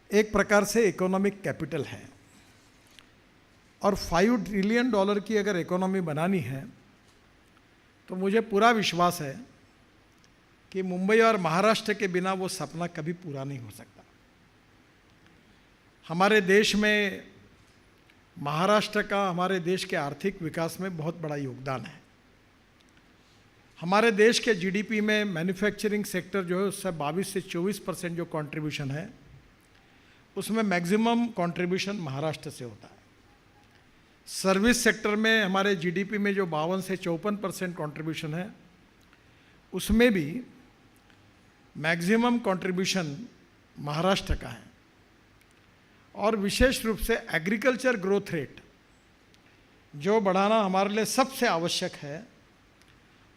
एक प्रकार से इकोनॉमिक कैपिटल है और $5 ट्रिलियन की अगर इकोनॉमी बनानी है तो मुझे पूरा विश्वास है कि मुंबई और महाराष्ट्र के बिना वो सपना कभी पूरा नहीं हो सकता। हमारे देश में महाराष्ट्र का हमारे देश के आर्थिक विकास में बहुत बड़ा योगदान है। हमारे देश के जीडीपी में मैन्युफैक्चरिंग सेक्टर जो है उससे 22 से 24% जो कंट्रीब्यूशन है, उसमें मैक्सिमम कंट्रीब्यूशन महाराष्ट्र से होता है। सर्विस सेक्टर में हमारे जीडीपी में जो 52 से 54% कंट्रीब्यूशन है, उसमें भी मैक्सिमम कंट्रीब्यूशन महाराष्ट्र का है। और विशेष रूप से एग्रीकल्चर ग्रोथ रेट जो बढ़ाना हमारे लिए सबसे आवश्यक है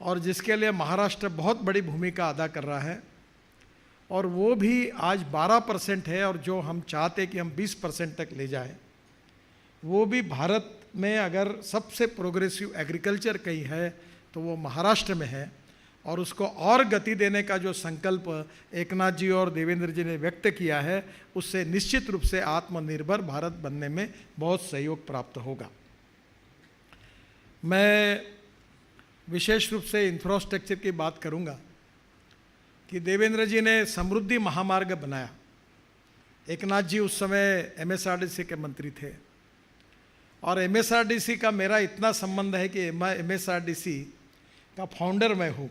और जिसके लिए महाराष्ट्र बहुत बड़ी भूमिका अदा कर रहा है, और वो भी आज 12% है और जो हम चाहते कि हम 20% तक ले जाए, वो भी भारत में अगर सबसे प्रोग्रेसिव एग्रीकल्चर कहीं है तो वो महाराष्ट्र में है। और उसको और गति देने का जो संकल्प एकनाथ जी और देवेंद्र जी ने व्यक्त किया है, उससे निश्चित रूप से आत्मनिर्भर भारत बनने में बहुत सहयोग प्राप्त होगा। मैं विशेष रूप से इंफ्रास्ट्रक्चर की बात करूंगा कि देवेंद्र जी ने समृद्धि महामार्ग बनाया। एकनाथ जी उस समय एमएसआरडीसी के मंत्री थे और एमएसआरडीसी का मेरा इतना संबंध है कि एमएसआरडीसी का फाउंडर मैं हूँ।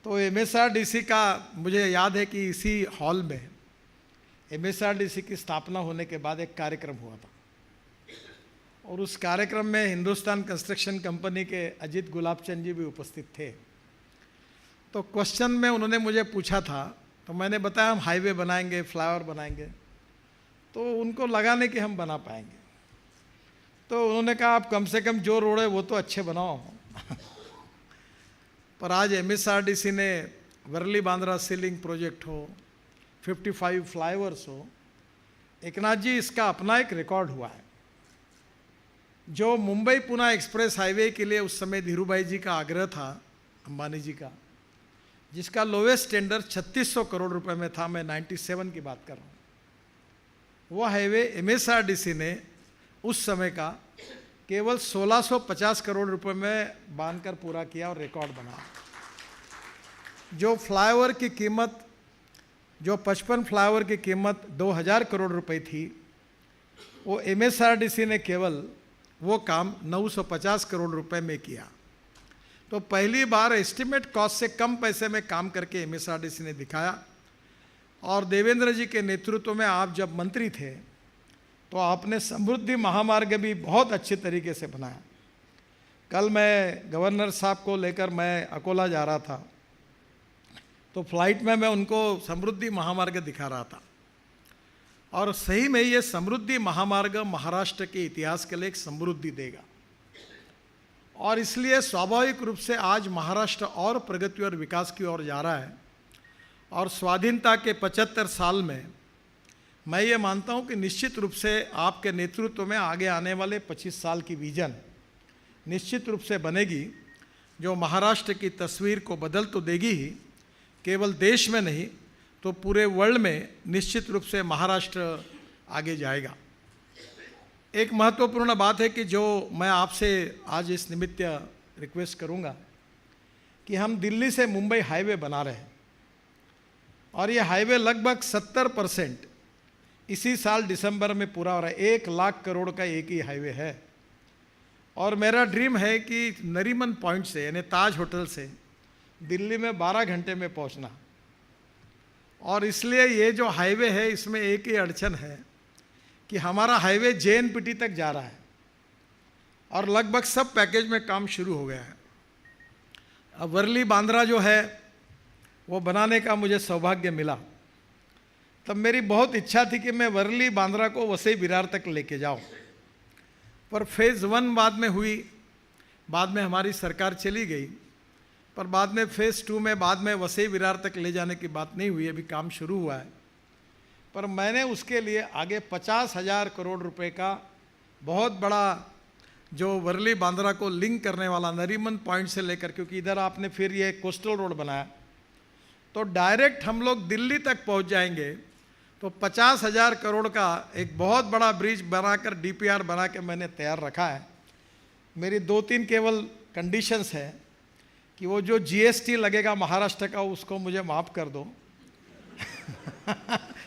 तो एमएसआरडीसी का मुझे याद है कि इसी हॉल में एमएसआरडीसी की स्थापना होने के बाद एक कार्यक्रम हुआ था और उस कार्यक्रम में हिंदुस्तान कंस्ट्रक्शन कंपनी के अजीत गुलाबचंद जी भी उपस्थित थे। तो क्वेश्चन में उन्होंने मुझे पूछा था, तो मैंने बताया हम हाईवे बनाएंगे, फ्लाईओवर बनाएंगे। तो उनको लगा नहीं कि हम बना पाएंगे। तो उन्होंने कहा आप कम से कम जो रोड है वो तो अच्छे बनाओ। पर आज एमएसआरडीसी ने वर्ली बांद्रा सीलिंग प्रोजेक्ट हो, 55 फ्लाईओवर्स हो, एकनाथ जी इसका अपना एक रिकॉर्ड हुआ है। जो मुंबई पुणे एक्सप्रेस हाईवे के लिए उस समय धीरूभाई जी का आग्रह था, अंबानी जी का, जिसका लोवेस्ट टेंडर 3600 करोड़ रुपए में था, मैं 97 की बात कर रहा हूँ, वो हाईवे एमएसआरडीसी ने उस समय का केवल 1650 करोड़ रुपए में बांधकर पूरा किया और रिकॉर्ड बना। जो फ्लाईओवर की कीमत, जो 55 फ्लाईओवर की कीमत 2000 करोड़ रुपए थी, वो एमएसआरडीसी ने केवल वो काम 950 करोड़ रुपए में किया। तो पहली बार एस्टिमेट कॉस्ट से कम पैसे में काम करके एमएसआरडीसी ने दिखाया। और देवेंद्र जी के नेतृत्व में आप जब मंत्री थे तो आपने समृद्धि महामार्ग भी बहुत अच्छे तरीके से बनाया। कल मैं गवर्नर साहब को लेकर मैं अकोला जा रहा था, तो फ्लाइट में मैं उनको समृद्धि महामार्ग दिखा रहा था, और सही में ये समृद्धि महामार्ग महाराष्ट्र के इतिहास के लिए एक समृद्धि देगा, और इसलिए स्वाभाविक रूप से आज महाराष्ट्र और प्रगति और विकास की ओर जा रहा है। और स्वाधीनता के 75 साल में मैं ये मानता हूँ कि निश्चित रूप से आपके नेतृत्व में आगे आने वाले 25 साल की विजन निश्चित रूप से बनेगी, जो महाराष्ट्र की तस्वीर को बदल तो देगी ही, केवल देश में नहीं तो पूरे वर्ल्ड में निश्चित रूप से महाराष्ट्र आगे जाएगा। एक महत्वपूर्ण बात है कि जो मैं आपसे आज इस निमित्त रिक्वेस्ट करूंगा कि हम दिल्ली से मुंबई हाईवे बना रहे हैं, और ये हाईवे लगभग 70% इसी साल दिसंबर में पूरा हो रहा है। 1 लाख करोड़ का एक ही हाईवे है, और मेरा ड्रीम है कि नरीमन पॉइंट से यानी ताज होटल से दिल्ली में 12 घंटे में पहुंचना। और इसलिए ये जो हाईवे है इसमें एक ही अड़चन है कि हमारा हाईवे JNPT तक जा रहा है, और लगभग सब पैकेज में काम शुरू हो गया है। अब वर्ली बांद्रा जो है वो बनाने का मुझे सौभाग्य मिला, तब मेरी बहुत इच्छा थी कि मैं वर्ली बांद्रा को वसई विरार तक लेके जाऊं, पर फेज़ 1 बाद में हुई, बाद में हमारी सरकार चली गई, पर बाद में फेज़ 2 में बाद में वसई विरार तक ले जाने की बात नहीं हुई, अभी काम शुरू हुआ है। पर मैंने उसके लिए आगे 50,000 करोड़ रुपए का बहुत बड़ा जो वर्ली बांद्रा को लिंक करने वाला नरीमन पॉइंट से लेकर, क्योंकि इधर आपने फिर ये कोस्टल रोड बनाया तो डायरेक्ट हम लोग दिल्ली तक पहुंच जाएंगे, तो 50,000 करोड़ का एक बहुत बड़ा ब्रिज बनाकर DPR बना के मैंने तैयार रखा है। मेरी 2-3 केवल कंडीशंस है कि वो जो GST लगेगा महाराष्ट्र का उसको मुझे माफ़ कर दो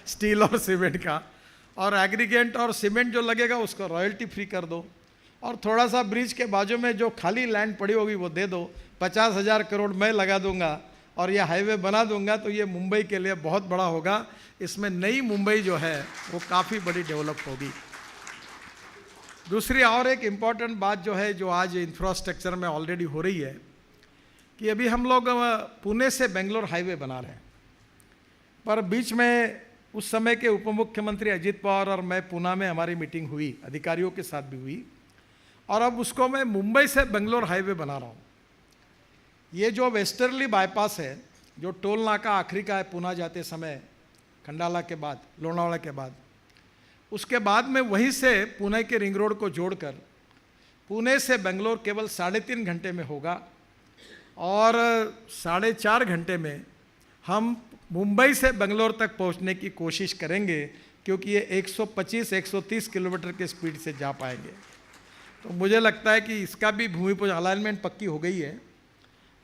स्टील और सीमेंट का, और एग्रीगेट और सीमेंट जो लगेगा उसको रॉयल्टी फ्री कर दो, और थोड़ा सा ब्रिज के बाजू में जो खाली लैंड पड़ी होगी वो दे दो। 50,000 करोड़ मैं लगा दूंगा और ये हाईवे बना दूंगा, तो ये मुंबई के लिए बहुत बड़ा होगा। इसमें नई मुंबई जो है वो काफ़ी बड़ी डेवलप होगी। दूसरी और एक इम्पॉर्टेंट बात जो है, जो आज इंफ्रास्ट्रक्चर में ऑलरेडी हो रही है, कि अभी हम लोग पुणे से बेंगलोर हाईवे बना रहे हैं, पर बीच में उस समय के उप मुख्यमंत्री अजित पवार और मैं पूना में हमारी मीटिंग हुई, अधिकारियों के साथ भी हुई, और अब उसको मैं मुंबई से बेंगलोर हाईवे बना रहा हूँ। ये जो वेस्टर्ली बाईपास है, जो टोल नाका आखिरी का है पूना जाते समय, खंडाला के बाद, लोनावाला के बाद, उसके बाद में वहीं से पुणे के रिंग रोड को जोड़कर पुणे से बेंगलोर केवल 3.5 घंटे में होगा, और 4.5 घंटे में हम मुंबई से बेंगलोर तक पहुंचने की कोशिश करेंगे, क्योंकि ये 125-130 किलोमीटर के स्पीड से जा पाएंगे। तो मुझे लगता है कि इसका भी भूमि पूजन अलाइनमेंट पक्की हो गई है,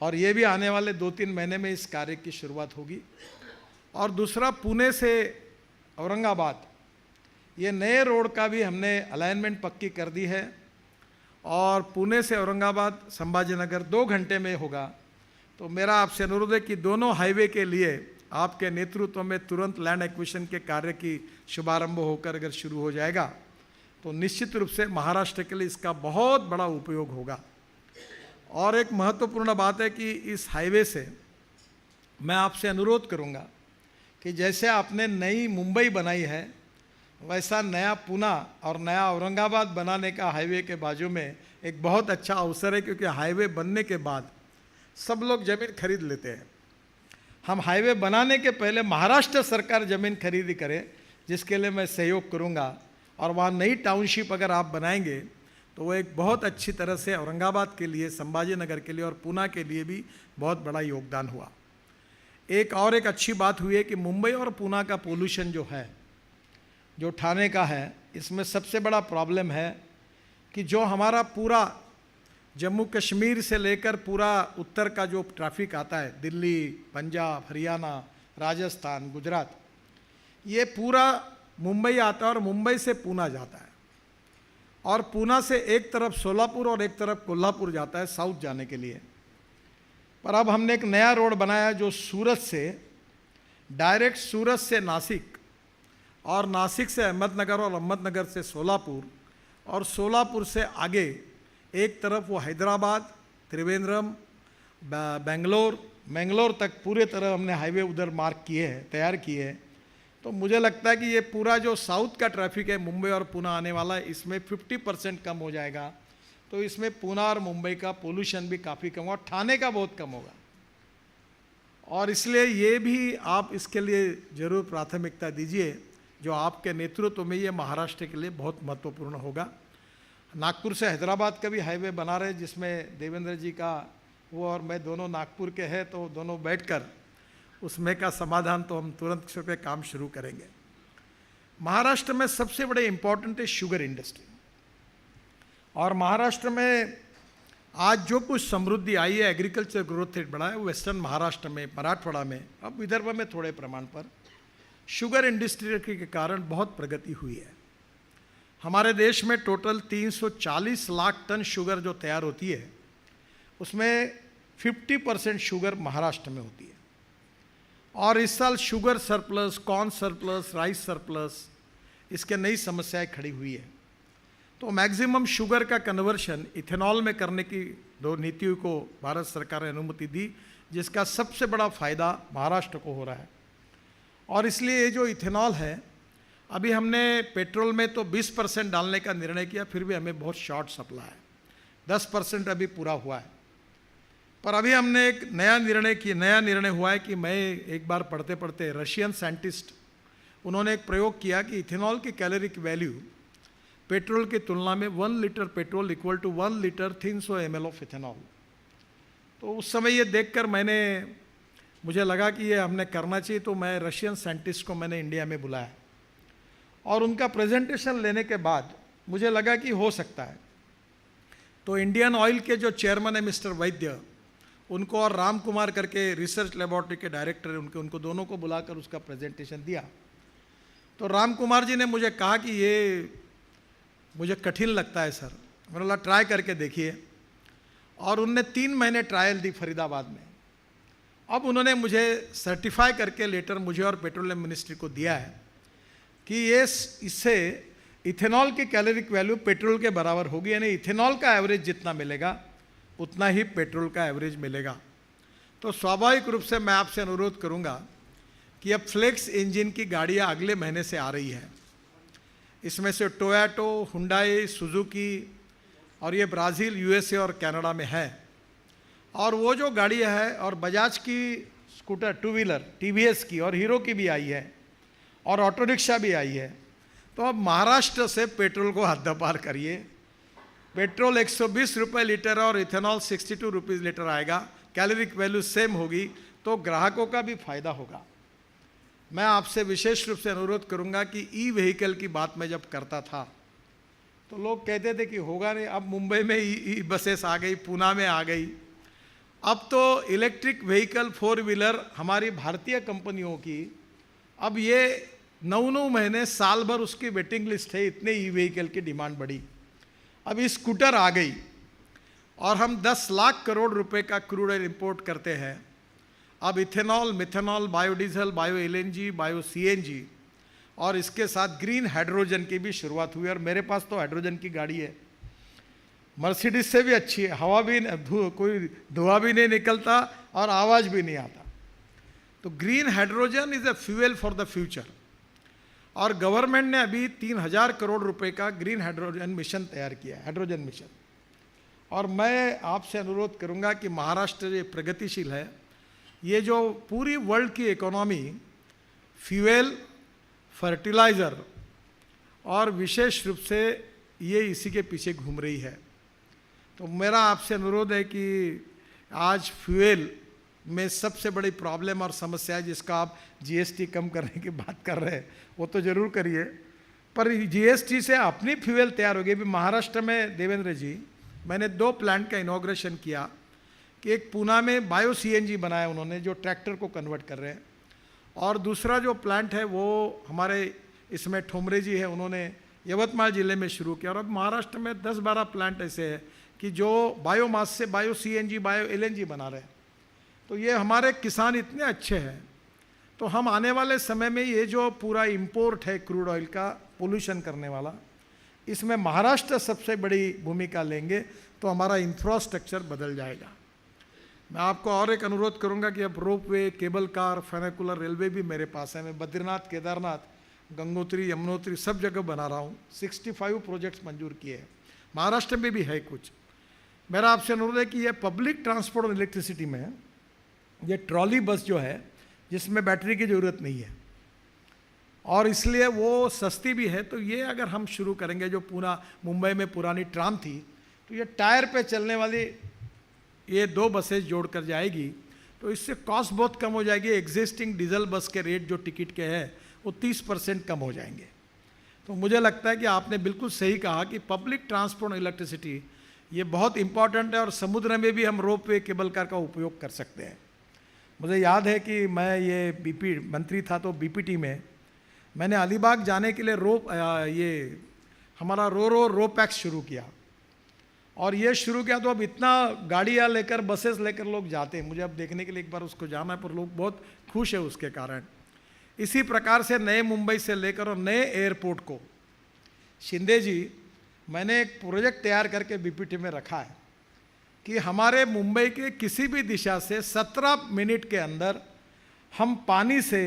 और ये भी आने वाले 2-3 महीने में इस कार्य की शुरुआत होगी। और दूसरा, पुणे से औरंगाबाद ये नए रोड का भी हमने अलाइनमेंट पक्की कर दी है, और पुणे से औरंगाबाद संभाजीनगर 2 घंटे में होगा। तो मेरा आपसे अनुरोध है कि दोनों हाईवे के लिए आपके नेतृत्व में तुरंत लैंड एक्विजिशन के कार्य की शुभारंभ होकर अगर शुरू हो जाएगा तो निश्चित रूप से महाराष्ट्र के लिए इसका बहुत बड़ा उपयोग होगा। और एक महत्वपूर्ण बात है कि इस हाईवे से मैं आपसे अनुरोध करूंगा कि जैसे आपने नई मुंबई बनाई है, वैसा नया पूना और नया औरंगाबाद बनाने का हाईवे के बाजू में एक बहुत अच्छा अवसर है, क्योंकि हाईवे बनने के बाद सब लोग ज़मीन खरीद लेते हैं। हम हाईवे बनाने के पहले महाराष्ट्र सरकार ज़मीन खरीदी करे, जिसके लिए मैं सहयोग करूंगा, और वहाँ नई टाउनशिप अगर आप बनाएंगे तो वो एक बहुत अच्छी तरह से औरंगाबाद के लिए, संभाजीनगर के लिए और पूना के लिए भी बहुत बड़ा योगदान हुआ। एक अच्छी बात हुई है कि मुंबई और पूना का पोल्यूशन जो है, जो ठाणे का है, इसमें सबसे बड़ा प्रॉब्लम है कि जो हमारा पूरा जम्मू कश्मीर से लेकर पूरा उत्तर का जो ट्रैफिक आता है, दिल्ली, पंजाब, हरियाणा, राजस्थान, गुजरात, ये पूरा मुंबई आता है और मुंबई से पूना जाता है, और पूना से एक तरफ सोलापुर और एक तरफ कोल्हापुर जाता है साउथ जाने के लिए। पर अब हमने एक नया रोड बनाया जो सूरत से, डायरेक्ट सूरत से नासिक और नासिक से अहमदनगर और अहमदनगर से सोलापुर और सोलापुर से आगे एक तरफ वो हैदराबाद, त्रिवेंद्रम, बेंगलोर तक पूरे तरह हमने हाईवे उधर मार्क किए हैं, तैयार किए हैं। तो मुझे लगता है कि ये पूरा जो साउथ का ट्रैफिक है मुंबई और पुणे आने वाला है, इसमें 50% कम हो जाएगा। तो इसमें पुणे और मुंबई का पोल्यूशन भी काफ़ी कम होगा, ठाणे का बहुत कम होगा। और इसलिए ये भी आप इसके लिए ज़रूर प्राथमिकता दीजिए, जो आपके नेतृत्व में ये महाराष्ट्र के लिए बहुत महत्वपूर्ण होगा। नागपुर से हैदराबाद का भी हाईवे बना रहे, जिसमें देवेंद्र जी का वो और मैं दोनों नागपुर के हैं, तो दोनों बैठकर उसमें का समाधान तो हम तुरंत उस पर काम शुरू करेंगे। महाराष्ट्र में सबसे बड़े इम्पोर्टेंट है शुगर इंडस्ट्री, और महाराष्ट्र में आज जो कुछ समृद्धि आई है, एग्रीकल्चर ग्रोथ रेट बढ़ा है, वो वेस्टर्न महाराष्ट्र में, मराठवाड़ा में, अब विदर्भ में थोड़े प्रमाण पर शुगर इंडस्ट्री के कारण बहुत प्रगति हुई है। हमारे देश में टोटल 340 लाख टन शुगर जो तैयार होती है, उसमें 50% शुगर महाराष्ट्र में होती है। और इस साल sugar surplus, corn surplus, rice surplus, इसके नई समस्याएं खड़ी हुई है। तो मैक्सिमम शुगर का कन्वर्शन इथेनॉल में करने की दो नीतियों को भारत सरकार ने अनुमति दी, जिसका सबसे बड़ा फ़ायदा महाराष्ट्र को हो रहा है। और इसलिए ये जो इथेनॉल है, अभी हमने पेट्रोल में तो 20% डालने का निर्णय किया, फिर भी हमें बहुत शॉर्ट सप्लाई है, 10% अभी पूरा हुआ है। पर अभी हमने एक नया निर्णय हुआ है कि मैं एक बार पढ़ते पढ़ते रशियन साइंटिस्ट, उन्होंने एक प्रयोग किया कि इथेनॉल की कैलोरिक वैल्यू पेट्रोल की तुलना में 1 litre petrol equal to 1 litre 300 ml of ethanol. तो उस समय ये देखकर मुझे लगा कि ये हमने करना चाहिए, तो मैं रशियन साइंटिस्ट को मैंने इंडिया में बुलाया, और उनका प्रेजेंटेशन लेने के बाद मुझे लगा कि हो सकता है। तो इंडियन ऑयल के जो चेयरमैन है मिस्टर वैद्य, उनको और राम कुमार करके रिसर्च लेबोरेटरी के डायरेक्टर है, उनको दोनों को बुलाकर उसका प्रेजेंटेशन दिया। तो राम कुमार जी ने मुझे कहा कि ये मुझे कठिन लगता है सर। मैंने बोला ट्राई करके देखिए, और उनने 3 महीने ट्रायल दी फरीदाबाद में। अब उन्होंने मुझे सर्टिफाई करके लेटर मुझे और पेट्रोलियम मिनिस्ट्री को दिया है कि ये इससे इथेनॉल की कैलोरिक वैल्यू पेट्रोल के बराबर होगी, यानी इथेनॉल का एवरेज जितना मिलेगा उतना ही पेट्रोल का एवरेज मिलेगा। तो स्वाभाविक रूप से मैं आपसे अनुरोध करूंगा कि अब फ्लेक्स इंजन की गाड़ियां अगले महीने से आ रही है। इसमें से टोयोटा, हुंडई, सुजुकी, और ये ब्राज़ील, यूएसए और कनाडा में है। और वो जो गाड़ियां है, और बजाज की स्कूटर 2 व्हीलर, टीवीएस की और हीरो की भी आई है, और ऑटो रिक्शा भी आई है। तो अब महाराष्ट्र से पेट्रोल को हद्दपार करिए। पेट्रोल 120 रुपये लीटर और इथेनॉल 62 रुपीज़ लीटर आएगा, कैलोरिक वैल्यू सेम होगी, तो ग्राहकों का भी फायदा होगा। मैं आपसे विशेष रूप से अनुरोध करूंगा कि ई व्हीकल की बात मैं जब करता था तो लोग कहते थे कि होगा नहीं। अब मुंबई में ई बसेस आ गई, पूना में आ गई। अब तो इलेक्ट्रिक व्हीकल 4 व्हीलर हमारी भारतीय कंपनियों की, अब ये 9 महीने, साल भर उसकी वेटिंग लिस्ट है, इतने ई व्हीकल की डिमांड बढ़ी। अब ये स्कूटर आ गई, और हम 10 लाख करोड़ रुपए का क्रूड ऑयल इंपोर्ट करते हैं। अब ethanol, methanol, biodiesel, bio LNG, bio CNG, और इसके साथ ग्रीन हाइड्रोजन की भी शुरुआत हुई। और मेरे पास तो हाइड्रोजन की गाड़ी है, मर्सिडीज से भी अच्छी है, हवा भी कोई धुआं भी नहीं निकलता और आवाज़ भी नहीं आता। तो green hydrogen is a fuel for the future. और गवर्नमेंट ने अभी 3000 करोड़ रुपए का ग्रीन हाइड्रोजन मिशन तैयार किया है, हाइड्रोजन मिशन। और मैं आपसे अनुरोध करूंगा कि महाराष्ट्र ये प्रगतिशील है, ये जो पूरी वर्ल्ड की इकोनॉमी फ्यूल, फर्टिलाइज़र और विशेष रूप से ये इसी के पीछे घूम रही है। तो मेरा आपसे अनुरोध है कि आज फ्यूल में सबसे बड़ी प्रॉब्लम और समस्या है, जिसका आप जीएसटी कम करने की बात कर रहे हैं, वो तो ज़रूर करिए, पर जीएसटी से अपनी फ्यूल तैयार होगी। अभी महाराष्ट्र में देवेंद्र जी, मैंने 2 प्लांट का इनॉग्रेशन किया कि एक पूना में बायो सीएनजी बनाया उन्होंने, जो ट्रैक्टर को कन्वर्ट कर रहे हैं, और दूसरा जो प्लांट है वो हमारे इसमें ठोमरे जी है, उन्होंने यवतमाल ज़िले में शुरू किया। और अब महाराष्ट्र में 10-12 प्लांट ऐसे हैं कि जो बायोमास से बायो सीएनजी, बायो एलएनजी बना रहे हैं। तो ये हमारे किसान इतने अच्छे हैं। तो हम आने वाले समय में ये जो पूरा इंपोर्ट है क्रूड ऑयल का पोल्यूशन करने वाला, इसमें महाराष्ट्र सबसे बड़ी भूमिका लेंगे तो हमारा इंफ्रास्ट्रक्चर बदल जाएगा। मैं आपको और एक अनुरोध करूंगा कि अब रोपवे, केबल कार, फेनिकुलर रेलवे भी मेरे पास है। मैं बद्रीनाथ, केदारनाथ, गंगोत्री, यमुनोत्री सब जगह बना रहा हूँ। 65 प्रोजेक्ट्स मंजूर किए हैं, महाराष्ट्र में भी है कुछ। मेरा आपसे अनुरोध है कि ये पब्लिक ट्रांसपोर्ट और इलेक्ट्रिसिटी में ये ट्रॉली बस जो है जिसमें बैटरी की ज़रूरत नहीं है और इसलिए वो सस्ती भी है, तो ये अगर हम शुरू करेंगे, जो पूरा मुंबई में पुरानी ट्राम थी, तो ये टायर पे चलने वाली ये 2 बसेस जोड़कर जाएगी, तो इससे कॉस्ट बहुत कम हो जाएगी। एग्जिस्टिंग डीजल बस के रेट जो टिकट के हैं वो 30% कम हो जाएंगे। तो मुझे लगता है कि आपने बिल्कुल सही कहा कि पब्लिक ट्रांसपोर्ट और इलेक्ट्रिसिटी ये बहुत इंपॉर्टेंट है और समुद्र में भी हम रोप वे, केबल कार का उपयोग कर सकते हैं। मुझे याद है कि मैं ये बीपी मंत्री था तो बीपीटी में मैंने अलीबाग जाने के लिए ये हमारा रो पैक्स शुरू किया और ये शुरू किया तो अब इतना गाड़ियाँ लेकर, बसेस लेकर लोग जाते हैं। मुझे अब देखने के लिए एक बार उसको जाना है, पर लोग बहुत खुश है उसके कारण। इसी प्रकार से नए मुंबई से लेकर और नए एयरपोर्ट को, शिंदे जी, मैंने एक प्रोजेक्ट तैयार करके बीपीटी में रखा है कि हमारे मुंबई के किसी भी दिशा से 17 मिनट के अंदर हम पानी से,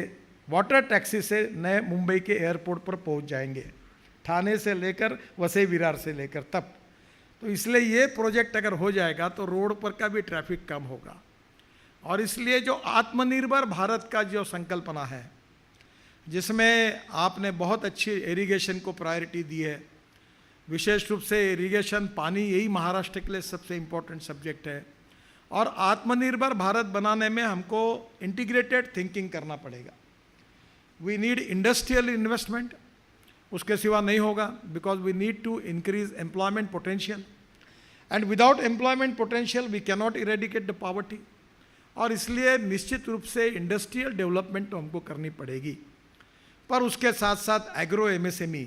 वाटर टैक्सी से नए मुंबई के एयरपोर्ट पर पहुंच जाएंगे, ठाणे से लेकर वसई विरार से लेकर तब। तो इसलिए ये प्रोजेक्ट अगर हो जाएगा तो रोड पर का भी ट्रैफिक कम होगा। और इसलिए जो आत्मनिर्भर भारत का जो संकल्पना है, जिसमें आपने बहुत अच्छी इरिगेशन को प्रायोरिटी दी है, विशेष रूप से इरिगेशन, पानी, यही महाराष्ट्र के लिए सबसे इम्पोर्टेंट सब्जेक्ट है। और आत्मनिर्भर भारत बनाने में हमको इंटीग्रेटेड थिंकिंग करना पड़ेगा। वी नीड इंडस्ट्रियल इन्वेस्टमेंट, उसके सिवा नहीं होगा, because we need to increase employment potential and without employment potential we can not eradicate the poverty. और इसलिए निश्चित रूप से इंडस्ट्रियल डेवलपमेंट तो हमको करनी पड़ेगी, पर उसके साथ साथ एग्रो एमएसएमई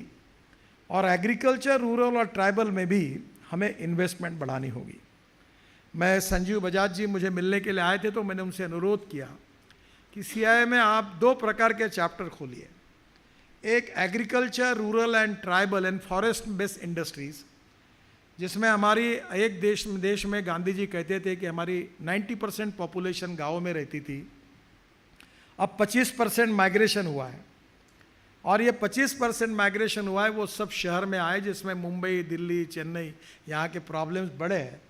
और एग्रीकल्चर, रूरल और ट्राइबल में भी हमें इन्वेस्टमेंट बढ़ानी होगी। मैं संजीव बजाज जी मुझे मिलने के लिए आए थे तो मैंने उनसे अनुरोध किया कि सीआईआई में आप 2 प्रकार के चैप्टर खोलिए, एक agriculture, rural and tribal and forest based industries, जिसमें हमारी एक देश में गांधी जी कहते थे कि हमारी 90% पॉपुलेशन गाँव में रहती थी, अब 25% माइग्रेशन हुआ है और ये 25% माइग्रेशन हुआ है वो सब शहर में आए, जिसमें मुंबई, दिल्ली, चेन्नई, यहाँ के प्रॉब्लम्स बड़े हैं।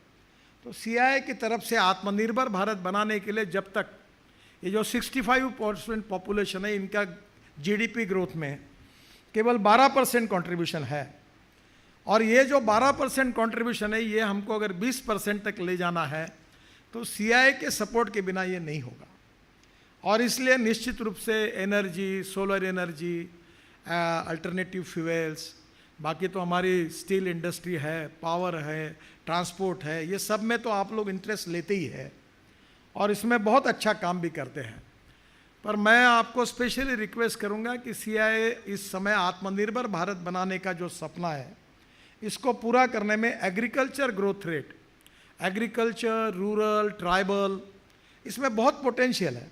तो सीआईआई की तरफ से आत्मनिर्भर भारत बनाने के लिए जब तक ये जो 65% पॉपुलेशन है, इनका जीडीपी ग्रोथ में केवल 12% कंट्रीब्यूशन है, और ये जो 12% कंट्रीब्यूशन है ये हमको अगर 20% तक ले जाना है तो सीआईआई के सपोर्ट के बिना ये नहीं होगा। और इसलिए निश्चित रूप से energy, solar energy, alternative fuels, बाकी तो हमारी स्टील इंडस्ट्री है, पावर है, ट्रांसपोर्ट है, ये सब में तो आप लोग इंटरेस्ट लेते ही है और इसमें बहुत अच्छा काम भी करते हैं। पर मैं आपको स्पेशली रिक्वेस्ट करूंगा कि सीआईआई इस समय आत्मनिर्भर भारत बनाने का जो सपना है, इसको पूरा करने में agriculture growth rate, agriculture, rural, tribal, इसमें बहुत पोटेंशियल है।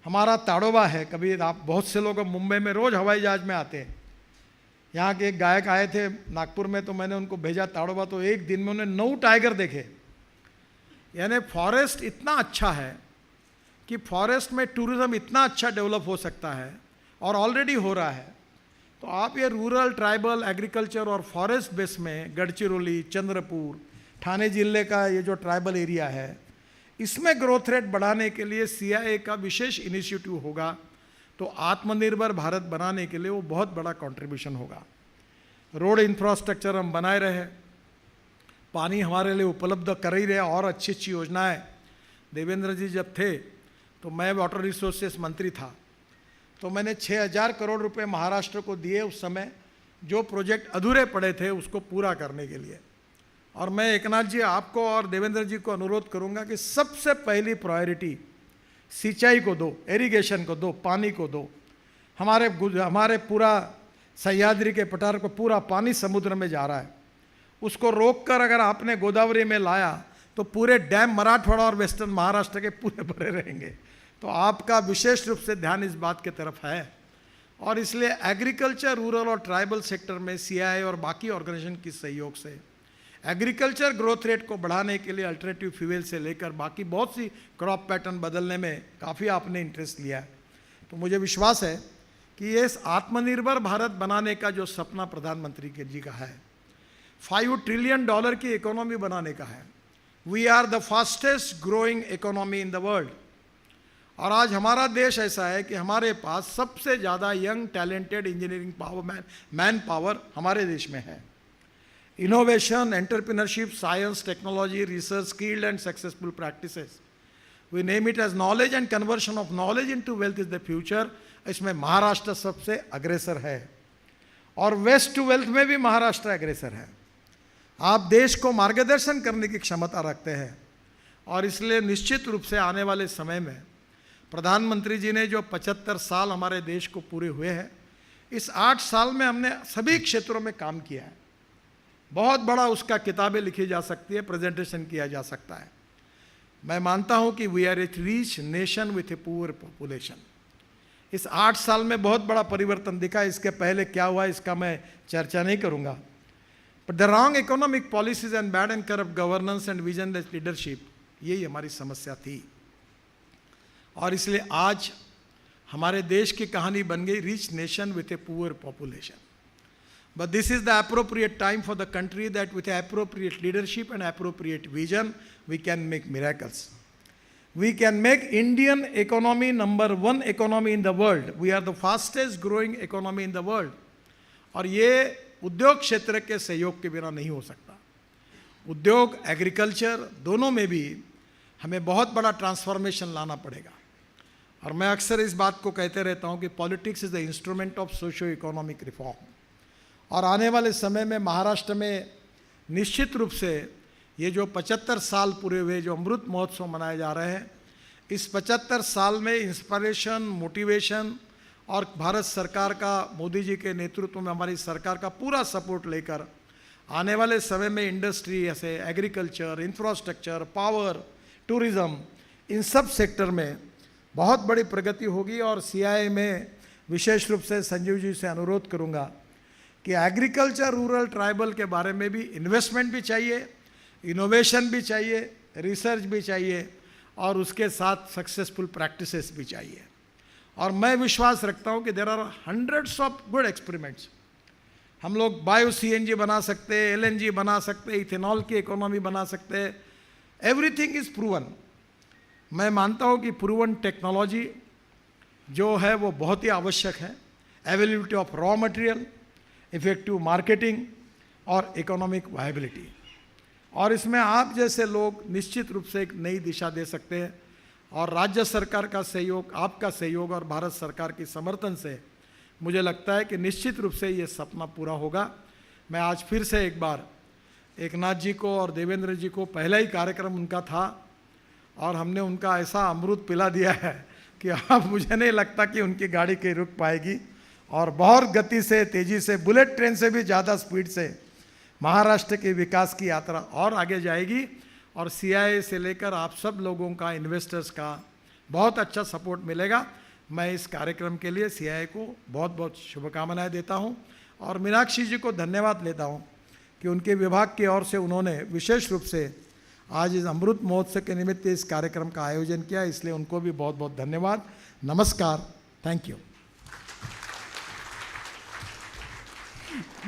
हमारा ताड़ोबा है, कभी आप बहुत से लोग मुंबई में रोज़ हवाई जहाज में आते हैं। यहाँ के एक गायक आए थे नागपुर में, तो मैंने उनको भेजा ताड़ोबा, तो एक दिन में उन्होंने 9 टाइगर देखे। यानी फॉरेस्ट इतना अच्छा है कि फॉरेस्ट में टूरिज्म इतना अच्छा डेवलप हो सकता है और ऑलरेडी हो रहा है। तो आप ये रूरल, ट्राइबल, एग्रीकल्चर और फॉरेस्ट बेस में गढ़चिरौली, चंद्रपुर, ठाणे जिले का ये जो ट्राइबल एरिया है, इसमें ग्रोथ रेट बढ़ाने के लिए सीआईआई का विशेष इनिशिएटिव होगा, तो आत्मनिर्भर भारत बनाने के लिए वो बहुत बड़ा कंट्रीब्यूशन होगा। रोड इंफ्रास्ट्रक्चर हम बनाए रहे, पानी हमारे लिए उपलब्ध कर ही रहे, और अच्छी अच्छी योजनाएं। देवेंद्र जी जब थे तो मैं वाटर रिसोर्सेस मंत्री था, तो मैंने 6000 करोड़ रुपए महाराष्ट्र को दिए उस समय, जो प्रोजेक्ट अधूरे पड़े थे उसको पूरा करने के लिए। और मैं एकनाथ जी, आपको और देवेंद्र जी को अनुरोध करूंगा कि सबसे पहली प्रायोरिटी सिंचाई को दो, इरिगेशन को दो, पानी को दो। हमारे पूरा सह्याद्री के पठार को पूरा पानी समुद्र में जा रहा है, उसको रोककर अगर आपने गोदावरी में लाया तो पूरे डैम मराठवाड़ा और वेस्टर्न महाराष्ट्र के पूरे भरे रहेंगे। तो आपका विशेष रूप से ध्यान इस बात की तरफ है, और इसलिए एग्रीकल्चर, रूरल और ट्राइबल सेक्टर में सीआईआई और बाकी ऑर्गेनाइजेशन के सहयोग से एग्रीकल्चर ग्रोथ रेट को बढ़ाने के लिए अल्टरनेटिव फ्यूल से लेकर बाकी बहुत सी क्रॉप पैटर्न बदलने में काफ़ी आपने इंटरेस्ट लिया है। तो मुझे विश्वास है कि ये आत्मनिर्भर भारत बनाने का जो सपना प्रधानमंत्री के जी का है, $5 ट्रिलियन की इकोनॉमी बनाने का है, we are the fastest growing economy in the world. और आज हमारा देश ऐसा है कि हमारे पास सबसे ज़्यादा young talented engineering power, man power हमारे देश में है। Innovation, entrepreneurship, science, technology, research, skilled and successful practices, we name it as knowledge and conversion of knowledge into wealth is the future. इसमें महाराष्ट्र सबसे अग्रेसर है, और वेस्ट टू वेल्थ में भी महाराष्ट्र अग्रेसर है। आप देश को मार्गदर्शन करने की क्षमता रखते हैं, और इसलिए निश्चित रूप से आने वाले समय में प्रधानमंत्री जी ने जो 75 साल हमारे देश को पूरे हुए हैं, इस 8 साल में हमने सभी क्षेत्रों में काम किया है। बहुत बड़ा उसका किताबें लिखी जा सकती है, प्रेजेंटेशन किया जा सकता है। मैं मानता हूं कि we are a rich nation with a poor population. इस 8 साल में बहुत बड़ा परिवर्तन दिखा। इसके पहले क्या हुआ इसका मैं चर्चा नहीं करूंगा, but the wrong economic policies and bad and corrupt governance and visionless leadership, यही हमारी समस्या थी। और इसलिए आज हमारे देश की कहानी बन गई rich nation with a poor population. But this is the appropriate time for the country that with appropriate leadership and appropriate vision, we can make miracles. We can make Indian economy number 1 economy in the world. We are the fastest growing economy in the world. और ये उद्योग क्षेत्र के सहयोग के बिना नहीं हो सकता। उद्योग, एग्रीकल्चर दोनों में भी हमें बहुत बड़ा ट्रांसफॉर्मेशन लाना पड़ेगा। और मैं अक्सर इस बात को कहते रहता हूँ कि politics is the instrument of socio economic reform. और आने वाले समय में महाराष्ट्र में निश्चित रूप से ये जो 75 साल पूरे हुए जो अमृत महोत्सव मनाए जा रहे हैं, इस 75 साल में इंस्पिरेशन, मोटिवेशन और भारत सरकार का, मोदी जी के नेतृत्व में हमारी सरकार का पूरा सपोर्ट लेकर आने वाले समय में इंडस्ट्री, ऐसे एग्रीकल्चर, इंफ्रास्ट्रक्चर, पावर, टूरिज़्म, इन सब सेक्टर में बहुत बड़ी प्रगति होगी। और सीआईआई में विशेष रूप से संजीव जी से अनुरोध करूँगा कि एग्रीकल्चर, रूरल, ट्राइबल के बारे में भी इन्वेस्टमेंट भी चाहिए, इनोवेशन भी चाहिए, रिसर्च भी चाहिए, और उसके साथ सक्सेसफुल प्रैक्टिसेस भी चाहिए। और मैं विश्वास रखता हूँ कि there are hundreds of good experiments. हम लोग बायो सीएनजी बना सकते हैं, एलएनजी बना सकते हैं, इथेनॉल की इकोनॉमी बना सकते हैं। Everything is proven. मैं मानता हूँ कि प्रूवन टेक्नोलॉजी जो है वो बहुत ही आवश्यक है। Availability of raw material, effective marketing और इकोनॉमिक वायबिलिटी, और इसमें आप जैसे लोग निश्चित रूप से एक नई दिशा दे सकते हैं। और राज्य सरकार का सहयोग, आपका सहयोग और भारत सरकार की समर्थन से मुझे लगता है कि निश्चित रूप से ये सपना पूरा होगा। मैं आज फिर से एक बार एकनाथ जी को और देवेंद्र जी को, पहला ही कार्यक्रम उनका था और हमने उनका ऐसा अमृत पिला दिया है कि अब मुझे नहीं लगता कि उनकी गाड़ी कहीं रुक पाएगी, और बहुत गति से, तेज़ी से, बुलेट ट्रेन से भी ज़्यादा स्पीड से महाराष्ट्र के विकास की यात्रा और आगे जाएगी। और सीआईआई से लेकर आप सब लोगों का, इन्वेस्टर्स का बहुत अच्छा सपोर्ट मिलेगा। मैं इस कार्यक्रम के लिए सीआईआई को बहुत बहुत शुभकामनाएं देता हूं, और मीनाक्षी जी को धन्यवाद लेता हूं कि उनके विभाग की ओर से उन्होंने विशेष रूप से आज इस अमृत महोत्सव के निमित्त इस कार्यक्रम का आयोजन किया, इसलिए उनको भी बहुत बहुत धन्यवाद। नमस्कार, थैंक यू।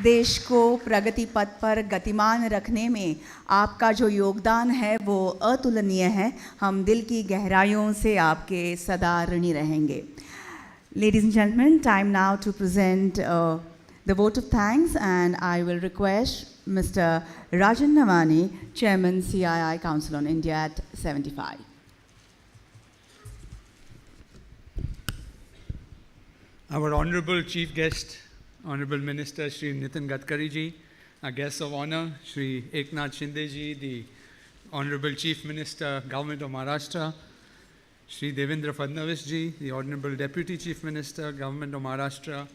देश को प्रगति पथ पर गतिमान रखने में आपका जो योगदान है वो अतुलनीय है। हम दिल की गहराइयों से आपके सदा ऋणी रहेंगे। Ladies and gentlemen, time now to present the vote of thanks, and I will request Mr. Rajan Navani, Chairman CII Council on India at 75. Our Honorable Chief Guest, Honorable Minister Shri Nitin Gadkari ji, our guests of honor, Shri Eknath Shinde ji, the Honorable Chief Minister, Government of Maharashtra, Shri Devendra Fadnavis ji, the Honorable Deputy Chief Minister, Government of Maharashtra,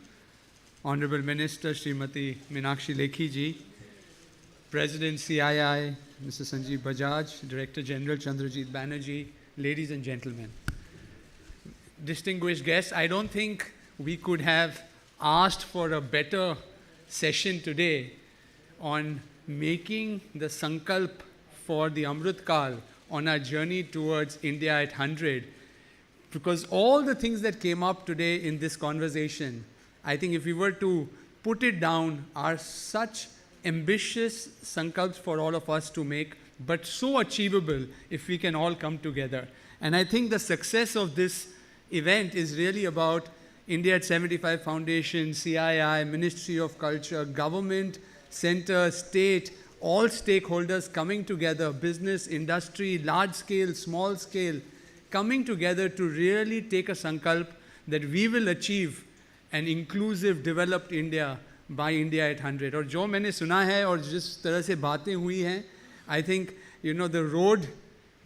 Honorable Minister Srimati Meenakshi Lekhi ji, President CII, Mr. Sanjeev Bajaj, Director General Chandrajit Banerjee, ladies and gentlemen. distinguished guests, I don't think we could have asked for a better session today on making the Sankalp for the Amrit Kal on our journey towards India at 100. Because all the things that came up today in this conversation, I think if we were to put it down, are such ambitious Sankalps for all of us to make, but so achievable if we can all come together. And I think the success of this event is really about India at 75 Foundation, CII, Ministry of Culture, government, center, state, all stakeholders coming together, business, industry, large scale, small scale, coming together to really take a Sankalp that we will achieve an inclusive, developed India by India at 100. और जो मैंने सुना है और जिस तरह से बातें हुई हैं, I think, you know, the road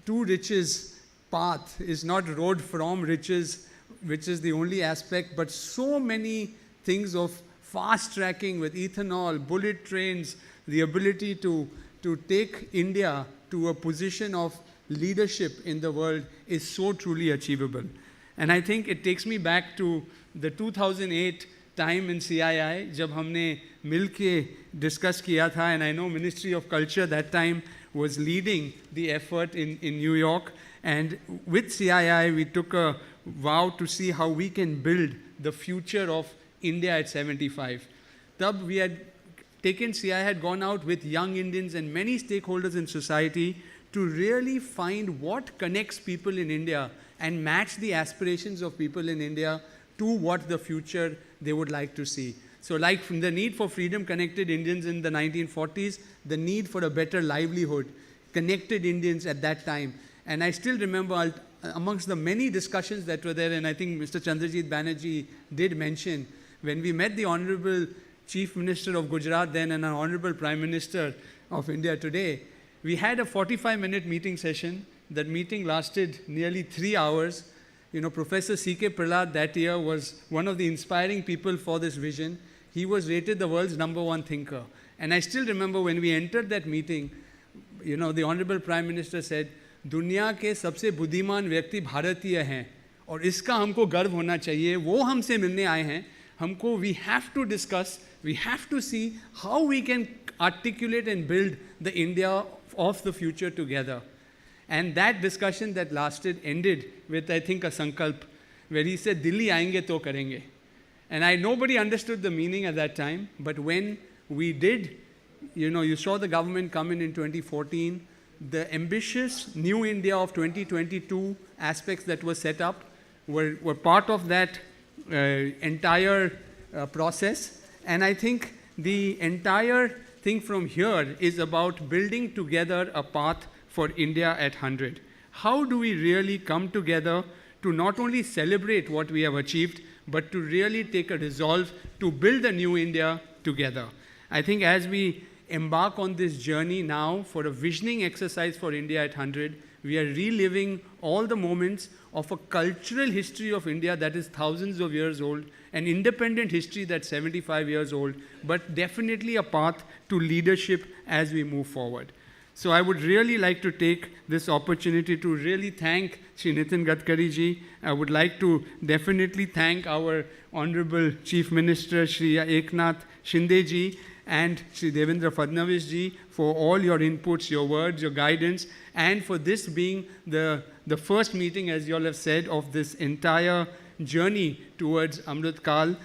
to riches path is not road from riches, which is the only aspect, but so many things of fast tracking with ethanol, bullet trains, the ability to take India to a position of leadership in the world is so truly achievable. And I think it takes me back to the 2008 time in CII, जब हमने मिल के discuss किया था, and I know Ministry of Culture that time was leading the effort in New York, and with CII we took a vow to see how we can build the future of India at 75. Tab we had taken, CII had gone out with young Indians and many stakeholders in society to really find what connects people in India and match the aspirations of people in India to what the future they would like to see. So like from the need for freedom-connected Indians in the 1940s, the need for a better livelihood, connected Indians at that time. And I still remember amongst the many discussions that were there, and I think Mr. Chandrajit Banerjee did mention, when we met the Honorable Chief Minister of Gujarat then and our Honorable Prime Minister of India today, we had a 45-minute meeting session. That meeting lasted nearly 3 hours. You know, Professor C.K. Prahlad that year was one of the inspiring people for this vision. He was rated the world's #1 thinker. And I still remember when we entered that meeting, you know, the Honorable Prime Minister said, दुनिया के सबसे बुद्धिमान व्यक्ति भारतीय हैं और इसका हमको गर्व होना चाहिए, वो हमसे मिलने आए हैं, हमको we have to discuss, we have to see how we can articulate and build the India of the future together. And that discussion that lasted ended with, I think, a Sankalp where he said, Delhi aayenge to karenge. And nobody understood the meaning at that time, but when we did, you know, you saw the government come in 2014, the ambitious new India of 2022 aspects that were set up were part of that entire process. And I think the entire thing from here is about building together a path for India at 100. How do we really come together to not only celebrate what we have achieved, but to really take a resolve to build a new India together? I think as we embark on this journey now for a visioning exercise for India at 100, we are reliving all the moments of a cultural history of India that is thousands of years old, an independent history that's 75 years old, but definitely a path to leadership as we move forward. So I would really like to take this opportunity to really thank Shri Nitin Gadkari ji. I would like to definitely thank our Honorable Chief Minister Shri Eknath Shinde ji and Shri Devendra Fadnavis ji for all your inputs, your words, your guidance, and for this being the first meeting, as you all have said, of this entire journey towards Amrit Kal,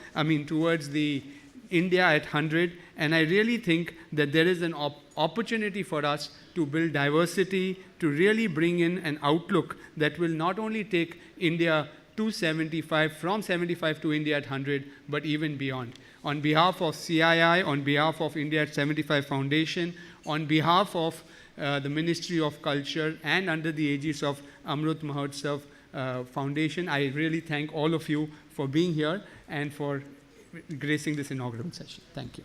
towards the India at 100. And I really think that there is an opportunity for us to build diversity, to really bring in an outlook that will not only take India to 75, from 75 to India at 100, but even beyond. On behalf of CII, on behalf of India at 75 Foundation, on behalf of the Ministry of Culture, and under the aegis of Amrit Mahotsav Foundation, I really thank all of you for being here and for gracing this inaugural session. Thank you.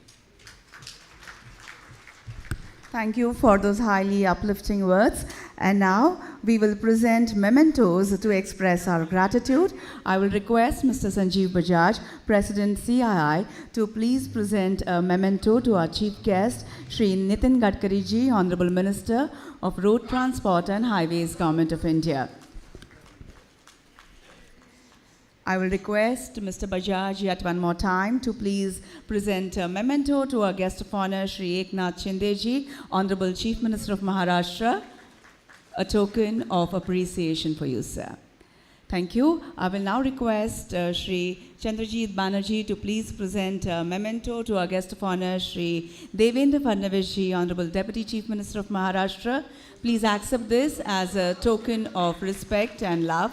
Thank you for those highly uplifting words. And now we will present mementos to express our gratitude. I will request Mr. Sanjeev Bajaj, President CII, to please present a memento to our chief guest, Shri Nitin Gadkari ji, Honorable Minister of Road Transport and Highways, Government of India. I will request Mr. Bajaj yet one more time to please present a memento to our guest of honor, Shri Eknath Shinde, Honorable Chief Minister of Maharashtra, a token of appreciation for you, sir. Thank you. I will now request Shri Chandrajit Banerjee to please present a memento to our guest of honor, Shri Devendra Fadnavis, Honorable Deputy Chief Minister of Maharashtra. Please accept this as a token of respect and love.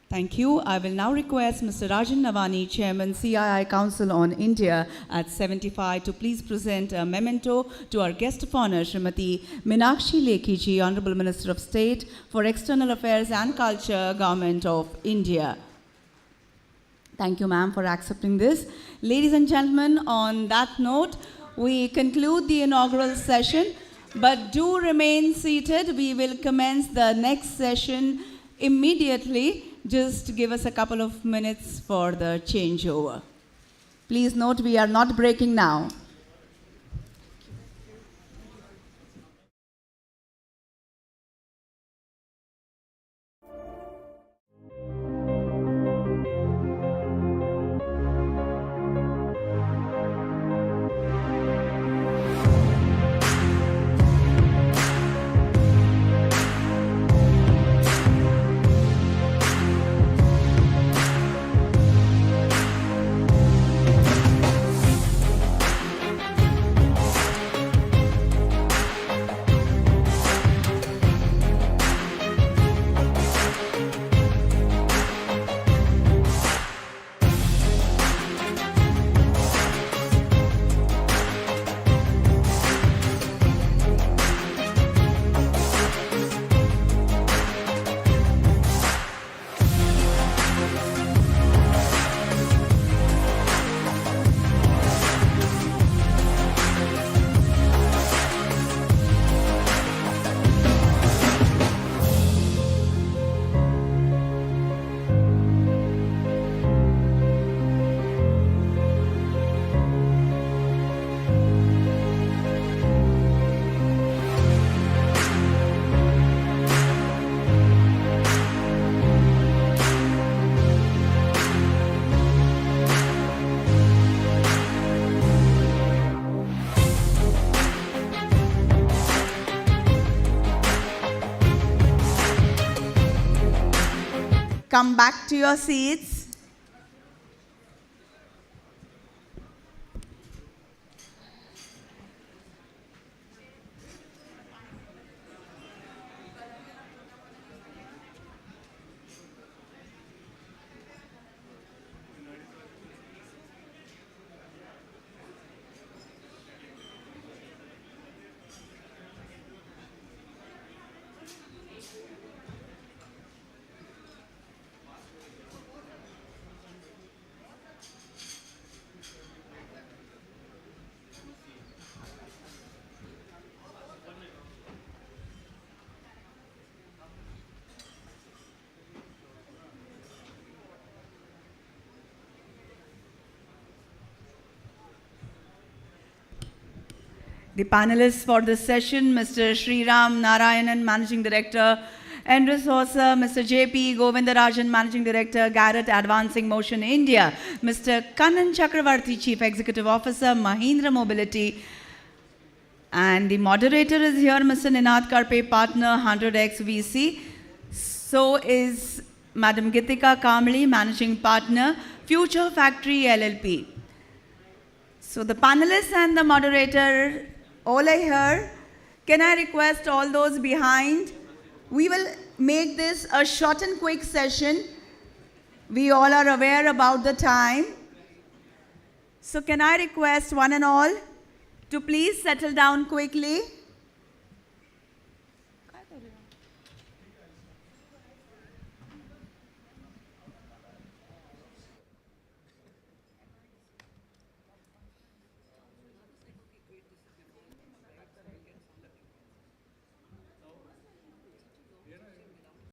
Thank you. I will now request Mr. Rajan Navani, Chairman, CII Council on India at 75, to please present a memento to our guest of honor, Srimati Meenakshi Lekhi ji, Honorable Minister of State for External Affairs and Culture, Government of India. Thank you, ma'am, for accepting this. Ladies and gentlemen, on that note, we conclude the inaugural session, but do remain seated. We will commence the next session immediately. Just give us a couple of minutes for the changeover. Please note, we are not breaking now. Come back to your seats. The panelists for this session, Mr. Sriram Narayanan, Managing Director, Endres Hosa, Mr. J.P. Govindarajan, Managing Director, Garrett Advancing Motion India, Mr. Kannan Chakravarti, Chief Executive Officer, Mahindra Mobility, and the moderator is here, Mr. Ninath Karpe, Partner, 100X VC. So is Madam Gitika Kamli, Managing Partner, Future Factory LLP. So the panelists and the moderator all are here. Can I request all those behind? We will make this a short and quick session. We all are aware about the time. So can I request one and all to please settle down quickly?